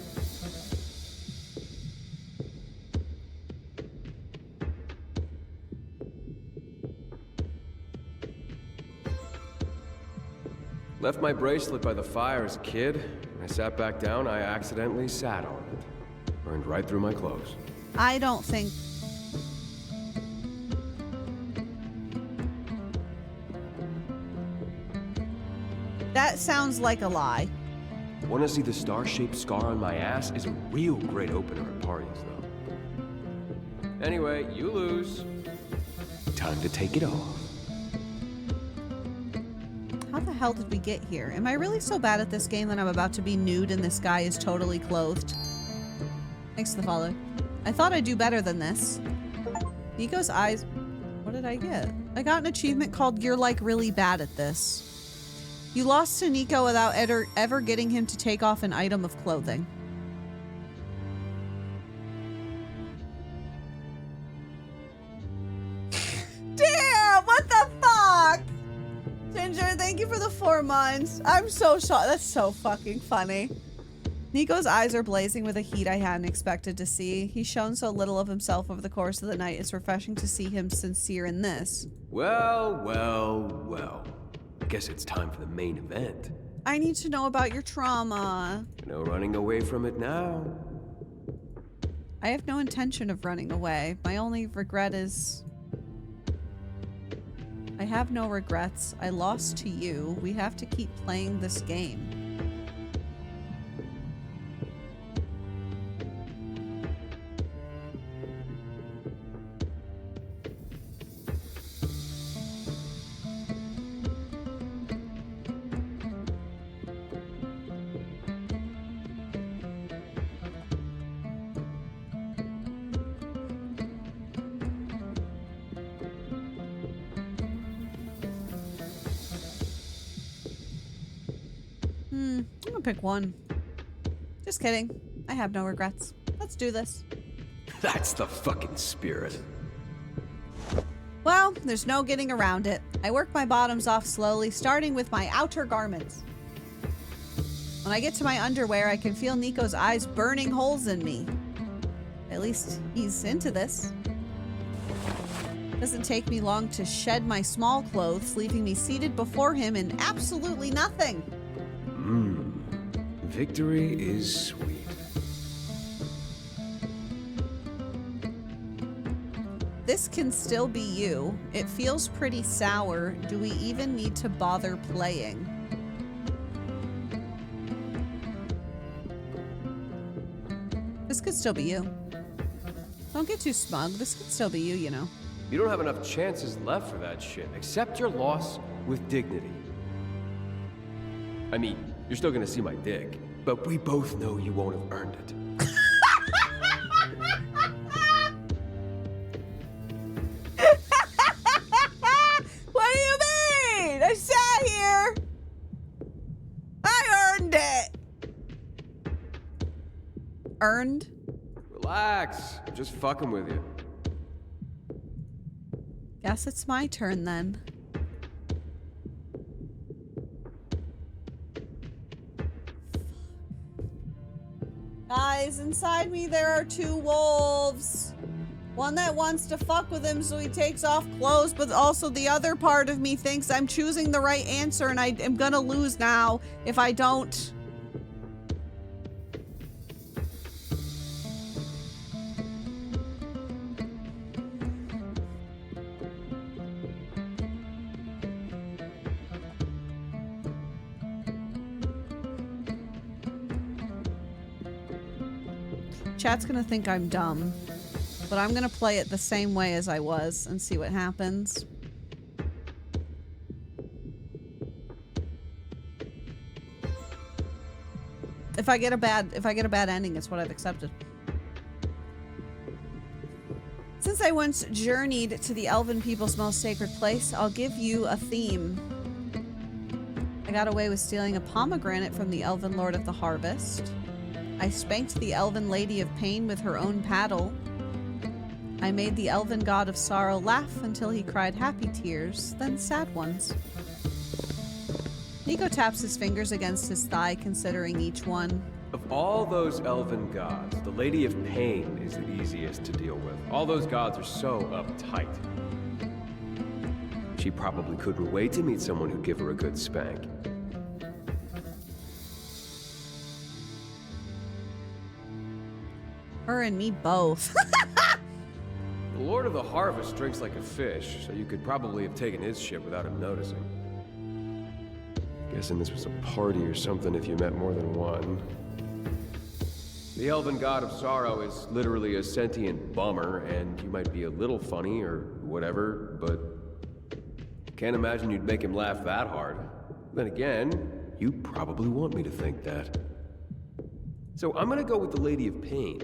Left my bracelet by the fire as a kid. When I sat back down, I accidentally sat on it. Burned right through my clothes. I don't think... That sounds like a lie. Want to see the star-shaped scar on my ass? Is a real great opener at parties, though. Anyway, you lose. Time to take it off. How the hell did we get here? Am I really so bad at this game that I'm about to be nude and this guy is totally clothed? Thanks for the follow. I thought I'd do better than this. Neko's eyes... What did I get? I got an achievement called You're Like Really Bad at This. You lost to Neko without ever getting him to take off an item of clothing. Damn! What the fuck? Ginger, thank you for the 4 months. I'm so shocked. That's so fucking funny. Neko's eyes are blazing with a heat I hadn't expected to see. He's shown so little of himself over the course of the night. It's refreshing to see him sincere in this. Well, well, well. Guess it's time for the main event. I need to know about your trauma. No running away from it now. I have no intention of running away. My only regret is... I have no regrets. I lost to you. We have to keep playing this game. I'm gonna pick one. Just kidding. I have no regrets. Let's do this. That's the fucking spirit. Well, there's no getting around it. I work my bottoms off slowly, starting with my outer garments. When I get to my underwear, I can feel Neko's eyes burning holes in me. At least he's into this. Doesn't take me long to shed my small clothes, leaving me seated before him in absolutely nothing. Victory is sweet. This can still be you. It feels pretty sour. Do we even need to bother playing? This could still be you. Don't get too smug. This could still be you, you know. You don't have enough chances left for that shit. Accept your loss with dignity. I mean, you're still gonna see my dick, but we both know you won't have earned it. What do you mean? I sat here. I earned it. Earned? Relax. I'm just fucking with you. Guess it's my turn then. Guys, inside me there are 2 wolves. One that wants to fuck with him so he takes off clothes, but also the other part of me thinks I'm choosing the right answer and I am gonna lose now if I don't. Chat's gonna think I'm dumb, but I'm gonna play it the same way as I was and see what happens. If I get a bad ending, it's what I've accepted. Since I once journeyed to the elven people's most sacred place, I'll give you a theme. I got away with stealing a pomegranate from the elven lord of the harvest. I spanked the elven lady of pain with her own paddle. I made the elven god of sorrow laugh until he cried happy tears, then sad ones. Neko taps his fingers against his thigh, considering each one. Of all those elven gods, the Lady of Pain is the easiest to deal with. All those gods are so uptight. She probably couldn't wait to meet someone who'd give her a good spank. Her and me both. The Lord of the Harvest drinks like a fish, so you could probably have taken his shit without him noticing. Guessing this was a party or something if you met more than one. The elven god of sorrow is literally a sentient bummer, and you might be a little funny or whatever, but can't imagine you'd make him laugh that hard. Then again, you probably want me to think that. So I'm gonna go with the Lady of Pain.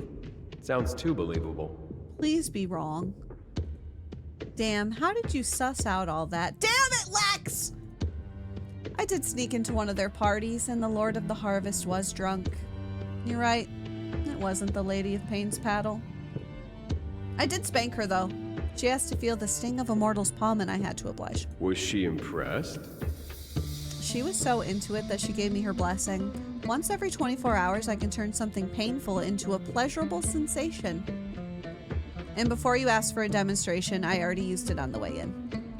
Sounds too believable. Please be wrong. Damn, how did you suss out all that? Damn it, Lex! I did sneak into one of their parties, and the Lord of the Harvest was drunk. You're right. It wasn't the Lady of Pain's paddle. I did spank her, though. She has to feel the sting of a mortal's palm, and I had to oblige. Was she impressed? She was so into it that she gave me her blessing. Once every 24 hours, I can turn something painful into a pleasurable sensation. And before you asked for a demonstration, I already used it on the way in.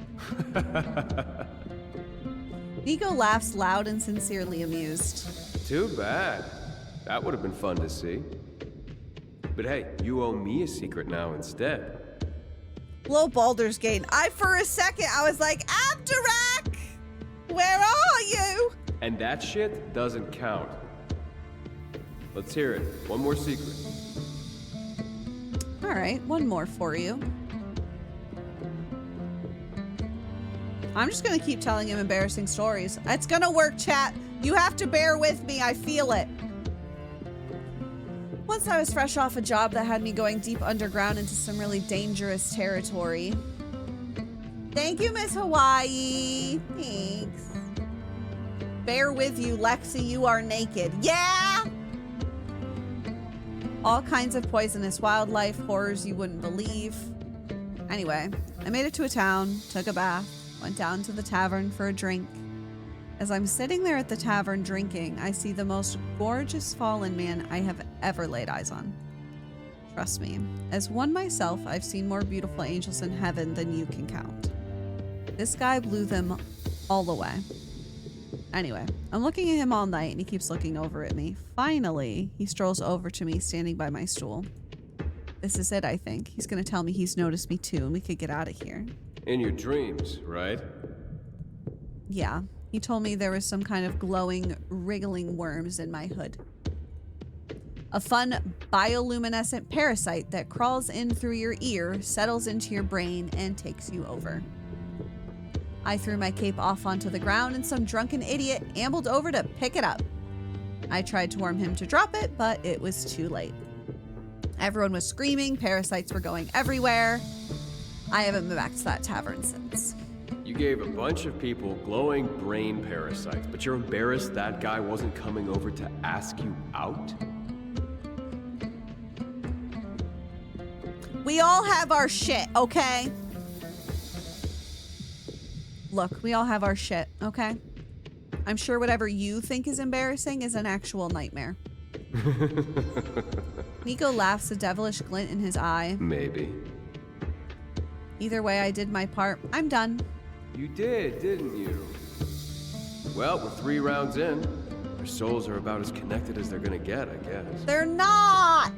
Neko laughs loud and sincerely amused. Too bad. That would have been fun to see. But hey, you owe me a secret now instead. Low Baldur's Gate. For a second, I was like, Abdurak! Where are you? And that shit doesn't count. Let's hear it. One more secret. All right, one more for you. I'm just gonna keep telling him embarrassing stories. It's gonna work, chat. You have to bear with me. I feel it. Once I was fresh off a job that had me going deep underground into some really dangerous territory. Thank you, Miss Hawaii. Thanks. Bear with you, Lexy. You are naked. Yeah! All kinds of poisonous wildlife, horrors you wouldn't believe. Anyway, I made it to a town, took a bath, went down to the tavern for a drink. As I'm sitting there at the tavern drinking, I see the most gorgeous fallen man I have ever laid eyes on. Trust me, as one myself, I've seen more beautiful angels in heaven than you can count. This guy blew them all away. Anyway, I'm looking at him all night and he keeps looking over at me. Finally, he strolls over to me, standing by my stool. This is it, I think. He's gonna tell me he's noticed me too and we could get out of here. In your dreams, right? Yeah. He told me there was some kind of glowing, wriggling worms in my hood. A fun bioluminescent parasite that crawls in through your ear, settles into your brain, and takes you over. I threw my cape off onto the ground and some drunken idiot ambled over to pick it up. I tried to warn him to drop it, but it was too late. Everyone was screaming, parasites were going everywhere. I haven't been back to that tavern since. You gave a bunch of people glowing brain parasites, but you're embarrassed that guy wasn't coming over to ask you out? We all have our shit, okay? Look, we all have our shit, okay? I'm sure whatever you think is embarrassing is an actual nightmare. Neko laughs, a devilish glint in his eye. Maybe. Either way, I did my part. I'm done. You did, didn't you? Well, we're 3 rounds in. Our souls are about as connected as they're gonna get, I guess. They're not!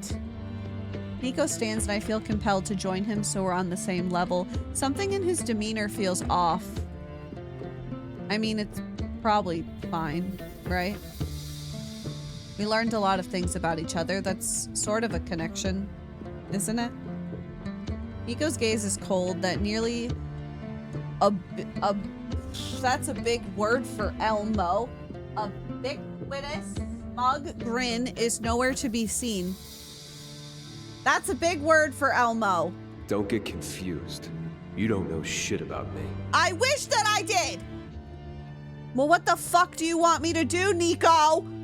Neko stands and I feel compelled to join him so we're on the same level. Something in his demeanor feels off. I mean, it's probably fine, right? We learned a lot of things about each other. That's sort of a connection, isn't it? Neko's gaze is cold, that nearly that's a big word for Elmo. A ubiquitous, smug grin is nowhere to be seen. That's a big word for Elmo. Don't get confused. You don't know shit about me. I wish that I did! Well, what the fuck do you want me to do, Neko?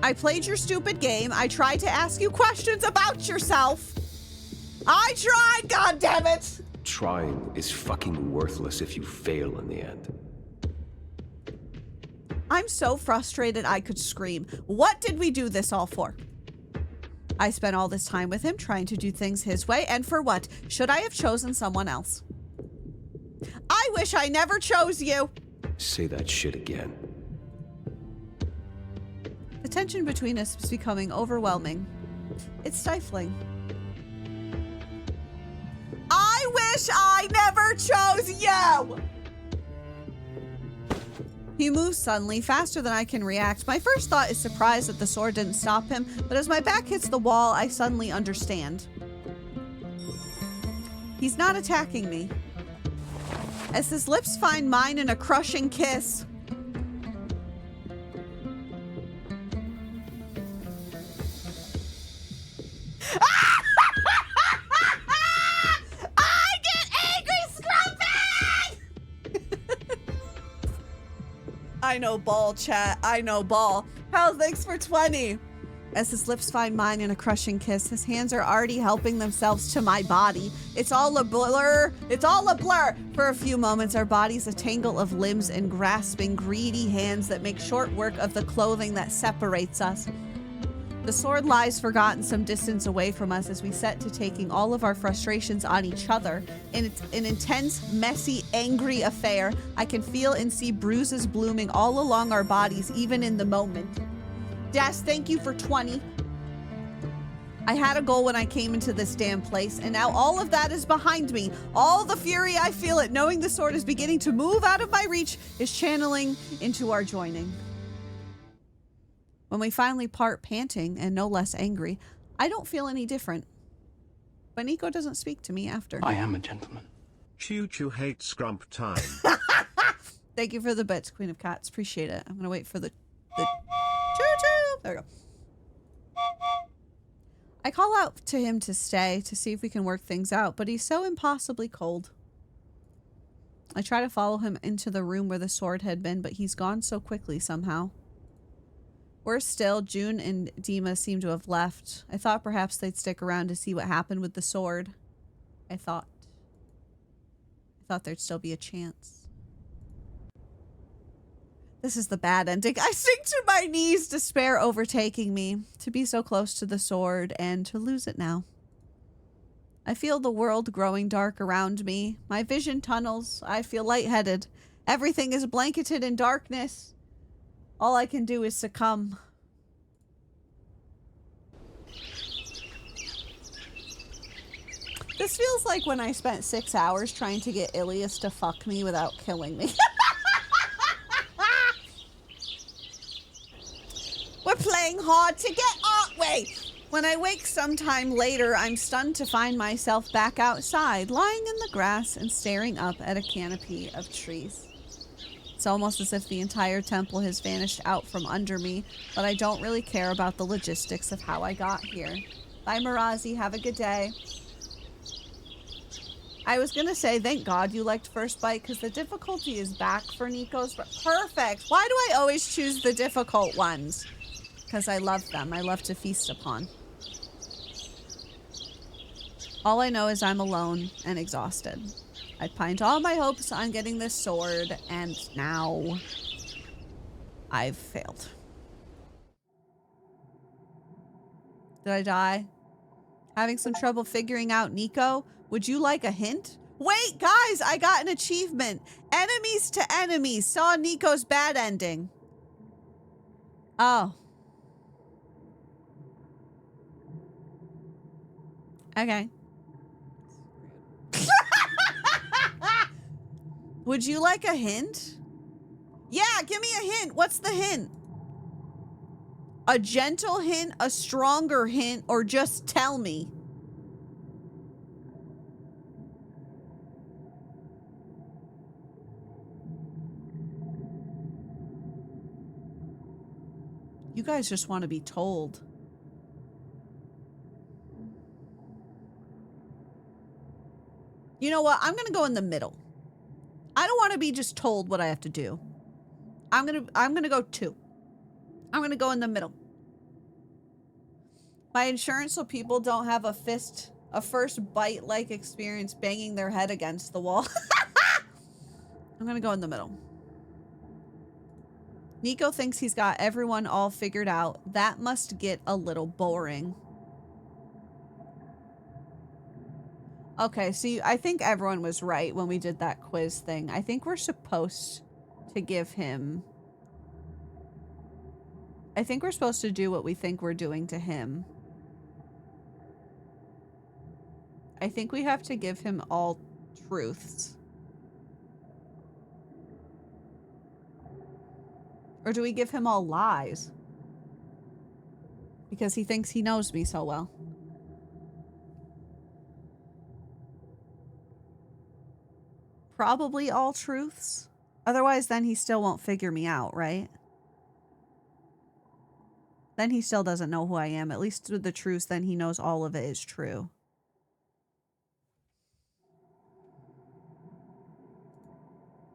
I played your stupid game. I tried to ask you questions about yourself. I tried, goddammit! Trying is fucking worthless if you fail in the end. I'm so frustrated I could scream. What did we do this all for? I spent all this time with him trying to do things his way, and for what? Should I have chosen someone else? I wish I never chose you! Say that shit again. The tension between us is becoming overwhelming. It's stifling. I wish I never chose you! He moves suddenly, faster than I can react. My first thought is surprise that the sword didn't stop him, but as my back hits the wall, I suddenly understand. He's not attacking me. As his lips find mine in a crushing kiss. I get angry, Scrumpy! I know ball, chat. I know ball. Hell, thanks for 20. As his lips find mine in a crushing kiss, his hands are already helping themselves to my body. It's all a blur. It's all a blur. For a few moments, our bodies a tangle of limbs and grasping, greedy hands that make short work of the clothing that separates us. The sword lies forgotten some distance away from us as we set to taking all of our frustrations on each other. In an intense, messy, angry affair, I can feel and see bruises blooming all along our bodies, even in the moment. Das, thank you for 20. I had a goal when I came into this damn place, and now all of that is behind me. All the fury I feel at knowing the sword is beginning to move out of my reach is channeling into our joining. When we finally part panting and no less angry, I don't feel any different. But Neko doesn't speak to me after. I am a gentleman. Choo-choo hate scrump time. Thank you for the bits, Queen of Cats. Appreciate it. I'm gonna wait for the choo-choo. There we go. I call out to him to stay to see if we can work things out, but he's so impossibly cold. I try to follow him into the room where the sword had been, but he's gone so quickly somehow. Worse still, June and Dima seem to have left. I thought perhaps they'd stick around to see what happened with the sword. I thought there'd still be a chance. This is the bad ending. I sink to my knees, despair overtaking me. To be so close to the sword and to lose it now. I feel the world growing dark around me. My vision tunnels. I feel lightheaded. Everything is blanketed in darkness. All I can do is succumb. This feels like when I spent 6 hours trying to get Ilias to fuck me without killing me. We're playing hard to get, aren't we? When I wake sometime later, I'm stunned to find myself back outside, lying in the grass and staring up at a canopy of trees. It's almost as if the entire temple has vanished out from under me, but I don't really care about the logistics of how I got here. Bye, Marazi. Have a good day. I was gonna say, thank God you liked First Bite, because the difficulty is back for Neko's. Perfect. Why do I always choose the difficult ones? Because I love them. I love to feast upon. All I know is I'm alone and exhausted. I pinned all my hopes on getting this sword, and now I've failed. Did I die? Having some trouble figuring out Neko? Would you like a hint? Wait, guys, I got an achievement. Enemies to enemies saw Neko's bad ending. Oh. Okay. Would you like a hint? Yeah, give me a hint. What's the hint? A gentle hint, a stronger hint, or just tell me? You guys just want to be told. You know what? I'm gonna go in the middle. I don't want to be just told what I have to do. I'm gonna go 2. I'm gonna go in the middle. My insurance so people don't have a first bite-like experience banging their head against the wall. I'm gonna go in the middle. Neko thinks he's got everyone all figured out. That must get a little boring. Okay, see, I think everyone was right when we did that quiz thing. I think we're supposed to give him... I think we're supposed to do what we think we're doing to him. I think we have to give him all truths. Or do we give him all lies? Because he thinks he knows me so well. Probably all truths. Otherwise, then he still won't figure me out, right? Then he still doesn't know who I am. At least with the truths, then he knows all of it is true.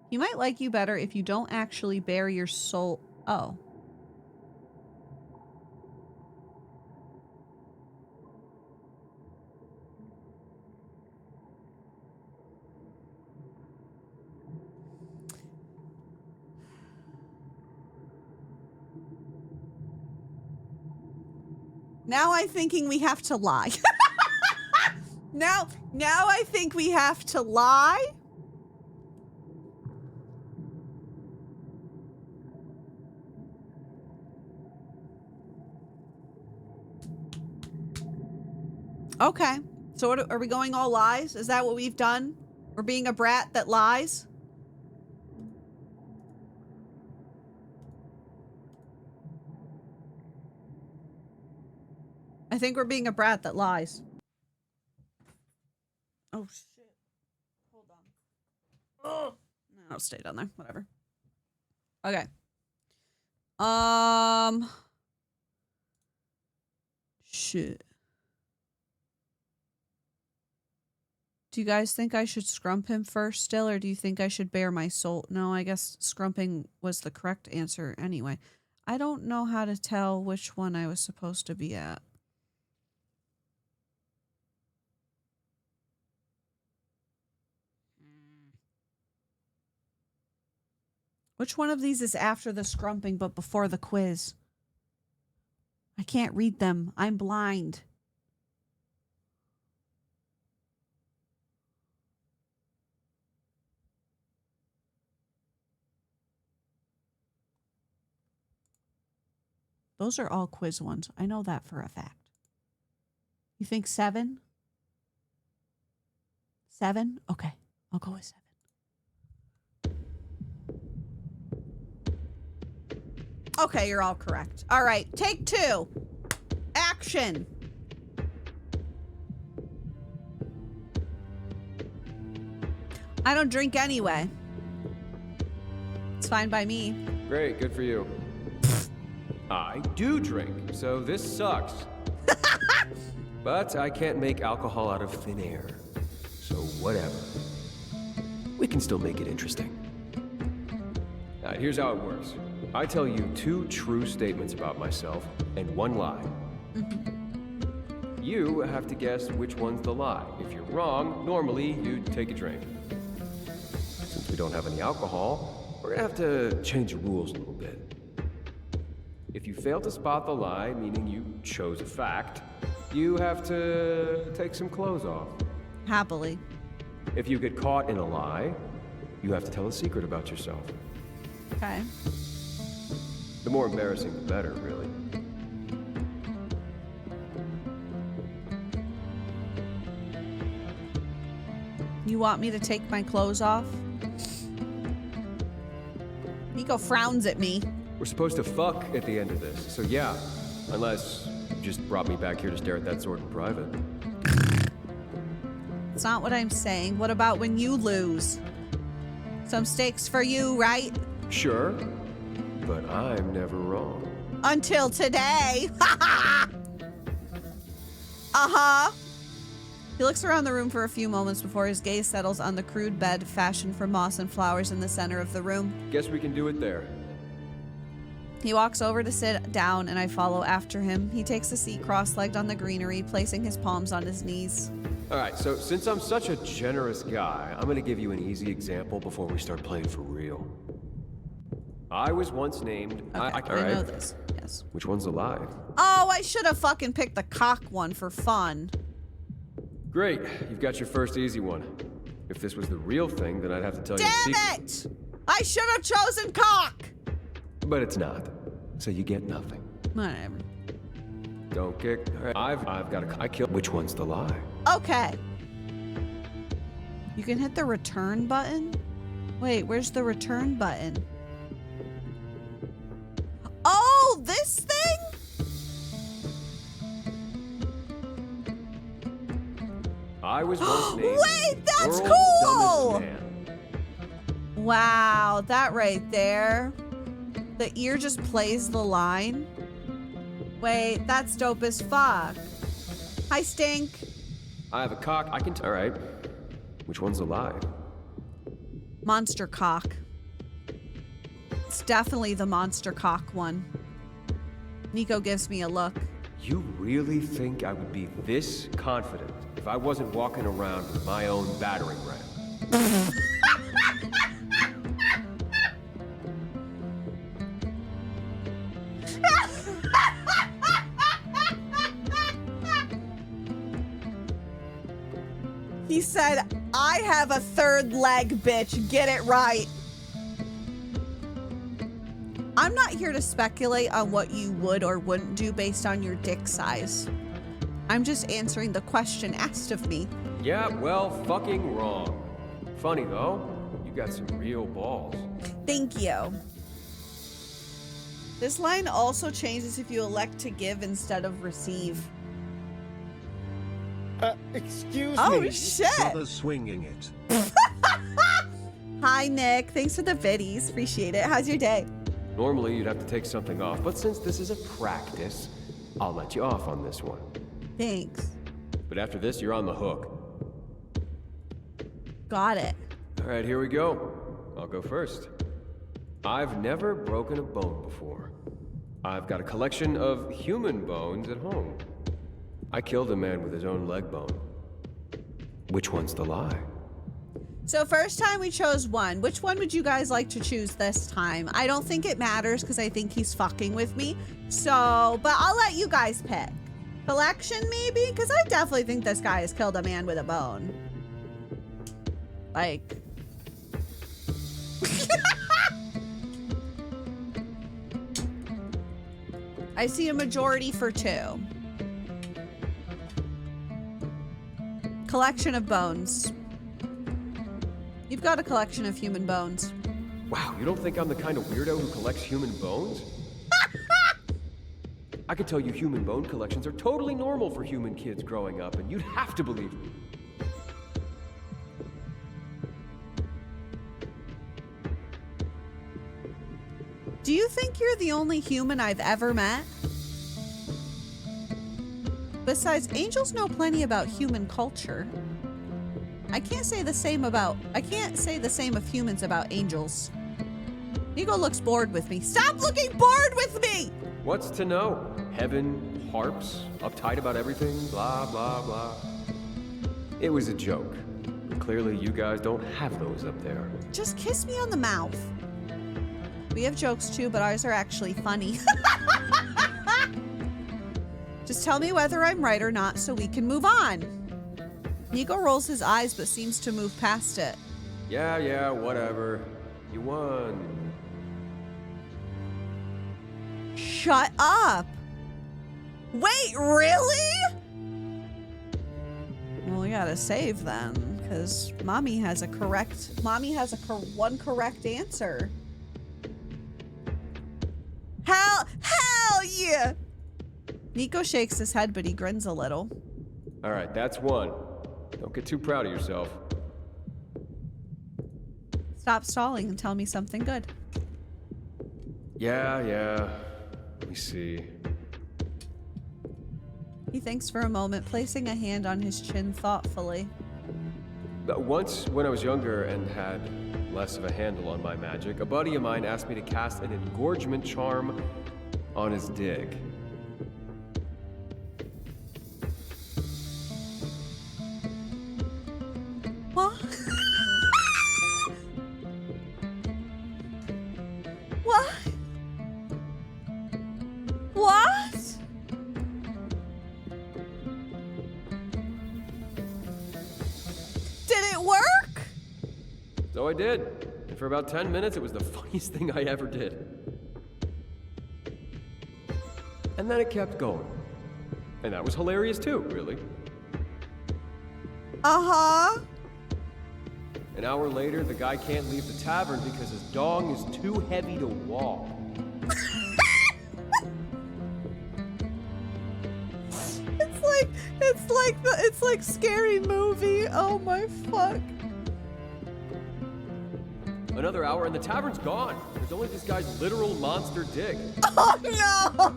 He might like you better if you don't actually bare your soul. Oh. Now I'm thinking we have to lie. Now I think we have to lie. Okay. So what, are we going all lies? Is that what we've done? We're being a brat that lies? I think we're being a brat that lies. Oh, shit. Hold on. Oh. No, I'll stay down there. Whatever. Okay. Shit. Do you guys think I should scrump him first still, or do you think I should bare my soul? No, I guess scrumping was the correct answer anyway. I don't know how to tell which one I was supposed to be at. Which one of these is after the scrumping but before the quiz? I can't read them. I'm blind. Those are all quiz ones. I know that for a fact. You think 7? 7? Okay. I'll go with 7. Okay, you're all correct. All right, take 2. Action. I don't drink anyway. It's fine by me. Great, good for you. I do drink, so this sucks. But I can't make alcohol out of thin air. So whatever. We can still make it interesting. Alright, here's how it works. I tell you 2 true statements about myself and 1 lie. You have to guess which one's the lie. If you're wrong, normally you'd take a drink. Since we don't have any alcohol, we're gonna have to change the rules a little bit. If you fail to spot the lie, meaning you chose a fact, you have to take some clothes off. Happily. If you get caught in a lie, you have to tell a secret about yourself. Okay. The more embarrassing, the better, really. You want me to take my clothes off? Neko frowns at me. We're supposed to fuck at the end of this, so yeah. Unless you just brought me back here to stare at that sword in private. It's not what I'm saying. What about when you lose? Some stakes for you, right? Sure, but I'm never wrong. Until today. Uh-huh. He looks around the room for a few moments before his gaze settles on the crude bed fashioned from moss and flowers in the center of the room. Guess we can do it there. He walks over to sit down and I follow after him. He takes a seat cross-legged on the greenery, placing his palms on his knees. All right, so since I'm such a generous guy, I'm gonna give you an easy example before we start playing for real. I was once named... Okay, I know this. Yes. Which one's alive? Oh, I should have fucking picked the cock one for fun. Great, you've got your first easy one. If this was the real thing, then I'd have to tell you a Damn it! I should have chosen cock! But it's not, so you get nothing. Whatever. Don't get... All right, I've got a... I killed... Which one's the lie? Okay. You can hit the return button? Wait, where's the return button? Oh, this thing? I was once named... Wait, that's World's cool! Dumbest Man. Wow, that right there. The ear just plays the line. Wait, that's dope as fuck. Hi, Stink. I have a cock. I can... All right. Which one's alive? Monster cock. It's definitely the monster cock one. Nico gives me a look. You really think I would be this confident if I wasn't walking around with my own battering ram? He said, I have a third leg, bitch. Get it right. I'm not here to speculate on what you would or wouldn't do based on your dick size. I'm just answering the question asked of me. Yeah, well, fucking wrong. Funny, though. You got some real balls. Thank you. This line also changes if you elect to give instead of receive. Excuse Oh, me. shit. Brother swinging it. Hi, Nick. Thanks for the biddies. Appreciate it. How's your day? Normally, you'd have to take something off, but since this is a practice, I'll let you off on this one. Thanks. But after this, you're on the hook. Got it. All right, here we go. I'll go first. I've never broken a bone before. I've got a collection of human bones at home. I killed a man with his own leg bone. Which one's the lie? So first time we chose one. Which one would you guys like to choose this time? I don't think it matters because I think he's fucking with me. So, but I'll let you guys pick. Collection maybe? Because I definitely think this guy has killed a man with a bone. Like... I see a majority for 2. Collection of bones. You've got a collection of human bones. Wow, you don't think I'm the kind of weirdo who collects human bones? I could tell you human bone collections are totally normal for human kids growing up, and you'd have to believe me. Do you think you're the only human I've ever met? Besides, angels know plenty about human culture. I can't say the same of humans about angels. Nico looks bored with me. Stop looking bored with me! What's to know? Heaven, harps, uptight about everything, blah, blah, blah. It was a joke. Clearly, you guys don't have those up there. Just kiss me on the mouth. We have jokes too, but ours are actually funny. Just tell me whether I'm right or not so we can move on. Nico rolls his eyes but seems to move past it. Yeah, whatever. You won. Shut up! Wait, really? Well, we gotta save then, because Mommy has one correct answer. Hell yeah! Nico shakes his head, but he grins a little. All right, that's one. Don't get too proud of yourself. Stop stalling and tell me something good. Yeah. Let me see. He thinks for a moment, placing a hand on his chin thoughtfully. Once, when I was younger and had less of a handle on my magic, a buddy of mine asked me to cast an engorgement charm on his dig. What? What? What? Did it work? So I did. And for about 10 minutes, it was the funniest thing I ever did. And then it kept going. And that was hilarious too, really. Uh-huh. An hour later, the guy can't leave the tavern because his dong is too heavy to walk. It's like Scary Movie. Oh my fuck. Another hour and the tavern's gone. There's only this guy's literal monster dig. Oh no!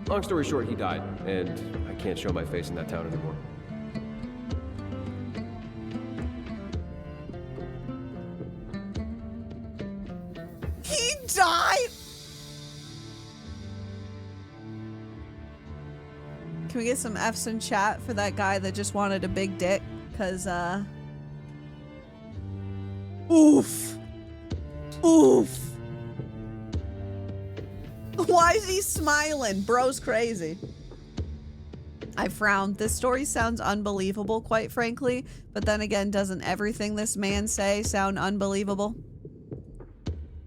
Long story short, he died, and I can't show my face in that town anymore. He died? Can we get some F's in chat for that guy that just wanted a big dick? Cause, oof. Oof. Why is he smiling? Bro's crazy. I frowned. This story sounds unbelievable, quite frankly. But then again, doesn't everything this man say sound unbelievable?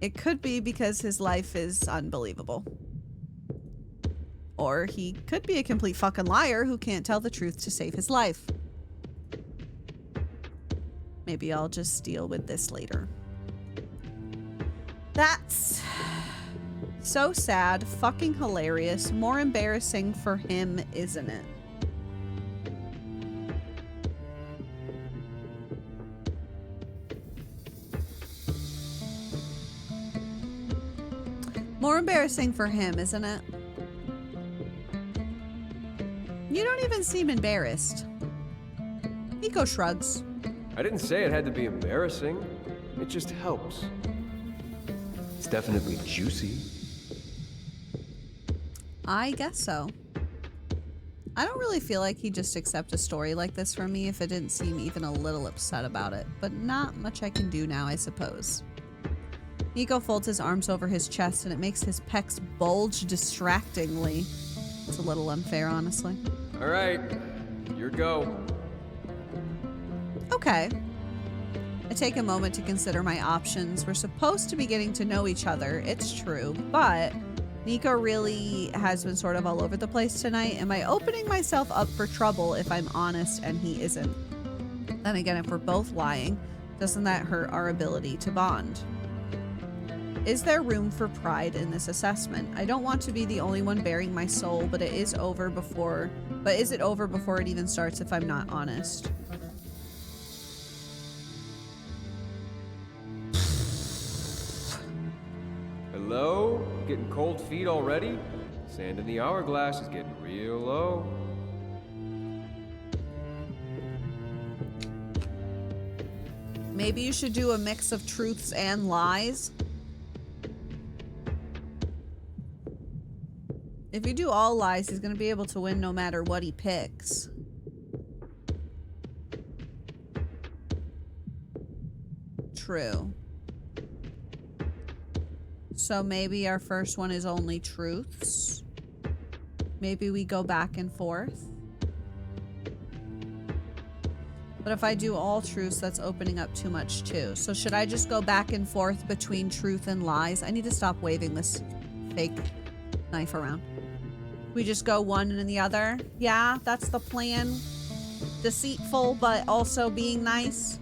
It could be because his life is unbelievable. Or he could be a complete fucking liar who can't tell the truth to save his life. Maybe I'll just deal with this later. That's so sad, fucking hilarious, more embarrassing for him, isn't it? More embarrassing for him, isn't it? You don't even seem embarrassed. Neko shrugs. I didn't say it had to be embarrassing. It just helps. It's definitely juicy. I guess so. I don't really feel like he'd just accept a story like this from me if it didn't seem even a little upset about it, but not much I can do now, I suppose. Neko folds his arms over his chest and it makes his pecs bulge distractingly. It's a little unfair, honestly. All right, your go. Okay. I take a moment to consider my options. We're supposed to be getting to know each other, it's true, but Neko really has been sort of all over the place tonight. Am I opening myself up for trouble if I'm honest and he isn't? Then again, if we're both lying, doesn't that hurt our ability to bond? Is there room for pride in this assessment? I don't want to be the only one bearing my soul, but is it over before it even starts if I'm not honest? Hello? Getting cold feet already? Sand in the hourglass is getting real low. Maybe you should do a mix of truths and lies. If you do all lies, he's gonna be able to win no matter what he picks. True. So maybe our first one is only truths. Maybe we go back and forth. But if I do all truths, that's opening up too much too. So should I just go back and forth between truth and lies? I need to stop waving this fake knife around. We just go one and the other. Yeah, that's the plan. Deceitful, but also being nice.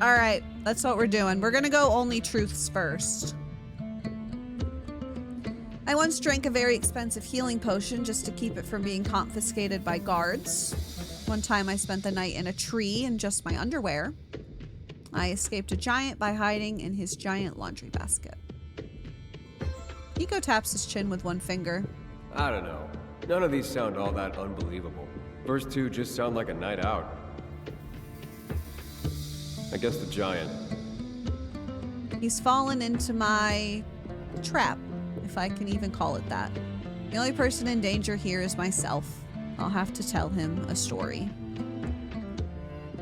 All right, that's what we're doing. We're gonna go only truths first. I once drank a very expensive healing potion just to keep it from being confiscated by guards. One time I spent the night in a tree in just my underwear. I escaped a giant by hiding in his giant laundry basket. Nico taps his chin with one finger. I don't know. None of these sound all that unbelievable. First two just sound like a night out. I guess the giant. He's fallen into my trap, if I can even call it that. The only person in danger here is myself. I'll have to tell him a story.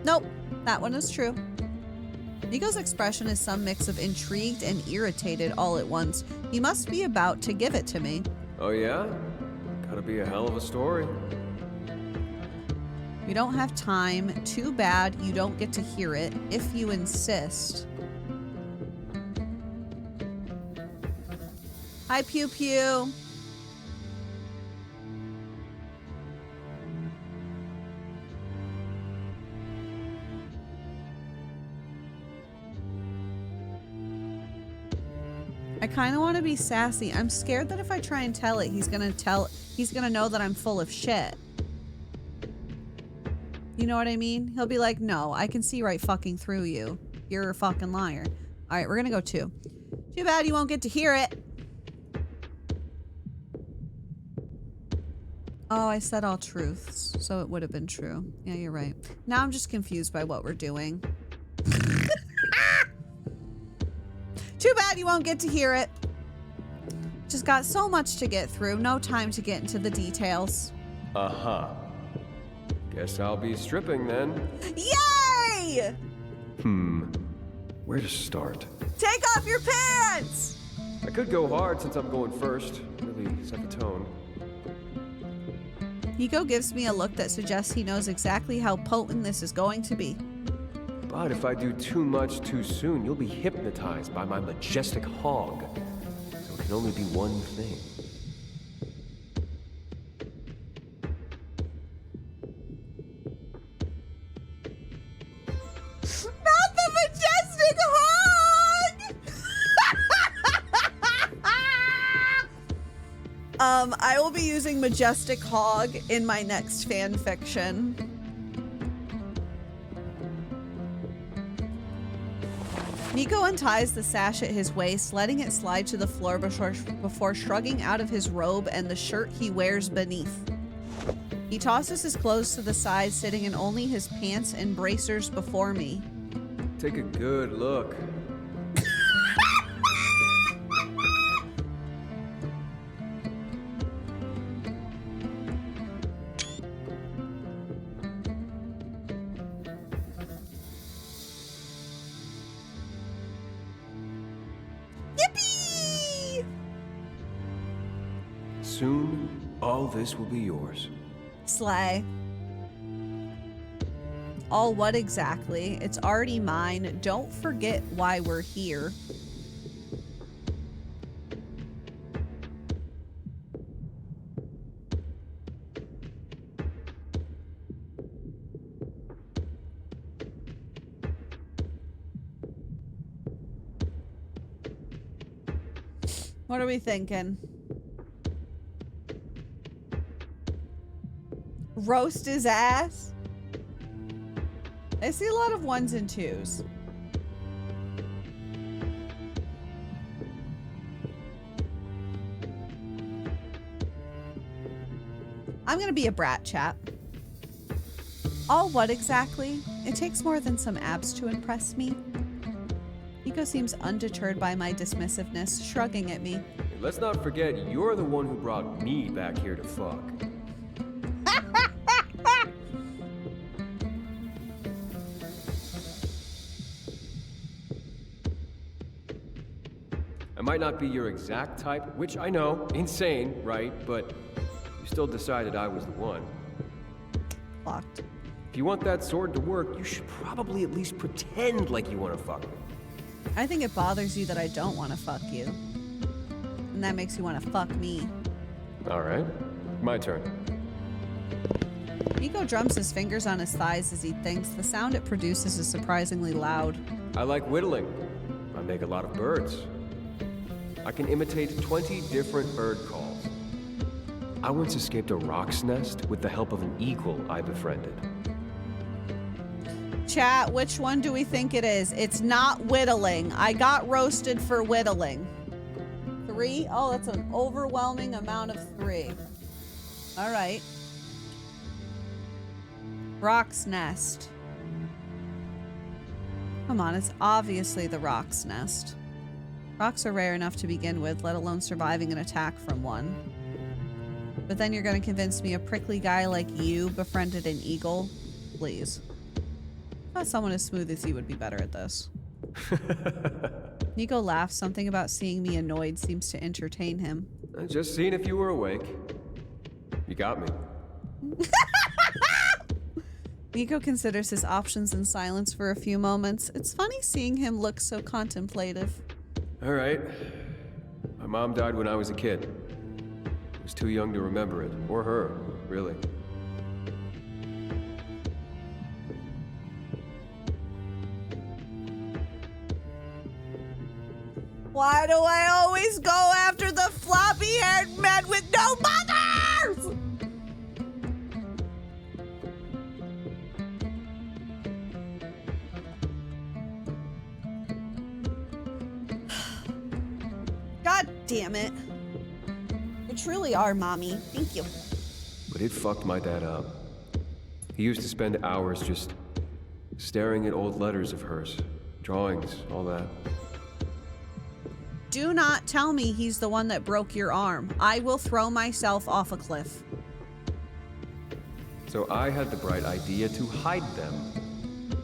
Nope, that one is true. Nico's expression is some mix of intrigued and irritated all at once. He must be about to give it to me. Oh yeah? Gotta be a hell of a story. We don't have time. Too bad you don't get to hear it, if you insist. Hi, Pew Pew. I kind of want to be sassy. I'm scared that if I try and tell it, he's gonna know that I'm full of shit. You know what I mean? He'll be like, no, I can see right fucking through you. You're a fucking liar. All right, we're gonna go 2. Too bad you won't get to hear it. Oh, I said all truths, so it would have been true. Yeah, you're right. Now I'm just confused by what we're doing. Too bad you won't get to hear it. Just got so much to get through. No time to get into the details. Uh-huh. Guess I'll be stripping then. Yay! Where to start? Take off your pants! I could go hard since I'm going first. Really set the tone. Nico gives me a look that suggests he knows exactly how potent this is going to be. But if I do too much too soon, you'll be hypnotized by my majestic hog. So it can only be one thing. Not the majestic hog! I will be using majestic hog in my next fan fiction. Nico unties the sash at his waist, letting it slide to the floor before shrugging out of his robe and the shirt he wears beneath. He tosses his clothes to the side, sitting in only his pants and bracers before me. Take a good look. Yippee! Soon, all this will be yours. Slay. All what exactly? It's already mine. Don't forget why we're here. What are we thinking? Roast his ass? I see a lot of 1s and 2s. I'm gonna be a brat, chat. All what exactly? It takes more than some abs to impress me. Nico seems undeterred by my dismissiveness, shrugging at me. Let's not forget, you're the one who brought me back here to fuck. I might not be your exact type, which I know, insane, right? But you still decided I was the one. Locked. If you want that sword to work, you should probably at least pretend like you want to fuck me. I think it bothers you that I don't want to fuck you. And that makes you want to fuck me. All right, my turn. Nico drums his fingers on his thighs as he thinks. The sound it produces is surprisingly loud. I like whittling. I make a lot of birds. I can imitate 20 different bird calls. I once escaped a roc's nest with the help of an eagle I befriended. Chat, which one do we think it is? It's not whittling. I got roasted for whittling. 3? Oh, that's an overwhelming amount of 3. All right. Rock's Nest. Come on, it's obviously the Rock's Nest. Rocks are rare enough to begin with, let alone surviving an attack from one. But then you're gonna convince me a prickly guy like you befriended an eagle? Please. I thought someone as smooth as you would be better at this. Neko laughs. Something about seeing me annoyed seems to entertain him. I just seen if you were awake. You got me. Neko considers his options in silence for a few moments. It's funny seeing him look so contemplative. All right. My mom died when I was a kid. I was too young to remember it. Or her, really. Why do I always go after the floppy-haired men with no mothers? God damn it. You truly are, Mommy. Thank you. But it fucked my dad up. He used to spend hours just staring at old letters of hers, drawings, all that. Do not tell me he's the one that broke your arm. I will throw myself off a cliff. So I had the bright idea to hide them,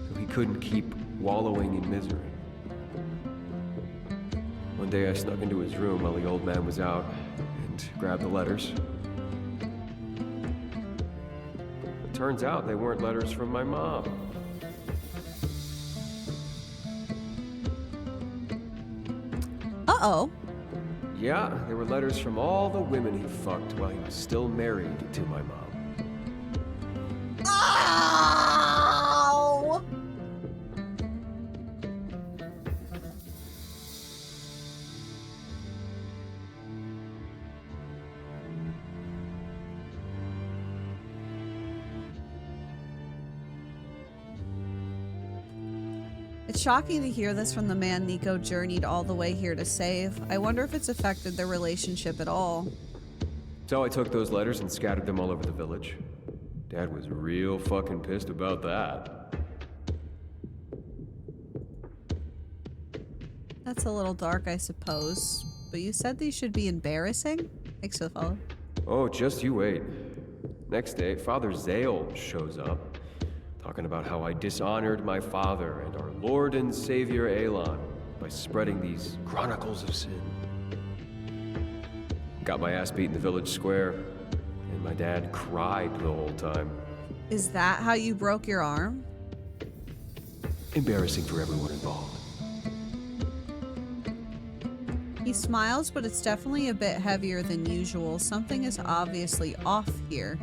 so he couldn't keep wallowing in misery. One day I snuck into his room while the old man was out and grabbed the letters. It turns out they weren't letters from my mom. Uh-oh. Yeah, they were letters from all the women he fucked while he was still married to my mom. Ow! It's shocking to hear this from the man Neko journeyed all the way here to save. I wonder if it's affected their relationship at all. So I took those letters and scattered them all over the village. Dad was real fucking pissed about that. That's a little dark, I suppose. But you said these should be embarrassing? Thanks for the follow. Oh, just you wait. Next day, Father Zale shows up, talking about how I dishonored my father and our Lord and Savior Elon by spreading these chronicles of sin. Got my ass beat in the village square, and my dad cried the whole time. Is that how you broke your arm? Embarrassing for everyone involved. He smiles, but it's definitely a bit heavier than usual. Something is obviously off here.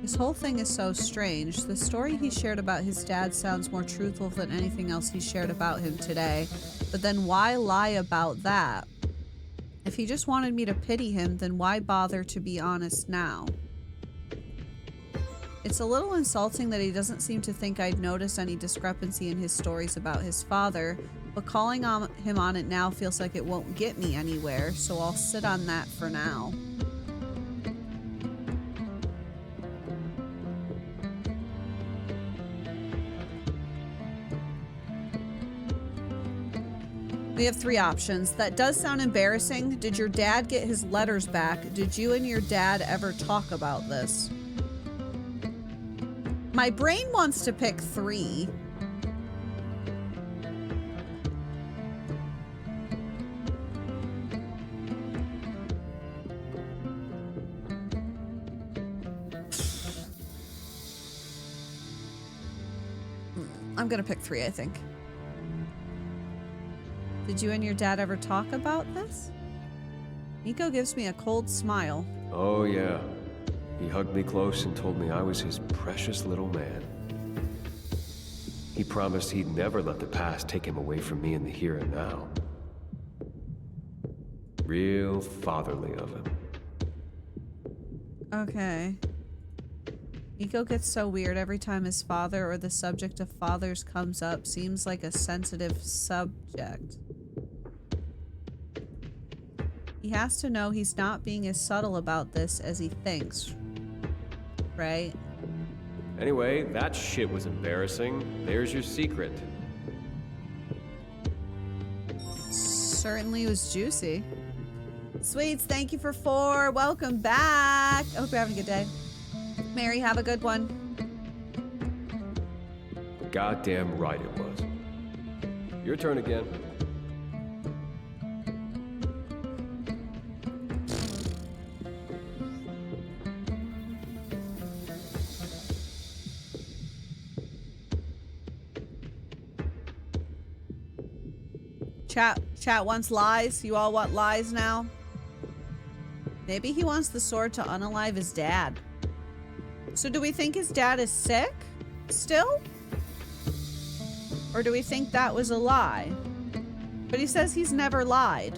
This whole thing is so strange. The story he shared about his dad sounds more truthful than anything else he shared about him today. But then why lie about that? If he just wanted me to pity him, then why bother to be honest now? It's a little insulting that he doesn't seem to think I'd notice any discrepancy in his stories about his father, but calling him on it now feels like it won't get me anywhere, so I'll sit on that for now. We have 3 options. That does sound embarrassing. Did your dad get his letters back? Did you and your dad ever talk about this? My brain wants to pick 3. I'm gonna pick 3, I think. Did you and your dad ever talk about this? Neko gives me a cold smile. Oh yeah. He hugged me close and told me I was his precious little man. He promised he'd never let the past take him away from me in the here and now. Real fatherly of him. Okay. Neko gets so weird every time his father or the subject of fathers comes up. Seems like a sensitive subject. He has to know he's not being as subtle about this as he thinks. Right? Anyway, that shit was embarrassing. There's your secret. Certainly was juicy. Sweets, thank you for 4. Welcome back. I hope you're having a good day. Mary, have a good one. Goddamn right it was. Your turn again. Chat wants lies. You all want lies now? Maybe he wants the sword to unalive his dad. So do we think his dad is sick still? Or do we think that was a lie? But he says he's never lied.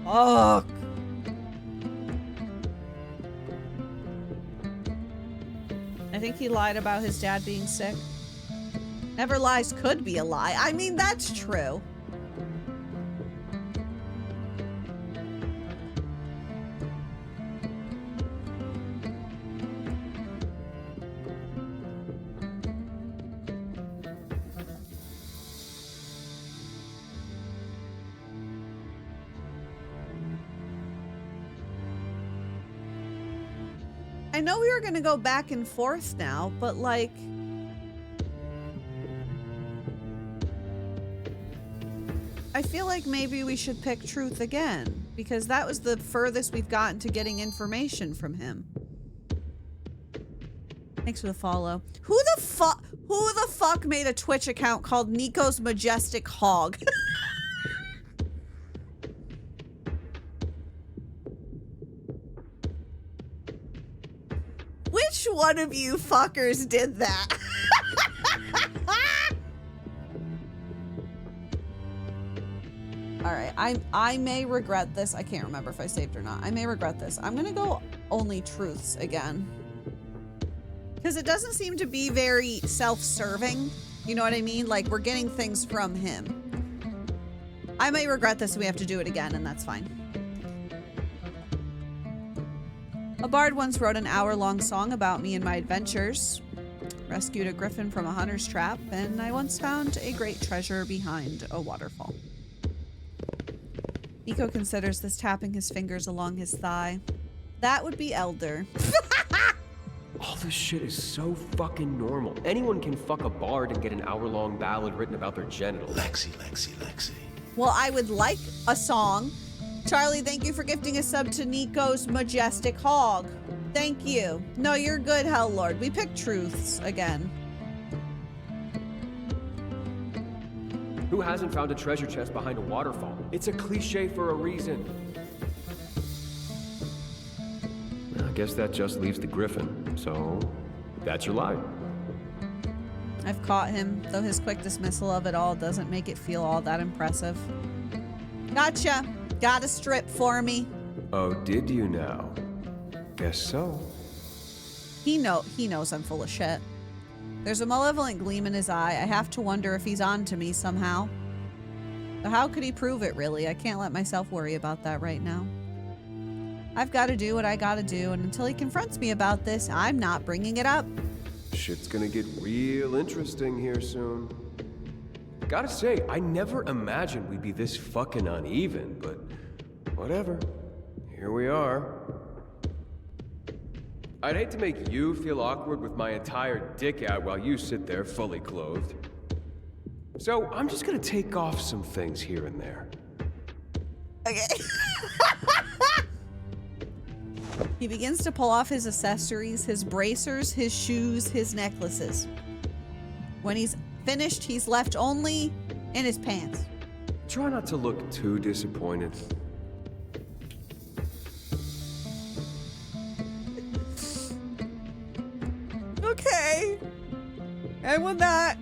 Fuck. I think he lied about his dad being sick. Never lies could be a lie. I mean, that's true. I know we were gonna go back and forth now, but like... I feel like maybe we should pick truth again, because that was the furthest we've gotten to getting information from him. Thanks for the follow. Who the fuck made a Twitch account called Neko's Majestic Hog? Which one of you fuckers did that? All right, I may regret this. I can't remember if I saved or not. I may regret this. I'm gonna go only truths again. Because it doesn't seem to be very self-serving. You know what I mean? Like, we're getting things from him. I may regret this and we have to do it again, and that's fine. A bard once wrote an hour-long song about me and my adventures. Rescued a griffin from a hunter's trap, and I once found a great treasure behind a waterfall. Neko considers this tapping his fingers along his thigh. That would be Elder. All this shit is so fucking normal. Anyone can fuck a bard and get an hour-long ballad written about their genitals. Lexy, Lexy, Lexy. Well, I would like a song. Charlie, thank you for gifting a sub to Neko's Majestic Hog. Thank you. No, you're good, Hell Lord. We picked truths again. Who hasn't found a treasure chest behind a waterfall? It's a cliche for a reason. I guess that just leaves the griffin, so that's your lie. I've caught him, though his quick dismissal of it all doesn't make it feel all that impressive. Gotcha. Got a strip for me. Oh, did you now? Guess so. He knows I'm full of shit. There's a malevolent gleam in his eye. I have to wonder if he's on to me somehow. But how could he prove it, really? I can't let myself worry about that right now. I've got to do what I got to do, and until he confronts me about this, I'm not bringing it up. Shit's gonna get real interesting here soon. Gotta say, I never imagined we'd be this fucking uneven, but whatever. Here we are. I'd hate to make you feel awkward with my entire dick out while you sit there fully clothed. So I'm just gonna take off some things here and there. Okay. He begins to pull off his accessories, his bracers, his shoes, his necklaces. When he's finished, he's left only in his pants. Try not to look too disappointed. Okay. And with that.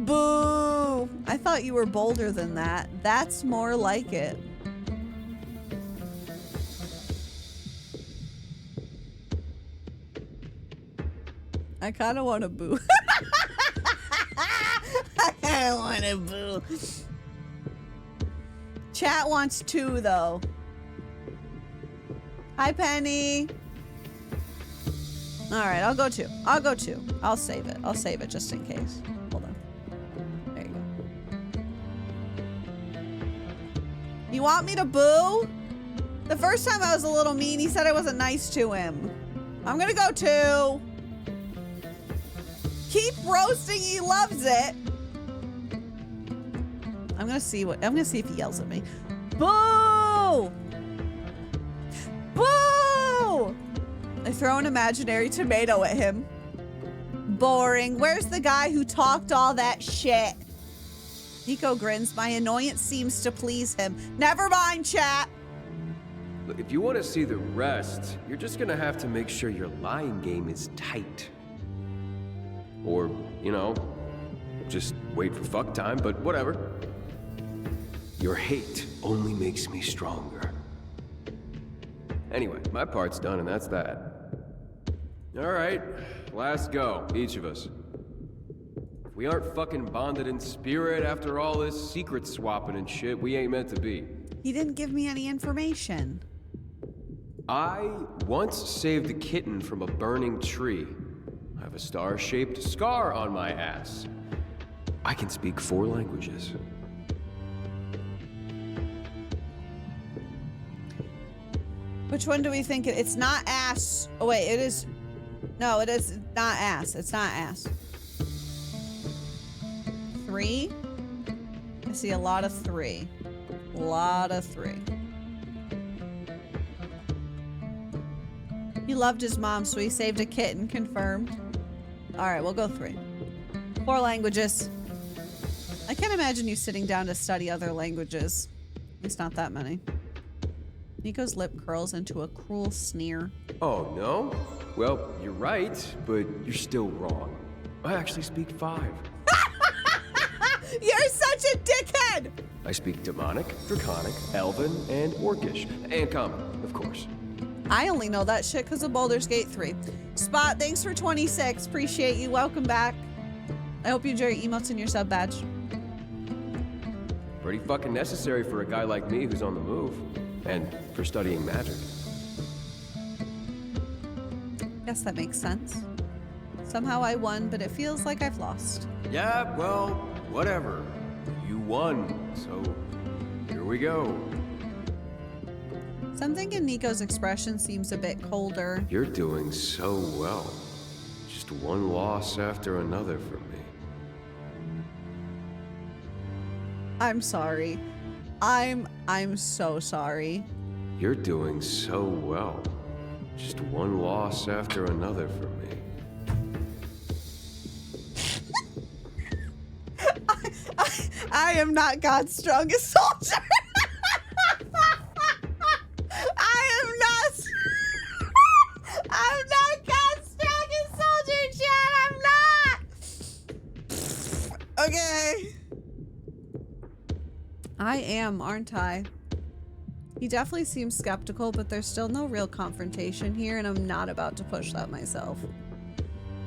Boo! I thought you were bolder than that. That's more like it. I kind of want to boo. I don't want to boo. Chat wants 2 though. Hi, Penny. All right, I'll go 2. I'll go 2. I'll save it. I'll save it just in case. Hold on. There you go. You want me to boo? The first time I was a little mean, he said I wasn't nice to him. I'm gonna go 2. Keep roasting, he loves it. I'm gonna see if he yells at me. Boo! Boo! I throw an imaginary tomato at him. Boring. Where's the guy who talked all that shit? Neko grins. My annoyance seems to please him. Never mind, chat. Look, if you want to see the rest, you're just gonna have to make sure your lying game is tight. Or, you know, just wait for fuck time, but whatever. Your hate only makes me stronger. Anyway, my part's done and that's that. All right, last go, each of us. If we aren't fucking bonded in spirit after all this secret swapping and shit, we ain't meant to be. He didn't give me any information. I once saved a kitten from a burning tree. I have a star-shaped scar on my ass. I can speak 4 languages. Which one do we think it's not ass? Oh wait, it is. No, it is not ass. It's not ass. 3. I see a lot of 3. A lot of 3. He loved his mom, so he saved a kitten. Confirmed. All right, we'll go 3. 4 languages. I can't imagine you sitting down to study other languages. At least not that many. Neko's lip curls into a cruel sneer. Oh, no? Well, you're right, but you're still wrong. I actually speak 5. You're such a dickhead! I speak Demonic, Draconic, Elven, and Orcish. And Common, of course. I only know that shit because of Baldur's Gate 3. Spot, thanks for 26. Appreciate you. Welcome back. I hope you enjoy your emotes and your sub badge. Pretty fucking necessary for a guy like me who's on the move. And for studying magic. Guess that makes sense. Somehow I won, but it feels like I've lost. Yeah, well, whatever. You won, so here we go. Something in Neko's expression seems a bit colder. You're doing so well. Just one loss after another for me. I'm sorry. I'm so sorry. You're doing so well. Just one loss after another for me. I am not God's strongest soldier. I'm not God's strongest soldier, Chad. I'm not. Okay. I am, aren't I? He definitely seems skeptical, but there's still no real confrontation here, and I'm not about to push that myself.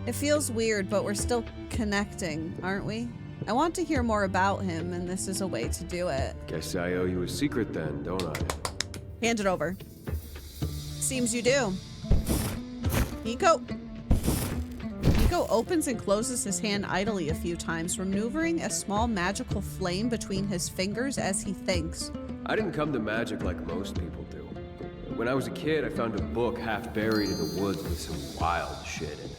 It feels weird, but we're still connecting, aren't we? I want to hear more about him, and this is a way to do it. Guess I owe you a secret then, don't I? Hand it over. Seems you do. Neko opens and closes his hand idly a few times, maneuvering a small magical flame between his fingers as he thinks. I didn't come to magic like most people do. When I was a kid, I found a book half buried in the woods with some wild shit in it.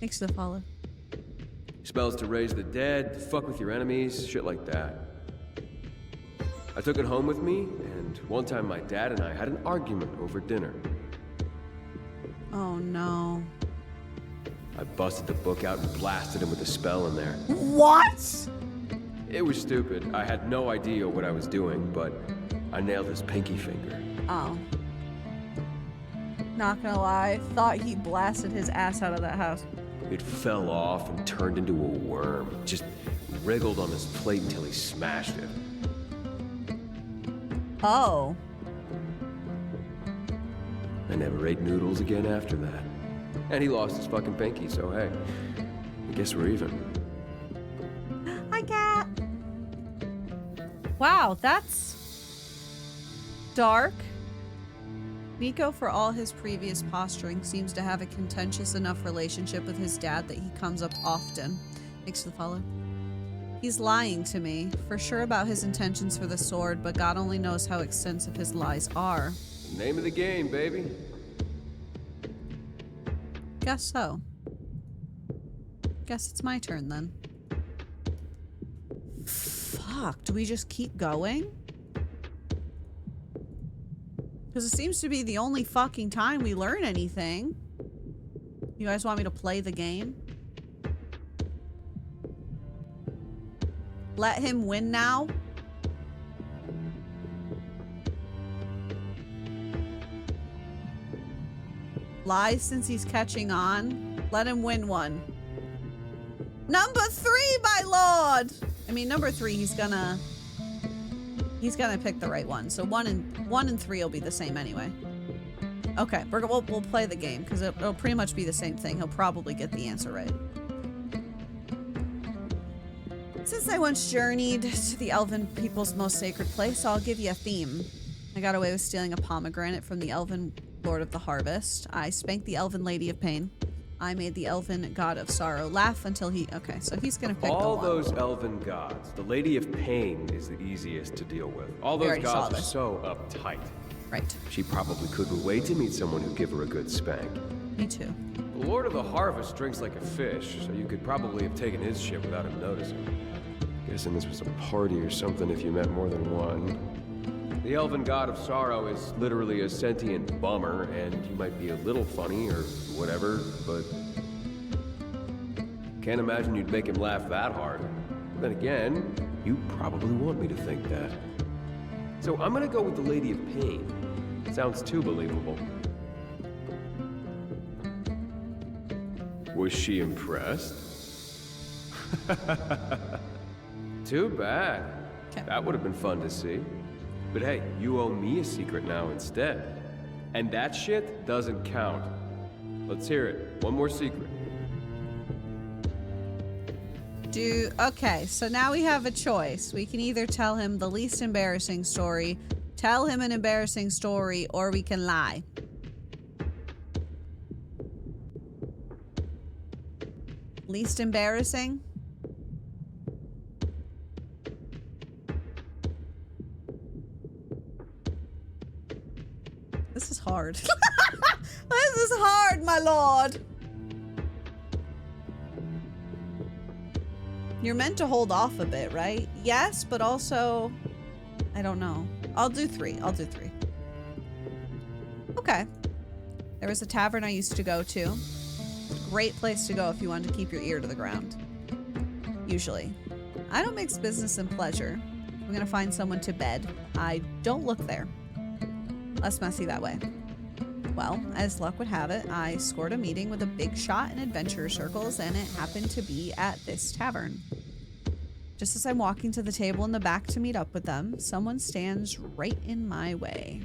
Thanks for the follow. Spells to raise the dead, fuck with your enemies, shit like that. I took it home with me, and one time my dad and I had an argument over dinner. Oh no. I busted the book out and blasted him with a spell in there. What? It was stupid. I had no idea what I was doing, but I nailed his pinky finger. Oh. Not gonna lie, thought he blasted his ass out of that house. It fell off and turned into a worm. It just wriggled on his plate until he smashed it. Oh. I never ate noodles again after that. And he lost his fucking pinky, so hey, I guess we're even. I guess Wow, that's dark. Neko, for all his previous posturing, seems to have a contentious enough relationship with his dad that he comes up often. Thanks for the follow. He's lying to me, for sure about his intentions for the sword, but God only knows how extensive his lies are. Name of the game, baby. Guess so. Guess it's my turn then. Fuck, do we just keep going? Because it seems to be the only fucking time we learn anything. You guys want me to play the game? Let him win now? Lie since he's catching on? Let him win one. Number 3, my lord! I mean, number 3, he's gonna pick the right one. So 1 and 3 will be the same anyway. Okay, we'll play the game because it'll pretty much be the same thing. He'll probably get the answer right. Since I once journeyed to the elven people's most sacred place, I'll give you a theme. I got away with stealing a pomegranate from the elven lord of the harvest. I spanked the elven lady of pain. I made the elven god of sorrow laugh until he... Okay, so he's gonna pick all the one. those elven gods. The lady of pain is the easiest to deal with. All those gods are so uptight. Right. She probably couldn't wait to meet someone who'd give her a good spank. Me too. The Lord of the Harvest drinks like a fish, so you could probably have taken his shit without him noticing. Guessing this was a party or something if you met more than one. The elven god of sorrow is literally a sentient bummer, and you might be a little funny or whatever, but can't imagine you'd make him laugh that hard. But then again, you probably want me to think that. So I'm gonna go with the Lady of Pain. Sounds too believable. Was she impressed? Too bad. Okay. That would have been fun to see. But hey, you owe me a secret now instead. And that shit doesn't count. Let's hear it. One more secret. Okay, so now we have a choice. We can either tell him the least embarrassing story, tell him an embarrassing story, or we can lie. Least embarrassing? This is hard. This is hard, my lord. You're meant to hold off a bit, right? Yes, but also, I don't know. I'll do 3. I'll do 3. Okay. There was a tavern I used to go to. Great place to go if you wanted to keep your ear to the ground. Usually. I don't mix business and pleasure. I'm gonna find someone to bed. I don't look there. Less messy that way. Well, as luck would have it, I scored a meeting with a big shot in adventure circles, and it happened to be at this tavern. Just as I'm walking to the table in the back to meet up with them, someone stands right in my way.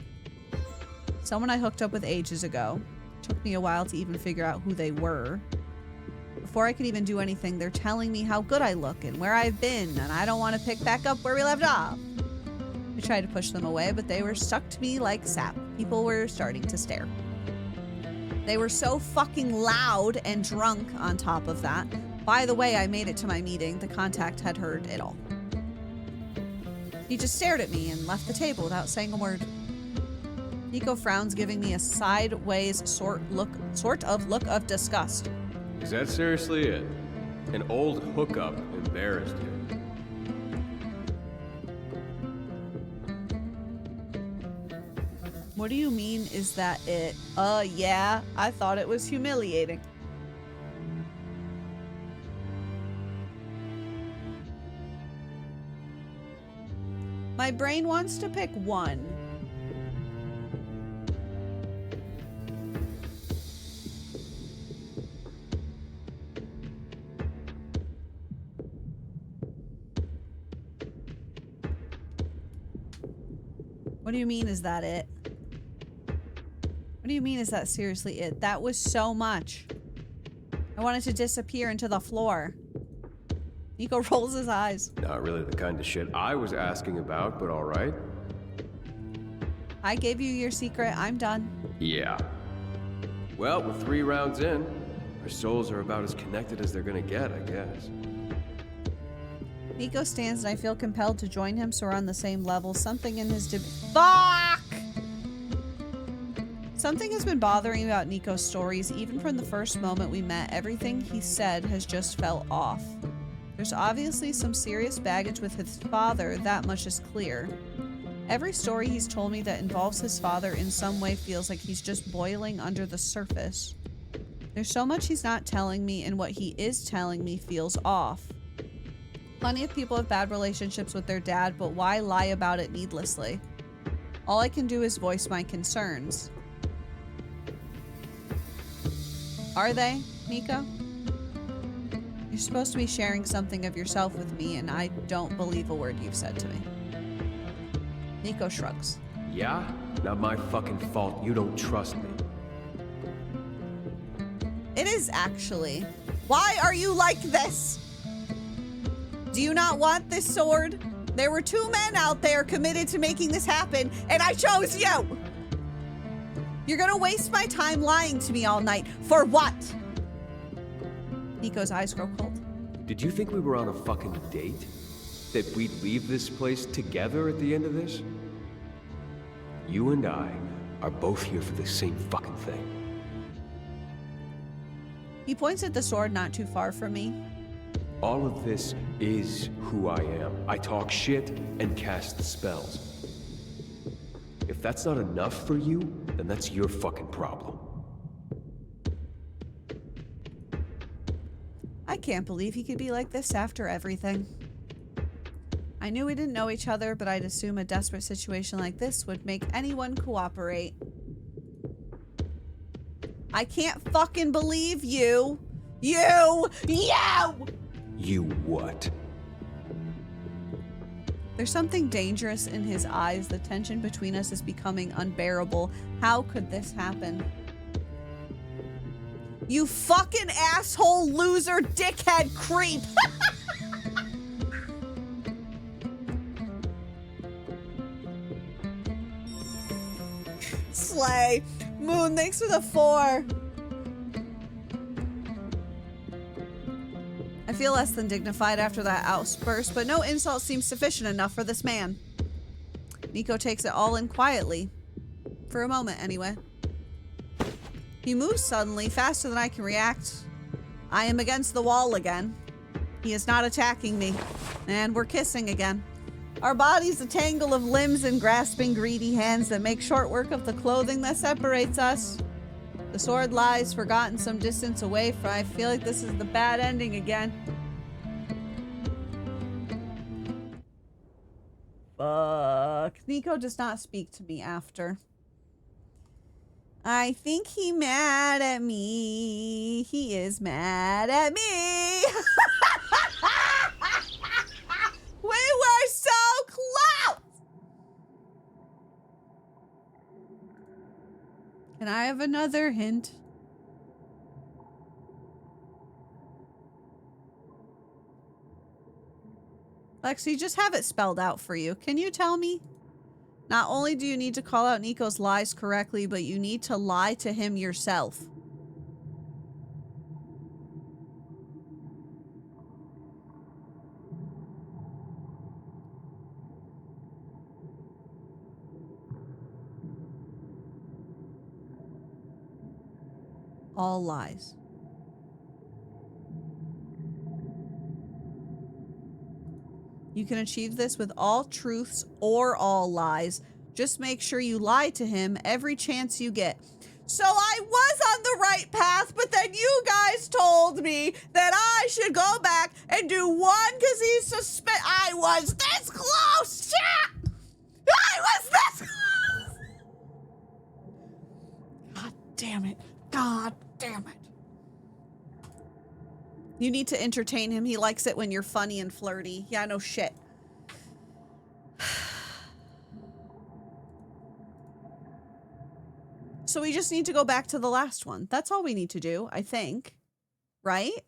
Someone I hooked up with ages ago. Took me a while to even figure out who they were. Before I could even do anything, they're telling me how good I look and where I've been, and I don't want to pick back up where we left off. I tried to push them away, but they were stuck to me like sap. People were starting to stare. They were so fucking loud and drunk on top of that. By the way, I made it to my meeting. The contact had heard it all. He just stared at me and left the table without saying a word. Neko frowns, giving me a sideways sort of look of disgust. Is that seriously it? An old hookup embarrassed you. What do you mean, is that it? Yeah, I thought it was humiliating. My brain wants to pick one. What do you mean, is that it? What do you mean, is that seriously it? That was so much. I wanted to disappear into the floor. Neko rolls his eyes. Not really the kind of shit I was asking about, but all right. I gave you your secret. I'm done. Yeah. Well, we're 3 rounds in. Our souls are about as connected as they're gonna get, I guess. Neko stands and I feel compelled to join him so we're on the same level. Something in his Fuck! Something has been bothering me about Neko's stories. Even from the first moment we met, everything he said has just felt off. There's obviously some serious baggage with his father, that much is clear. Every story he's told me that involves his father in some way feels like he's just boiling under the surface. There's so much he's not telling me, and what he is telling me feels off. Plenty of people have bad relationships with their dad, but why lie about it needlessly? All I can do is voice my concerns. Are they, Neko? You're supposed to be sharing something of yourself with me, and I don't believe a word you've said to me. Neko shrugs. Yeah? Not my fucking fault you don't trust me. It is actually. Why are you like this? Do you not want this sword? There were 2 men out there committed to making this happen, and I chose you! You're gonna waste my time lying to me all night. For what? Neko's eyes grow cold. Did you think we were on a fucking date? That we'd leave this place together at the end of this? You and I are both here for the same fucking thing. He points at the sword not too far from me. All of this is who I am. I talk shit and cast spells. If that's not enough for you, then that's your fucking problem. I can't believe he could be like this after everything. I knew we didn't know each other, but I'd assume a desperate situation like this would make anyone cooperate. I can't fucking believe you! You! You what? There's something dangerous in his eyes. The tension between us is becoming unbearable. How could this happen? You fucking asshole, loser, dickhead, creep! Slay. Moon, thanks for the 4. I feel less than dignified after that outburst, but no insult seems sufficient enough for this man. Neko takes it all in quietly. For a moment, anyway. He moves suddenly, faster than I can react. I am against the wall again. He is not attacking me. And we're kissing again. Our bodies a tangle of limbs and grasping, greedy hands that make short work of the clothing that separates us. The sword lies forgotten some distance away, for I feel like this is the bad ending again. Fuck. Neko does not speak to me after. I think he mad at me. He is mad at me. We were so close. Can I have another hint? Lexy, just have it spelled out for you. Can you tell me? Not only do you need to call out Neko's lies correctly, but you need to lie to him yourself. All lies. You can achieve this with all truths or all lies. Just make sure you lie to him every chance you get. So I was on the right path, but then you guys told me that I should go back and do 1 because he's I was this close, chat! I was this close! God damn it. God damn it. You need to entertain him. He likes it when you're funny and flirty. Yeah, no shit. So we just need to go back to the last one. That's all we need to do, I think. Right?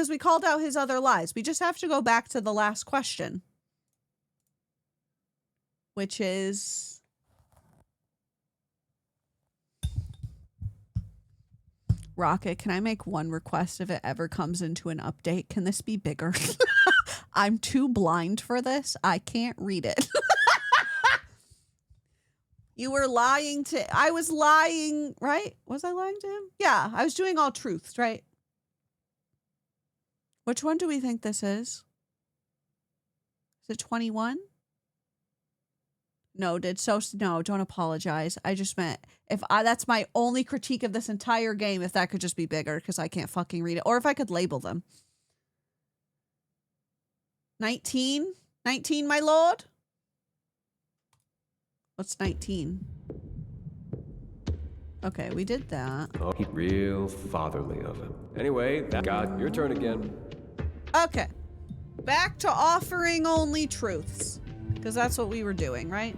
Because we called out his other lies. We just have to go back to the last question. Which is... Rocket, can I make one request if it ever comes into an update? Can this be bigger? I'm too blind for this. I can't read it. You were lying to... I was lying, right? Was I lying to him? Yeah, I was doing all truths, right? Which one do we think this is? Is it 21? No, no, don't apologize. I just meant that's my only critique of this entire game, if that could just be bigger, because I can't fucking read it. Or if I could label them. 19? 19, my lord? What's 19? Okay, we did that. Oh, he's real fatherly of him. Anyway, God, your turn again. Okay. Back to offering only truths. Because that's what we were doing, right?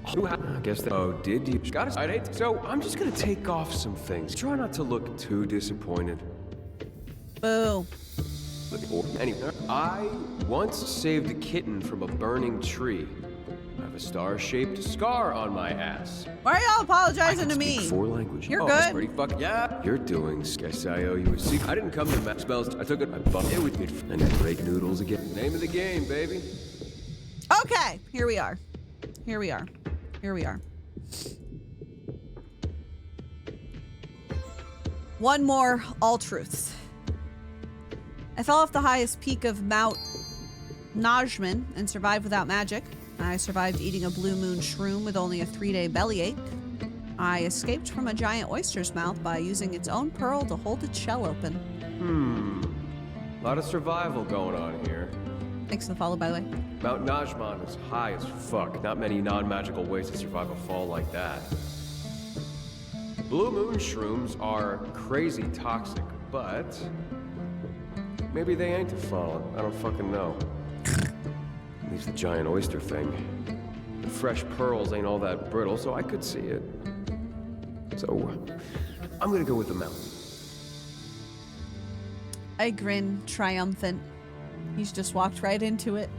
I guess that. Oh, did you? Got it. So I'm just gonna take off some things. Try not to look too disappointed. Boo. Anyway, I once saved a kitten from a burning tree. I have a star-shaped scar on my ass. Why are y'all apologizing to Speak me? 4 languages. You're That's good. pretty fucking. Yeah, you're doing. Guess I owe you a secret. I didn't come to match spells. I took it. I bumped it with it. And I break noodles again. Name of the game, baby. Okay, here we are. Here we are. Here we are. One more all truths. I fell off the highest peak of Mount Najman and survived without magic. I survived eating a blue moon shroom with only a 3-day bellyache. I escaped from a giant oyster's mouth by using its own pearl to hold its shell open. A lot of survival going on here. Thanks for the follow, by the way. Mount Najman is high as fuck. Not many non-magical ways to survive a fall like that. Blue moon shrooms are crazy toxic, but maybe they ain't a fallen. I don't fucking know. At least the giant oyster thing. The fresh pearls ain't all that brittle, so I could see it. So, I'm gonna go with the mountain. I grin, triumphant. He's just walked right into it.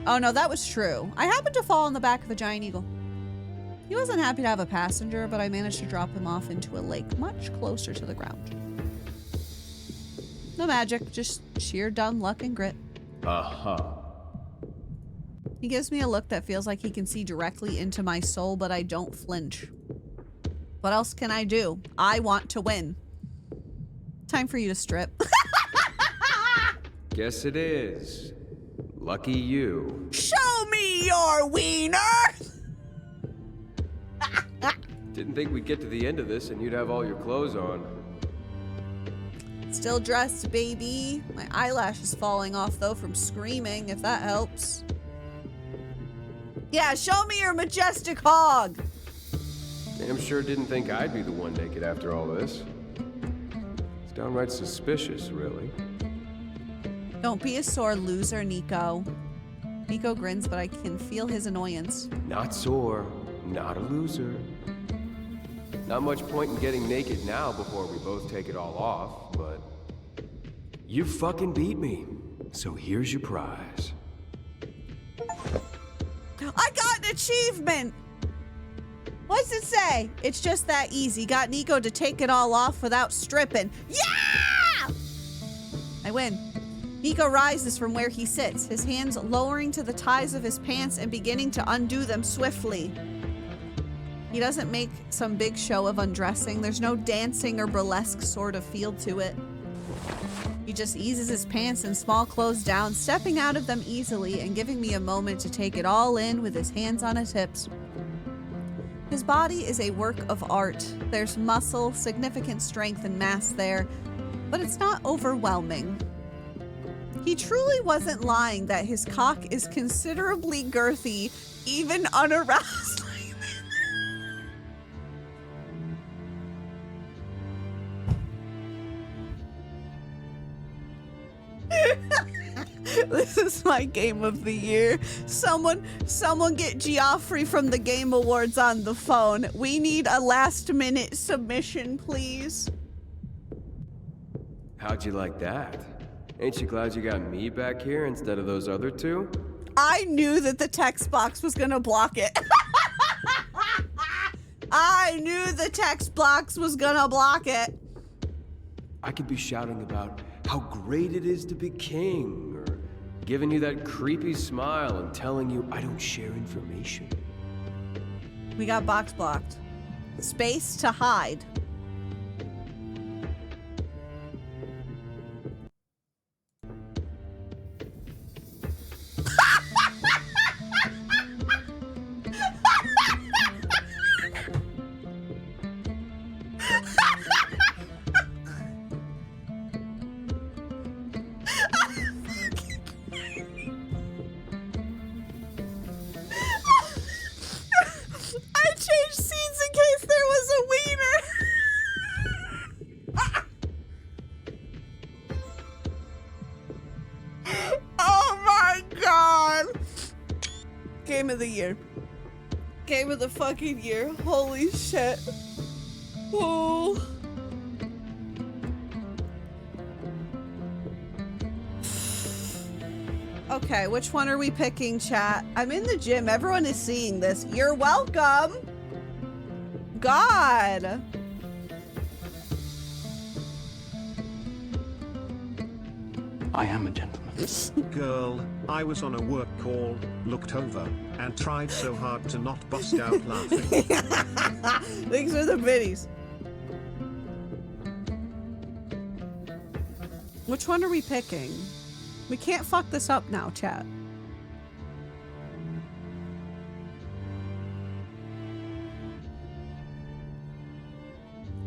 Oh no, that was true. I happened to fall on the back of a giant eagle. He wasn't happy to have a passenger, but I managed to drop him off into a lake much closer to the ground. No magic, just sheer dumb luck and grit. He gives me a look that feels like he can see directly into my soul, but I don't flinch. What else can I do? I want to win. Time for you to strip. Guess it is. Lucky you. Show me your wiener! Didn't think we'd get to the end of this and you'd have all your clothes on. Still dressed, baby. My eyelash is falling off, though, from screaming, if that helps. Yeah, show me your majestic hog! Damn sure didn't think I'd be the one naked after all this. It's downright suspicious, really. Don't be a sore loser, Neko. Neko grins, but I can feel his annoyance. Not sore, not a loser. Not much point in getting naked now before we both take it all off, but you fucking beat me. So here's your prize. I got an achievement! What's it say? It's just that easy. Got Neko to take it all off without stripping. Yeah! I win. Neko rises from where he sits, his hands lowering to the ties of his pants and beginning to undo them swiftly. He doesn't make some big show of undressing. There's no dancing or burlesque sort of feel to it. He just eases his pants and small clothes down, stepping out of them easily and giving me a moment to take it all in with his hands on his hips. His body is a work of art. There's muscle, significant strength and mass there, but it's not overwhelming. He truly wasn't lying that his cock is considerably girthy, even unaroused. This is my game of the year. Someone get Geoffrey from the Game Awards on the phone. We need a last-minute submission, please. How'd you like that? Ain't you glad you got me back here instead of those other two? I knew that the text box was gonna block it. I knew the text box was gonna block it. I could be shouting about how great it is to be king, or giving you that creepy smile and telling you I don't share information. We got box blocked. Space to hide. Game of the year. Game of the fucking year. Holy shit. Oh. Okay, which one are we picking, chat? I'm in the gym. Everyone is seeing this. You're welcome. God. I am a gentleman. Girl, I was on a work call, looked over, and tried so hard to not bust out laughing. Thanks for the biddies. Which one are we picking? We can't fuck this up now, chat.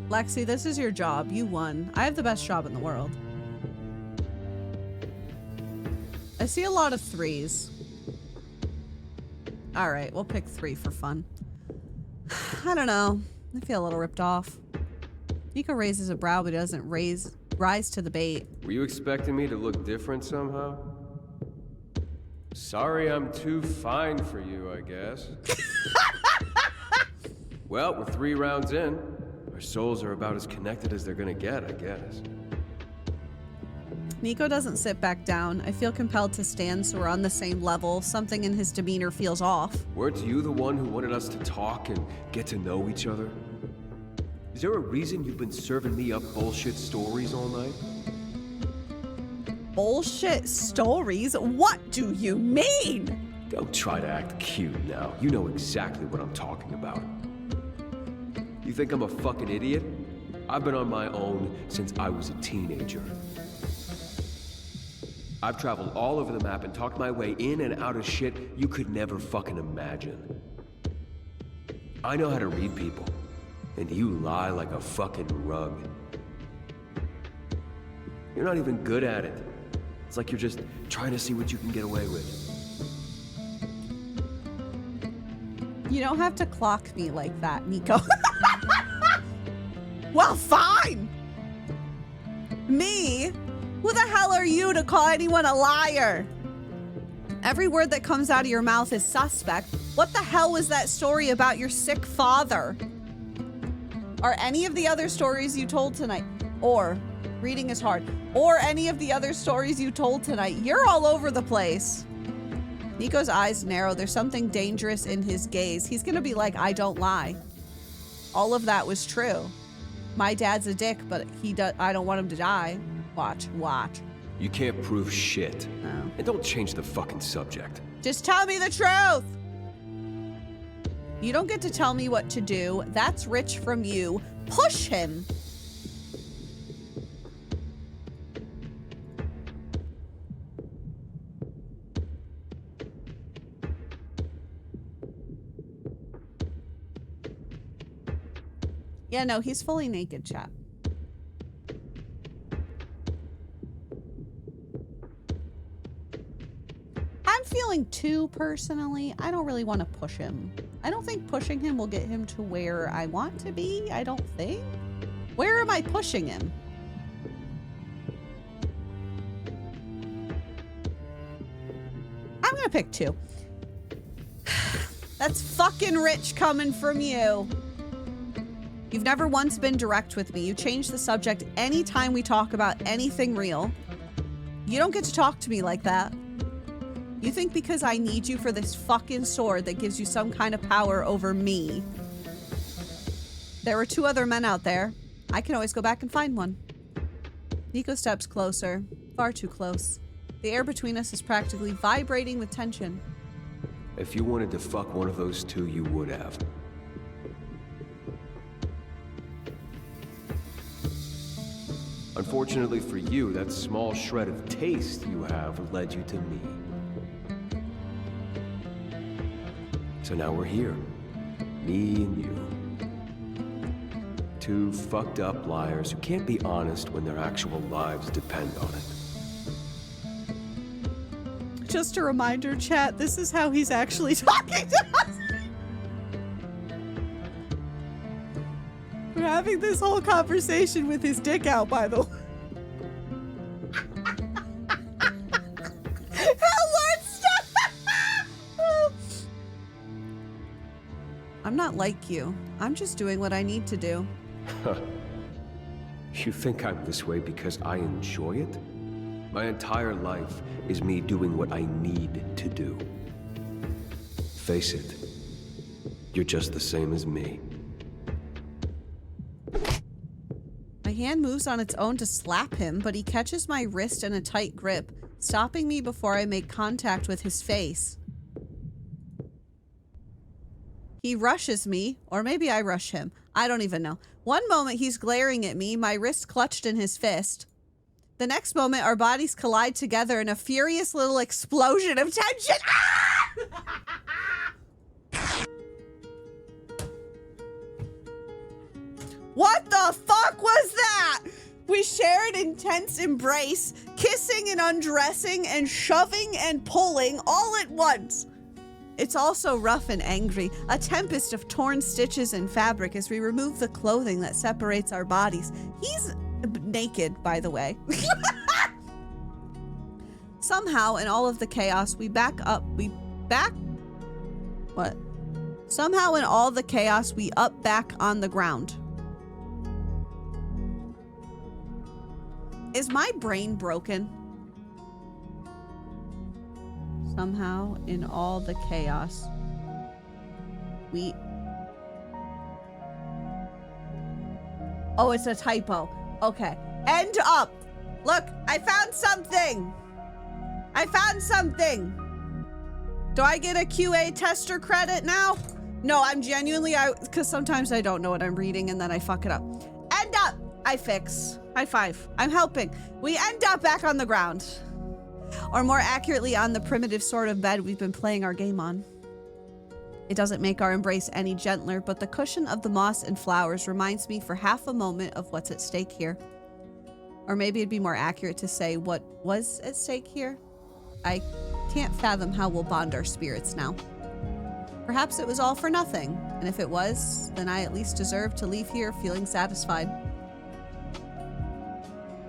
Lexy, this is your job. You won. I have the best job in the world. I see a lot of 3s. All right, we'll pick 3 for fun. I don't know. I feel a little ripped off. Neko raises a brow, but he doesn't rise to the bait. Were you expecting me to look different somehow? Sorry I'm too fine for you, I guess. Well, we're 3 rounds in. Our souls are about as connected as they're gonna get, I guess. Neko doesn't sit back down. I feel compelled to stand so we're on the same level. Something in his demeanor feels off. Weren't you the one who wanted us to talk and get to know each other? Is there a reason you've been serving me up bullshit stories all night? Bullshit stories? What do you mean? Don't try to act cute now. You know exactly what I'm talking about. You think I'm a fucking idiot? I've been on my own since I was a teenager. I've traveled all over the map and talked my way in and out of shit you could never fucking imagine. I know how to read people, and you lie like a fucking rug. You're not even good at it. It's like you're just trying to see what you can get away with. You don't have to clock me like that, Neko. Well, fine! Me? Who the hell are you to call anyone a liar? Every word that comes out of your mouth is suspect. What the hell was that story about your sick father? Are any of the other stories you told tonight, or reading is hard, or any of the other stories you told tonight? You're all over the place. Neko's eyes narrow. There's something dangerous in his gaze. He's gonna be like, I don't lie. All of that was true. My dad's a dick, but I don't want him to die. Watch. You can't prove shit. No. And don't change the fucking subject. Just tell me the truth. You don't get to tell me what to do. That's rich from you. Push him. Yeah, no, he's fully naked, chat. I'm feeling 2 personally. I don't really want to push him. I don't think pushing him will get him to where I want to be. I don't think. Where am I pushing him? gonna pick 2. That's fucking rich coming from you. You've never once been direct with me. You change the subject anytime we talk about anything real. You don't get to talk to me like that. You think because I need you for this fucking sword that gives you some kind of power over me. There were 2 other men out there. I can always go back and find one. Neko steps closer. Far too close. The air between us is practically vibrating with tension. If you wanted to fuck one of those 2, you would have. Unfortunately for you, that small shred of taste you have led you to me. So now we're here. Me and you. 2 fucked up liars who can't be honest when their actual lives depend on it. Just a reminder, chat, this is how he's actually talking to us. We're having this whole conversation with his dick out, by the way. I'm not like you. I'm just doing what I need to do. You think I'm this way because I enjoy it? My entire life is me doing what I need to do. Face it, you're just the same as me. My hand moves on its own to slap him, but he catches my wrist in a tight grip, stopping me before I make contact with his face. He rushes me, or maybe I rush him. I don't even know. One moment he's glaring at me, my wrist clutched in his fist. The next moment our bodies collide together in a furious little explosion of tension. What the fuck was that? We share an intense embrace, kissing and undressing and shoving and pulling all at once. It's also rough and angry, a tempest of torn stitches and fabric as we remove the clothing that separates our bodies. He's naked, by the way. Somehow, in all of the chaos, Somehow, in all the chaos, we up back on the ground. Is my brain broken? Somehow, in all the chaos, we... Oh, it's a typo. Okay. End up. Look, I found something. I found something. Do I get a QA tester credit now? No, I'm genuinely, because sometimes I don't know what I'm reading and then I fuck it up. End up. I fix. High five. I'm helping. We end up back on the ground. Or more accurately, on the primitive sort of bed we've been playing our game on. It doesn't make our embrace any gentler, but the cushion of the moss and flowers reminds me for half a moment of what's at stake here. Or maybe it'd be more accurate to say what was at stake here. I can't fathom how we'll bond our spirits now. Perhaps it was all for nothing, and if it was, then I at least deserve to leave here feeling satisfied.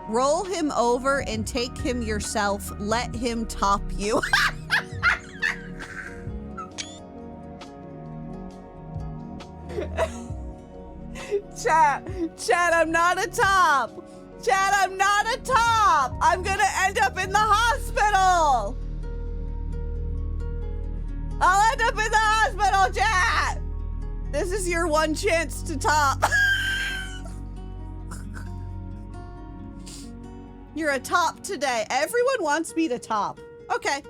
Roll him over and take him yourself. Let him top you. Chat, I'm not a top. Chat, I'm not a top. I'm gonna end up in the hospital. I'll end up in the hospital, chat. This is your one chance to top. You're a top today. Everyone wants me to top. Okay.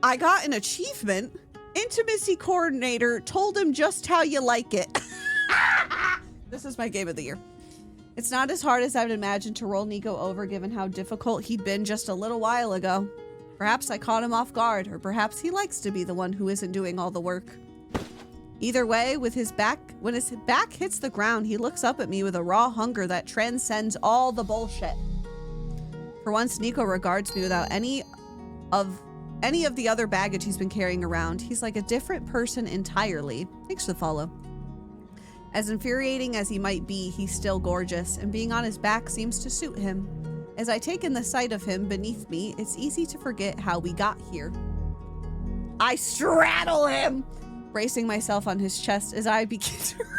I got an achievement. Intimacy coordinator told him just how you like it. This is my game of the year. It's not as hard as I would imagine to roll Neko over given how difficult he'd been just a little while ago. Perhaps I caught him off guard, or perhaps he likes to be the one who isn't doing all the work. Either way, when his back hits the ground, he looks up at me with a raw hunger that transcends all the bullshit. For once, Neko regards me without any of the other baggage he's been carrying around. He's like a different person entirely. Thanks for the follow. As infuriating as he might be, he's still gorgeous, and being on his back seems to suit him. As I take in the sight of him beneath me, it's easy to forget how we got here. I straddle him, bracing myself on his chest as I begin to ride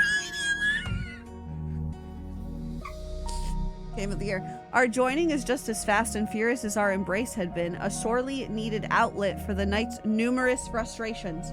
him. Game of the year. Our joining is just as fast and furious as our embrace had been, a sorely needed outlet for the night's numerous frustrations.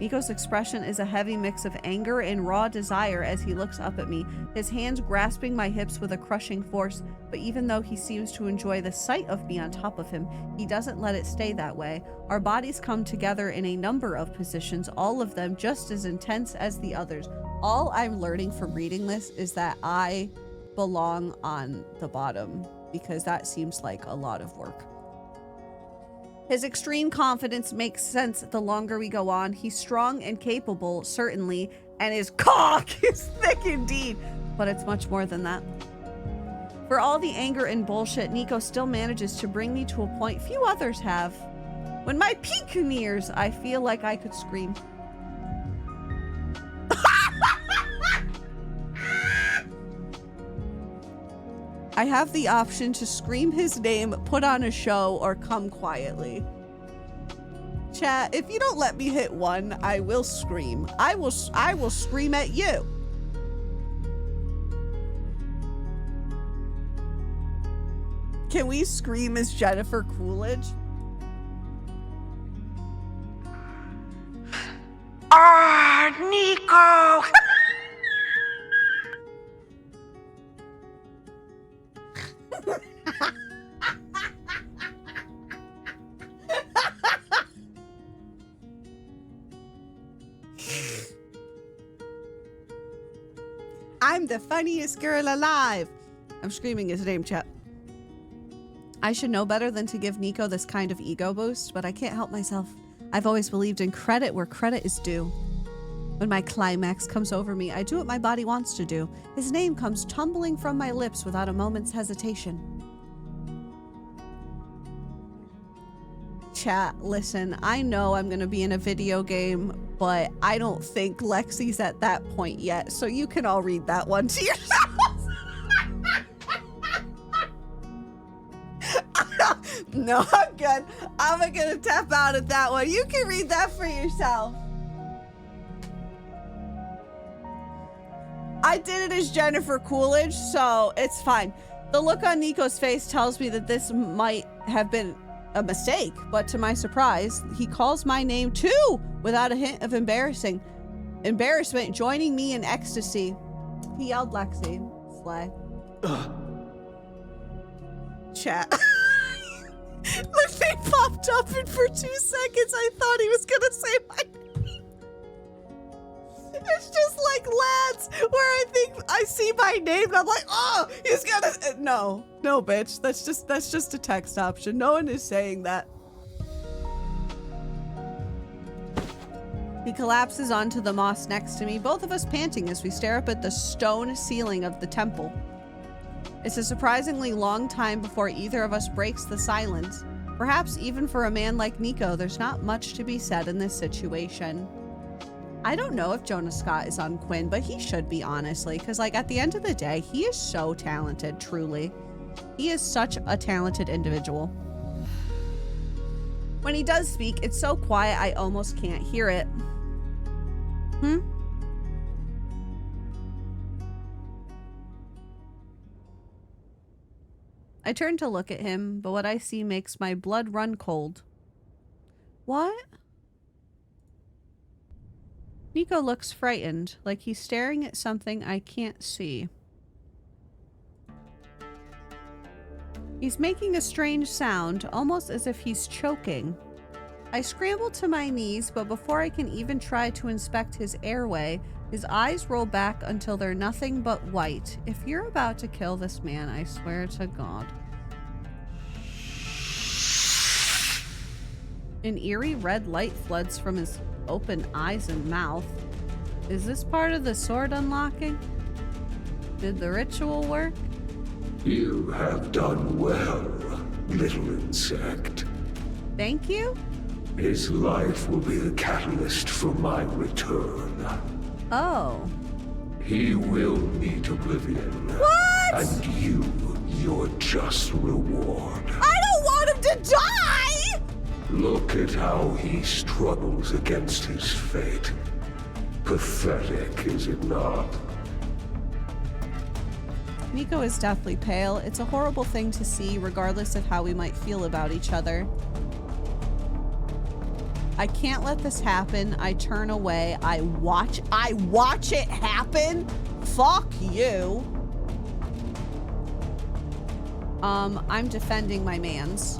Neko's expression is a heavy mix of anger and raw desire as he looks up at me, his hands grasping my hips with a crushing force, but even though he seems to enjoy the sight of me on top of him, he doesn't let it stay that way. Our bodies come together in a number of positions, all of them just as intense as the others. All I'm learning from reading this is that I belong on the bottom, because that seems like a lot of work. His extreme confidence makes sense the longer we go on. He's strong and capable, certainly, and his cock is thick indeed, but it's much more than that. For all the anger and bullshit, Neko still manages to bring me to a point few others have. When my peak nears, I feel like I could scream. I have the option to scream his name, put on a show, or come quietly. Chat, if you don't let me hit 1, I will scream. I will scream at you. Can we scream as Jennifer Coolidge? Ah, Neko! I'm the funniest girl alive. I'm screaming his name, chat. I should know better than to give Neko this kind of ego boost, but I can't help myself. I've always believed in credit where credit is due. When my climax comes over me, I do what my body wants to do. His name comes tumbling from my lips without a moment's hesitation. Chat, listen, I know I'm gonna be in a video game, but I don't think Lexy's at that point yet, so you can all read that one to yourselves. No, I'm good. I'm gonna tap out at that one. You can read that for yourself. I did it as Jennifer Coolidge, so it's fine. The look on Neko's face tells me that this might have been a mistake, but to my surprise, he calls my name too, without a hint of embarrassment, joining me in ecstasy. He yelled Lexy. Slay. Chat. My thing popped up, and for 2 seconds I thought he was gonna say my name. It's just like lads, where I think I see my name and I'm like, oh, he's gonna. No, bitch. That's just a text option. No one is saying that. He collapses onto the moss next to me, both of us panting as we stare up at the stone ceiling of the temple. It's a surprisingly long time before either of us breaks the silence. Perhaps even for a man like Neko, there's not much to be said in this situation. I don't know if Jonah Scott is on Quinn, but he should be, honestly, because like at the end of the day, he is so talented, truly. He is such a talented individual. When he does speak, it's so quiet I almost can't hear it. I turn to look at him, but what I see makes my blood run cold. What? Neko looks frightened, like he's staring at something I can't see. He's making a strange sound, almost as if he's choking. I scramble to my knees, but before I can even try to inspect his airway, his eyes roll back until they're nothing but white. If you're about to kill this man, I swear to God. An eerie red light floods from his open eyes and mouth. Is this part of the sword unlocking? Did the ritual work? You have done well, little insect. Thank you? His life will be the catalyst for my return. Oh. He will meet Oblivion. What? And you your just reward. I don't want him to die! Look at how he struggles against his fate. Pathetic, is it not? Neko is deathly pale. It's a horrible thing to see, regardless of how we might feel about each other. I can't let this happen. I turn away. I watch it happen? Fuck you. I'm defending my mans.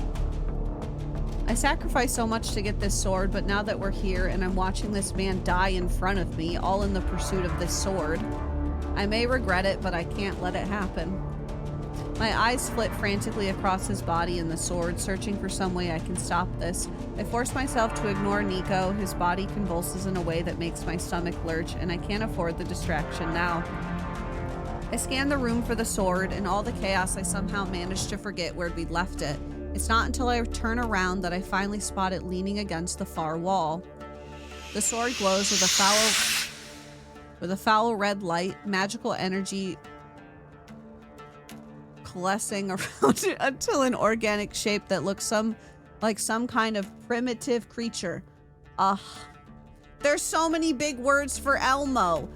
I sacrificed so much to get this sword, but now that we're here and I'm watching this man die in front of me, all in the pursuit of this sword, I may regret it, but I can't let it happen. My eyes flit frantically across his body and the sword, searching for some way I can stop this. I force myself to ignore Neko. His body convulses in a way that makes my stomach lurch, and I can't afford the distraction now. I scan the room for the sword. In all the chaos, I somehow manage to forget where we'd left it. It's not until I turn around that I finally spot it leaning against the far wall. The sword glows with a foul red light, magical energy coalescing around it until an organic shape that looks like some kind of primitive creature. There's so many big words for Elmo.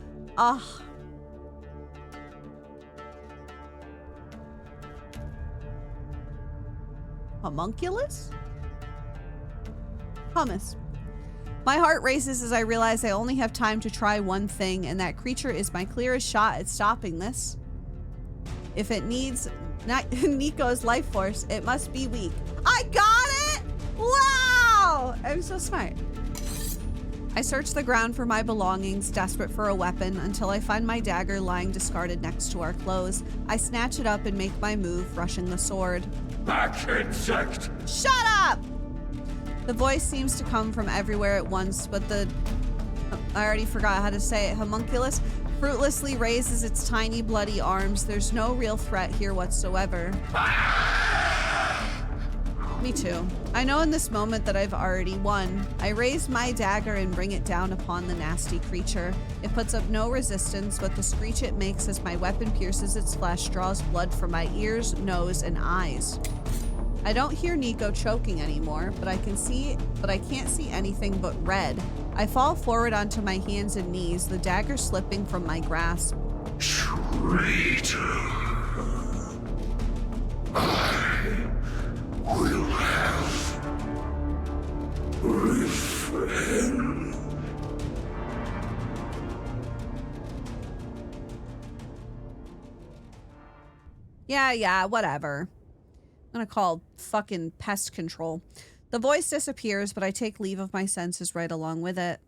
Homunculus? Hummus. My heart races as I realize I only have time to try one thing, and that creature is my clearest shot at stopping this. If it needs Neko's life force, it must be weak. I got it! Wow! I'm so smart. I search the ground for my belongings, desperate for a weapon, until I find my dagger lying discarded next to our clothes. I snatch it up and make my move, rushing the sword. Back, insect! Shut up! The voice seems to come from everywhere at once, but I already forgot how to say it. Homunculus fruitlessly raises its tiny bloody arms. There's no real threat here whatsoever. Me too. I know in this moment that I've already won. I raise my dagger and bring it down upon the nasty creature. It puts up no resistance, but the screech it makes as my weapon pierces its flesh draws blood from my ears, nose, and eyes. I don't hear Neko choking anymore, but I can't see anything but red. I fall forward onto my hands and knees, the dagger slipping from my grasp. Traitor. I will have revenge. Yeah, whatever. I'm gonna call fucking pest control. The voice disappears, but I take leave of my senses right along with it.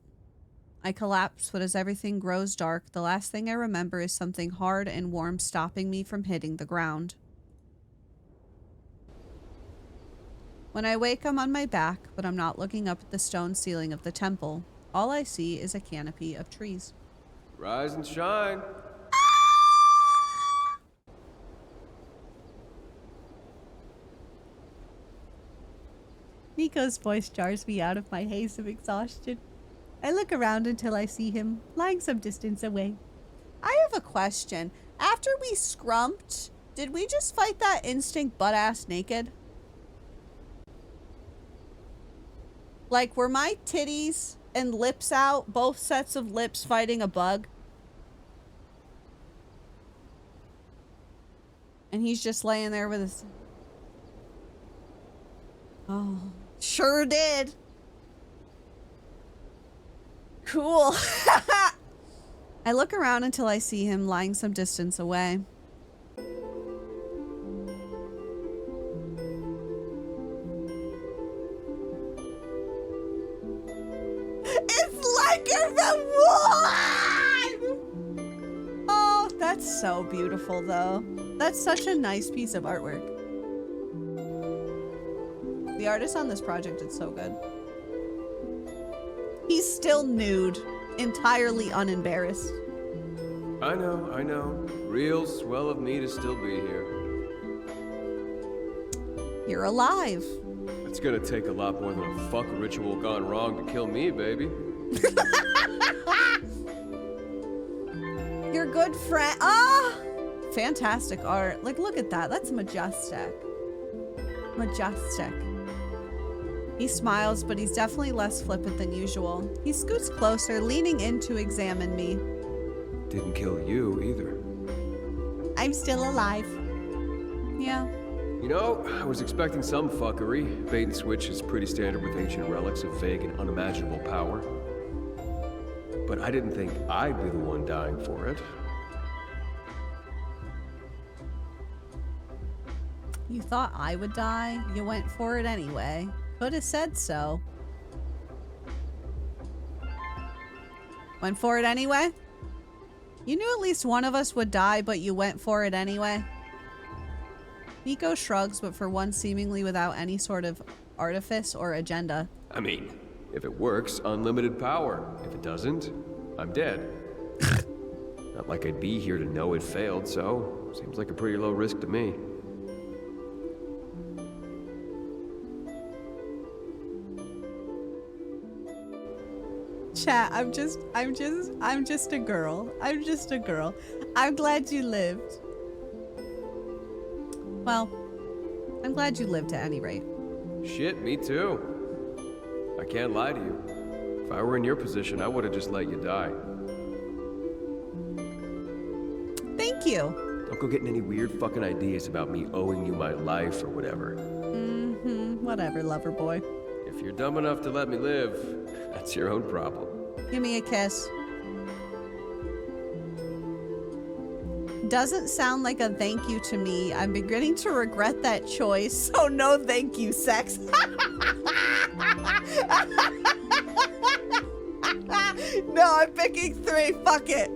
I collapse, but as everything grows dark, the last thing I remember is something hard and warm stopping me from hitting the ground. When I wake, I'm on my back, but I'm not looking up at the stone ceiling of the temple. All I see is a canopy of trees. Rise and shine. Neko's voice jars me out of my haze of exhaustion. I look around until I see him, lying some distance away. I have a question. After we scrumped, did we just fight that instinct butt-ass naked? Like, were my titties and lips out, both sets of lips fighting a bug? And he's just laying there with his... Oh, sure did. Cool. I look around until I see him lying some distance away. It's like you're the one! Oh, that's so beautiful, though. That's such a nice piece of artwork. The artist on this project is so good. He's still nude, entirely unembarrassed. I know. Real swell of me to still be here. You're alive. It's gonna take a lot more than a fuck ritual gone wrong to kill me, baby. Your good friend. Ah! fantastic art. Like, look at that. That's majestic. Majestic. He smiles, but he's definitely less flippant than usual. He scoots closer, leaning in to examine me. Didn't kill you either. I'm still alive. Yeah. You know, I was expecting some fuckery. Bait and switch is pretty standard with ancient relics of vague and unimaginable power. But I didn't think I'd be the one dying for it. You thought I would die? You went for it anyway. Could have said so. Went for it anyway? You knew at least one of us would die, but you went for it anyway? Neko shrugs, but for one seemingly without any sort of artifice or agenda. I mean, if it works, unlimited power. If it doesn't, I'm dead. Not like I'd be here to know it failed, so seems like a pretty low risk to me. Chat, I'm just a girl. I'm just a girl. I'm glad you lived. Well, I'm glad you lived at any rate. Shit, me too. I can't lie to you. If I were in your position, I would have just let you die. Thank you. Don't go getting any weird fucking ideas about me owing you my life or whatever. Whatever, lover boy. If you're dumb enough to let me live, that's your own problem. Give me a kiss. Doesn't sound like a thank you to me. I'm beginning to regret that choice. So no thank you, sex. No, I'm picking 3. Fuck it.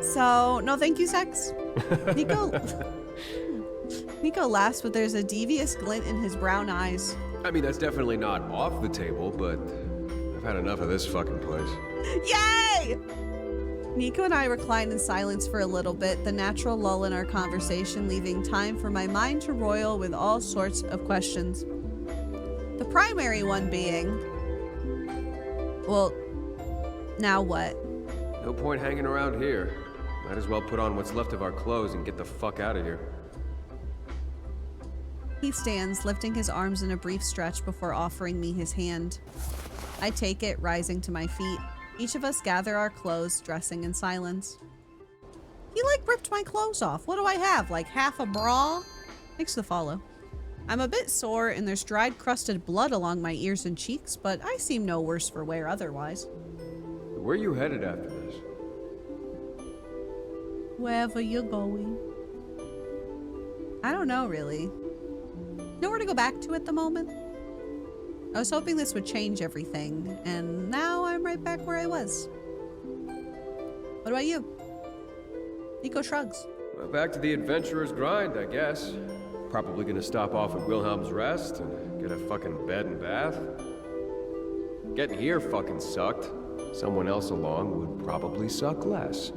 So, no thank you, sex. Neko laughs, but there's a devious glint in his brown eyes. I mean, that's definitely not off the table, but I've had enough of this fucking place. Yay! Neko and I reclined in silence for a little bit, the natural lull in our conversation leaving time for my mind to roil with all sorts of questions. The primary one being, well, now what? No point hanging around here. Might as well put on what's left of our clothes and get the fuck out of here. He stands, lifting his arms in a brief stretch before offering me his hand. I take it, rising to my feet. Each of us gather our clothes, dressing in silence. He like ripped my clothes off. What do I have? Like half a bra? Thanks to follow. I'm a bit sore and there's dried crusted blood along my ears and cheeks, but I seem no worse for wear otherwise. Where are you headed after this? Wherever you're going. I don't know, really. Nowhere to go back to at the moment. I was hoping this would change everything, and now I'm right back where I was. What about you? Neko shrugs. Well, back to the adventurer's grind, I guess. Probably gonna stop off at Wilhelm's Rest and get a fucking bed and bath. Getting here fucking sucked. Someone else along would probably suck less.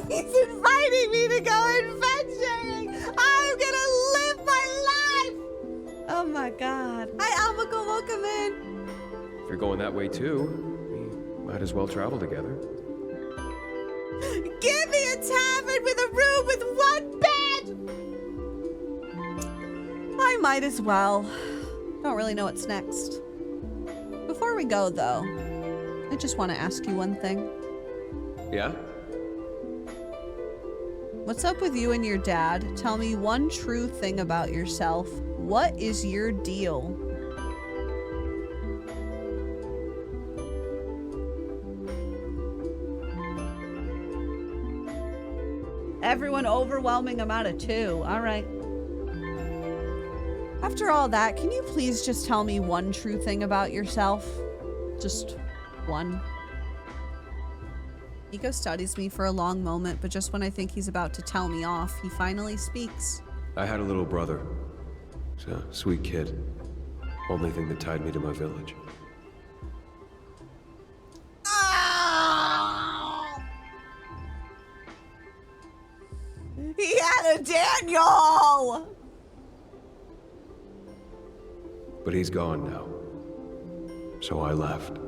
He's inviting me to go adventuring! I'm gonna live my life! Oh my god. Hi, Almaco, welcome in! If you're going that way too, we might as well travel together. Give me a tavern with a room with one bed! I might as well. Don't really know what's next. Before we go, though, I just want to ask you one thing. Yeah? What's up with you and your dad? Tell me one true thing about yourself. What is your deal? Everyone overwhelming amount of 2. All right. After all that, can you please just tell me one true thing about yourself? Just one. Neko studies me for a long moment, but just when I think he's about to tell me off, he finally speaks. I had a little brother. He's a sweet kid. Only thing that tied me to my village. Oh! He had a Daniel! But he's gone now. So I left.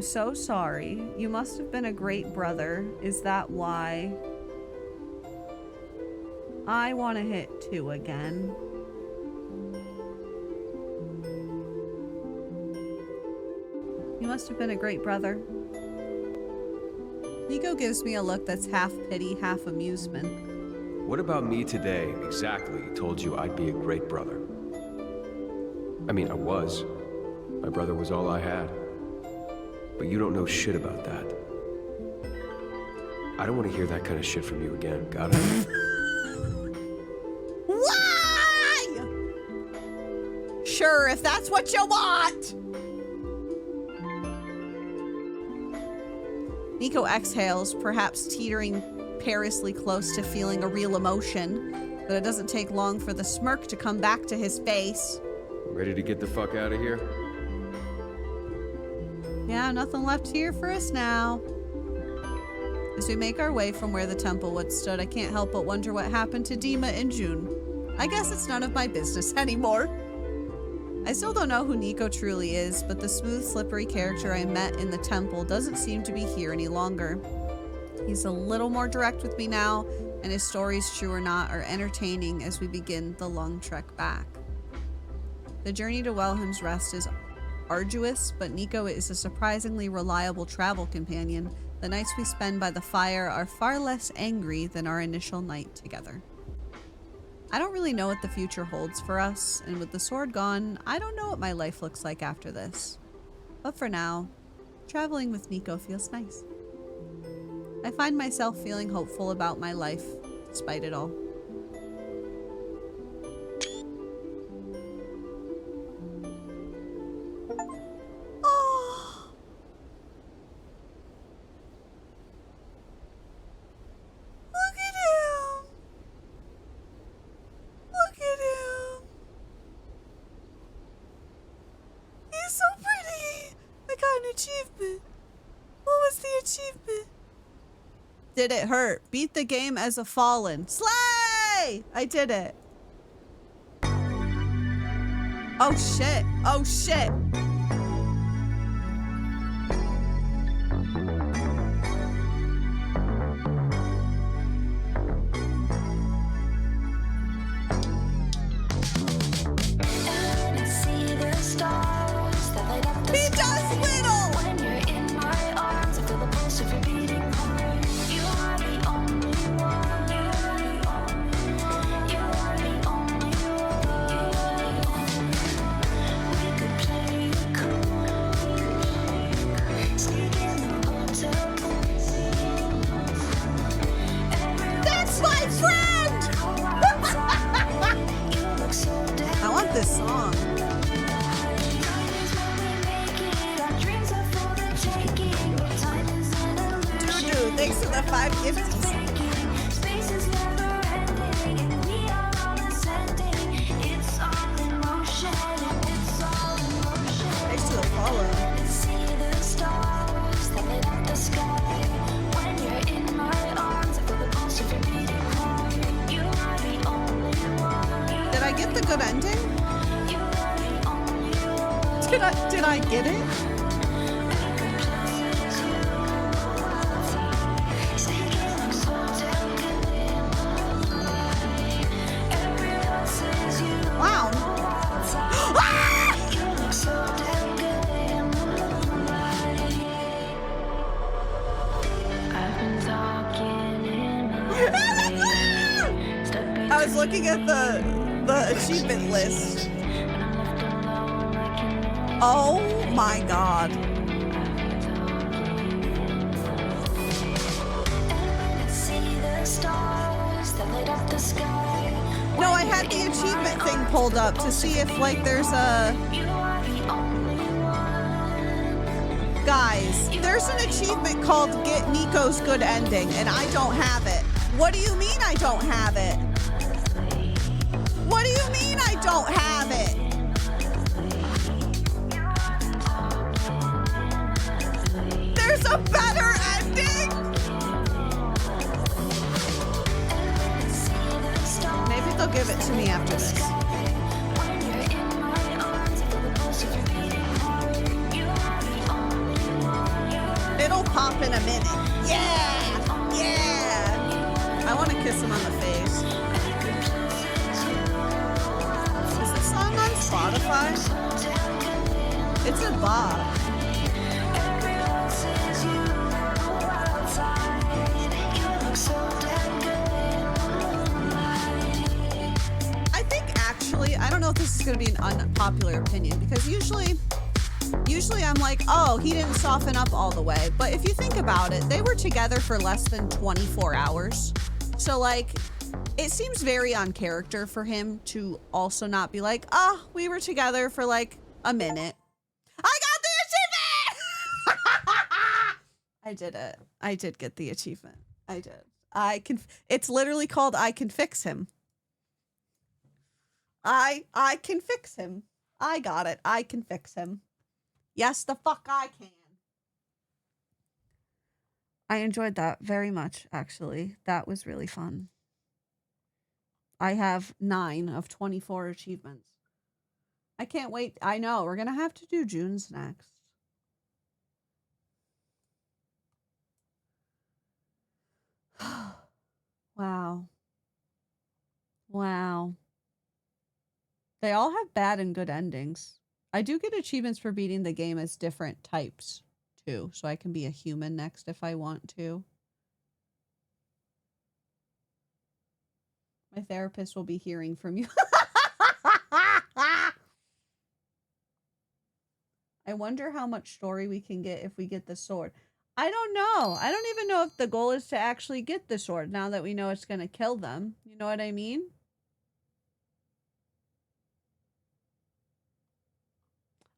I'm so sorry. You must have been a great brother. Is that why? I want to hit 2 again. You must have been a great brother. Neko gives me a look that's half pity, half amusement. What about me today exactly told you I'd be a great brother? I mean, I was. My brother was all I had. But you don't know shit about that. I don't want to hear that kind of shit from you again, got it? Why? Sure, if that's what you want. Neko exhales, perhaps teetering perilously close to feeling a real emotion, but it doesn't take long for the smirk to come back to his face. Ready to get the fuck out of here? Yeah, nothing left here for us now. As we make our way from where the temple once stood, I can't help but wonder what happened to Dima and June. I guess it's none of my business anymore. I still don't know who Neko truly is, but the smooth, slippery character I met in the temple doesn't seem to be here any longer. He's a little more direct with me now, and his stories, true or not, are entertaining as we begin the long trek back. The journey to Welham's Rest is arduous, but Neko is a surprisingly reliable travel companion. The nights we spend by the fire are far less angry than our initial night together. I don't really know what the future holds for us, and with the sword gone, I don't know what my life looks like after this. But for now, traveling with Neko feels nice. I find myself feeling hopeful about my life, despite it all. Oh. Look at him! Look at him! He's so pretty! I got an achievement. What was the achievement? Did it hurt? Beat the game as a fallen. Slay! I did it. Oh shit. Oh shit. He does little! When you're in my arms, I feel the pulse of your beating heart. You are the only one. You are the only one. We could play it cool. Sneak in the hotel. That's my friend! I want this song. Thanks for the 5 gifts. Space is never ending, and we are all ascending. It's all in motion, it's all in motion. Thanks to the follow. See the stars that lit up the sky. When you're in my arms, I feel the pulse of your beating heart. You are the only one. Did I get the good ending? You are the only one. Did I get it? I was looking at the achievement list. Oh my god. No, I had the achievement thing pulled up to see if like there's a... Guys, there's an achievement called Get Neko's Good Ending, and I don't have it. What do you mean I don't have it? What do you mean I don't have it? There's a better ending? Maybe they'll give it to me after this. minute. Yeah! Yeah! I want to kiss him on the face. Is this song on Spotify? It's a bop. I think actually, I don't know if this is going to be an unpopular opinion, because usually I'm like, oh, he didn't soften up all the way. But if you think about it, they were together for less than 24 hours. So like, it seems very on character for him to also not be like, oh, we were together for like a minute. I got the achievement! I did it. I did get the achievement. I did. It's literally called I Can Fix Him. I can fix him. I got it. I can fix him. Yes, the fuck I can. I enjoyed that very much, actually. That was really fun. I have 9 of 24 achievements. I can't wait. I know. We're going to have to do June's next. Wow. Wow. They all have bad and good endings. I do get achievements for beating the game as different types, too. So I can be a human next if I want to. My therapist will be hearing from you. I wonder how much story we can get if we get the sword. I don't know. I don't even know if the goal is to actually get the sword now that we know it's going to kill them. You know what I mean?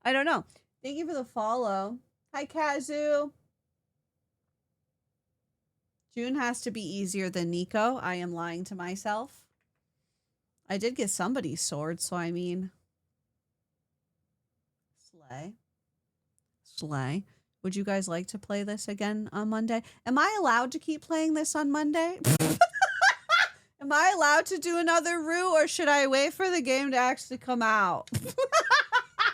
I don't know. Thank you for the follow. Hi, Kazu. June has to be easier than Neko. I am lying to myself. I did get somebody's sword, so I mean... Slay. Slay. Would you guys like to play this again on Monday? Am I allowed to keep playing this on Monday? Am I allowed to do another route, or should I wait for the game to actually come out?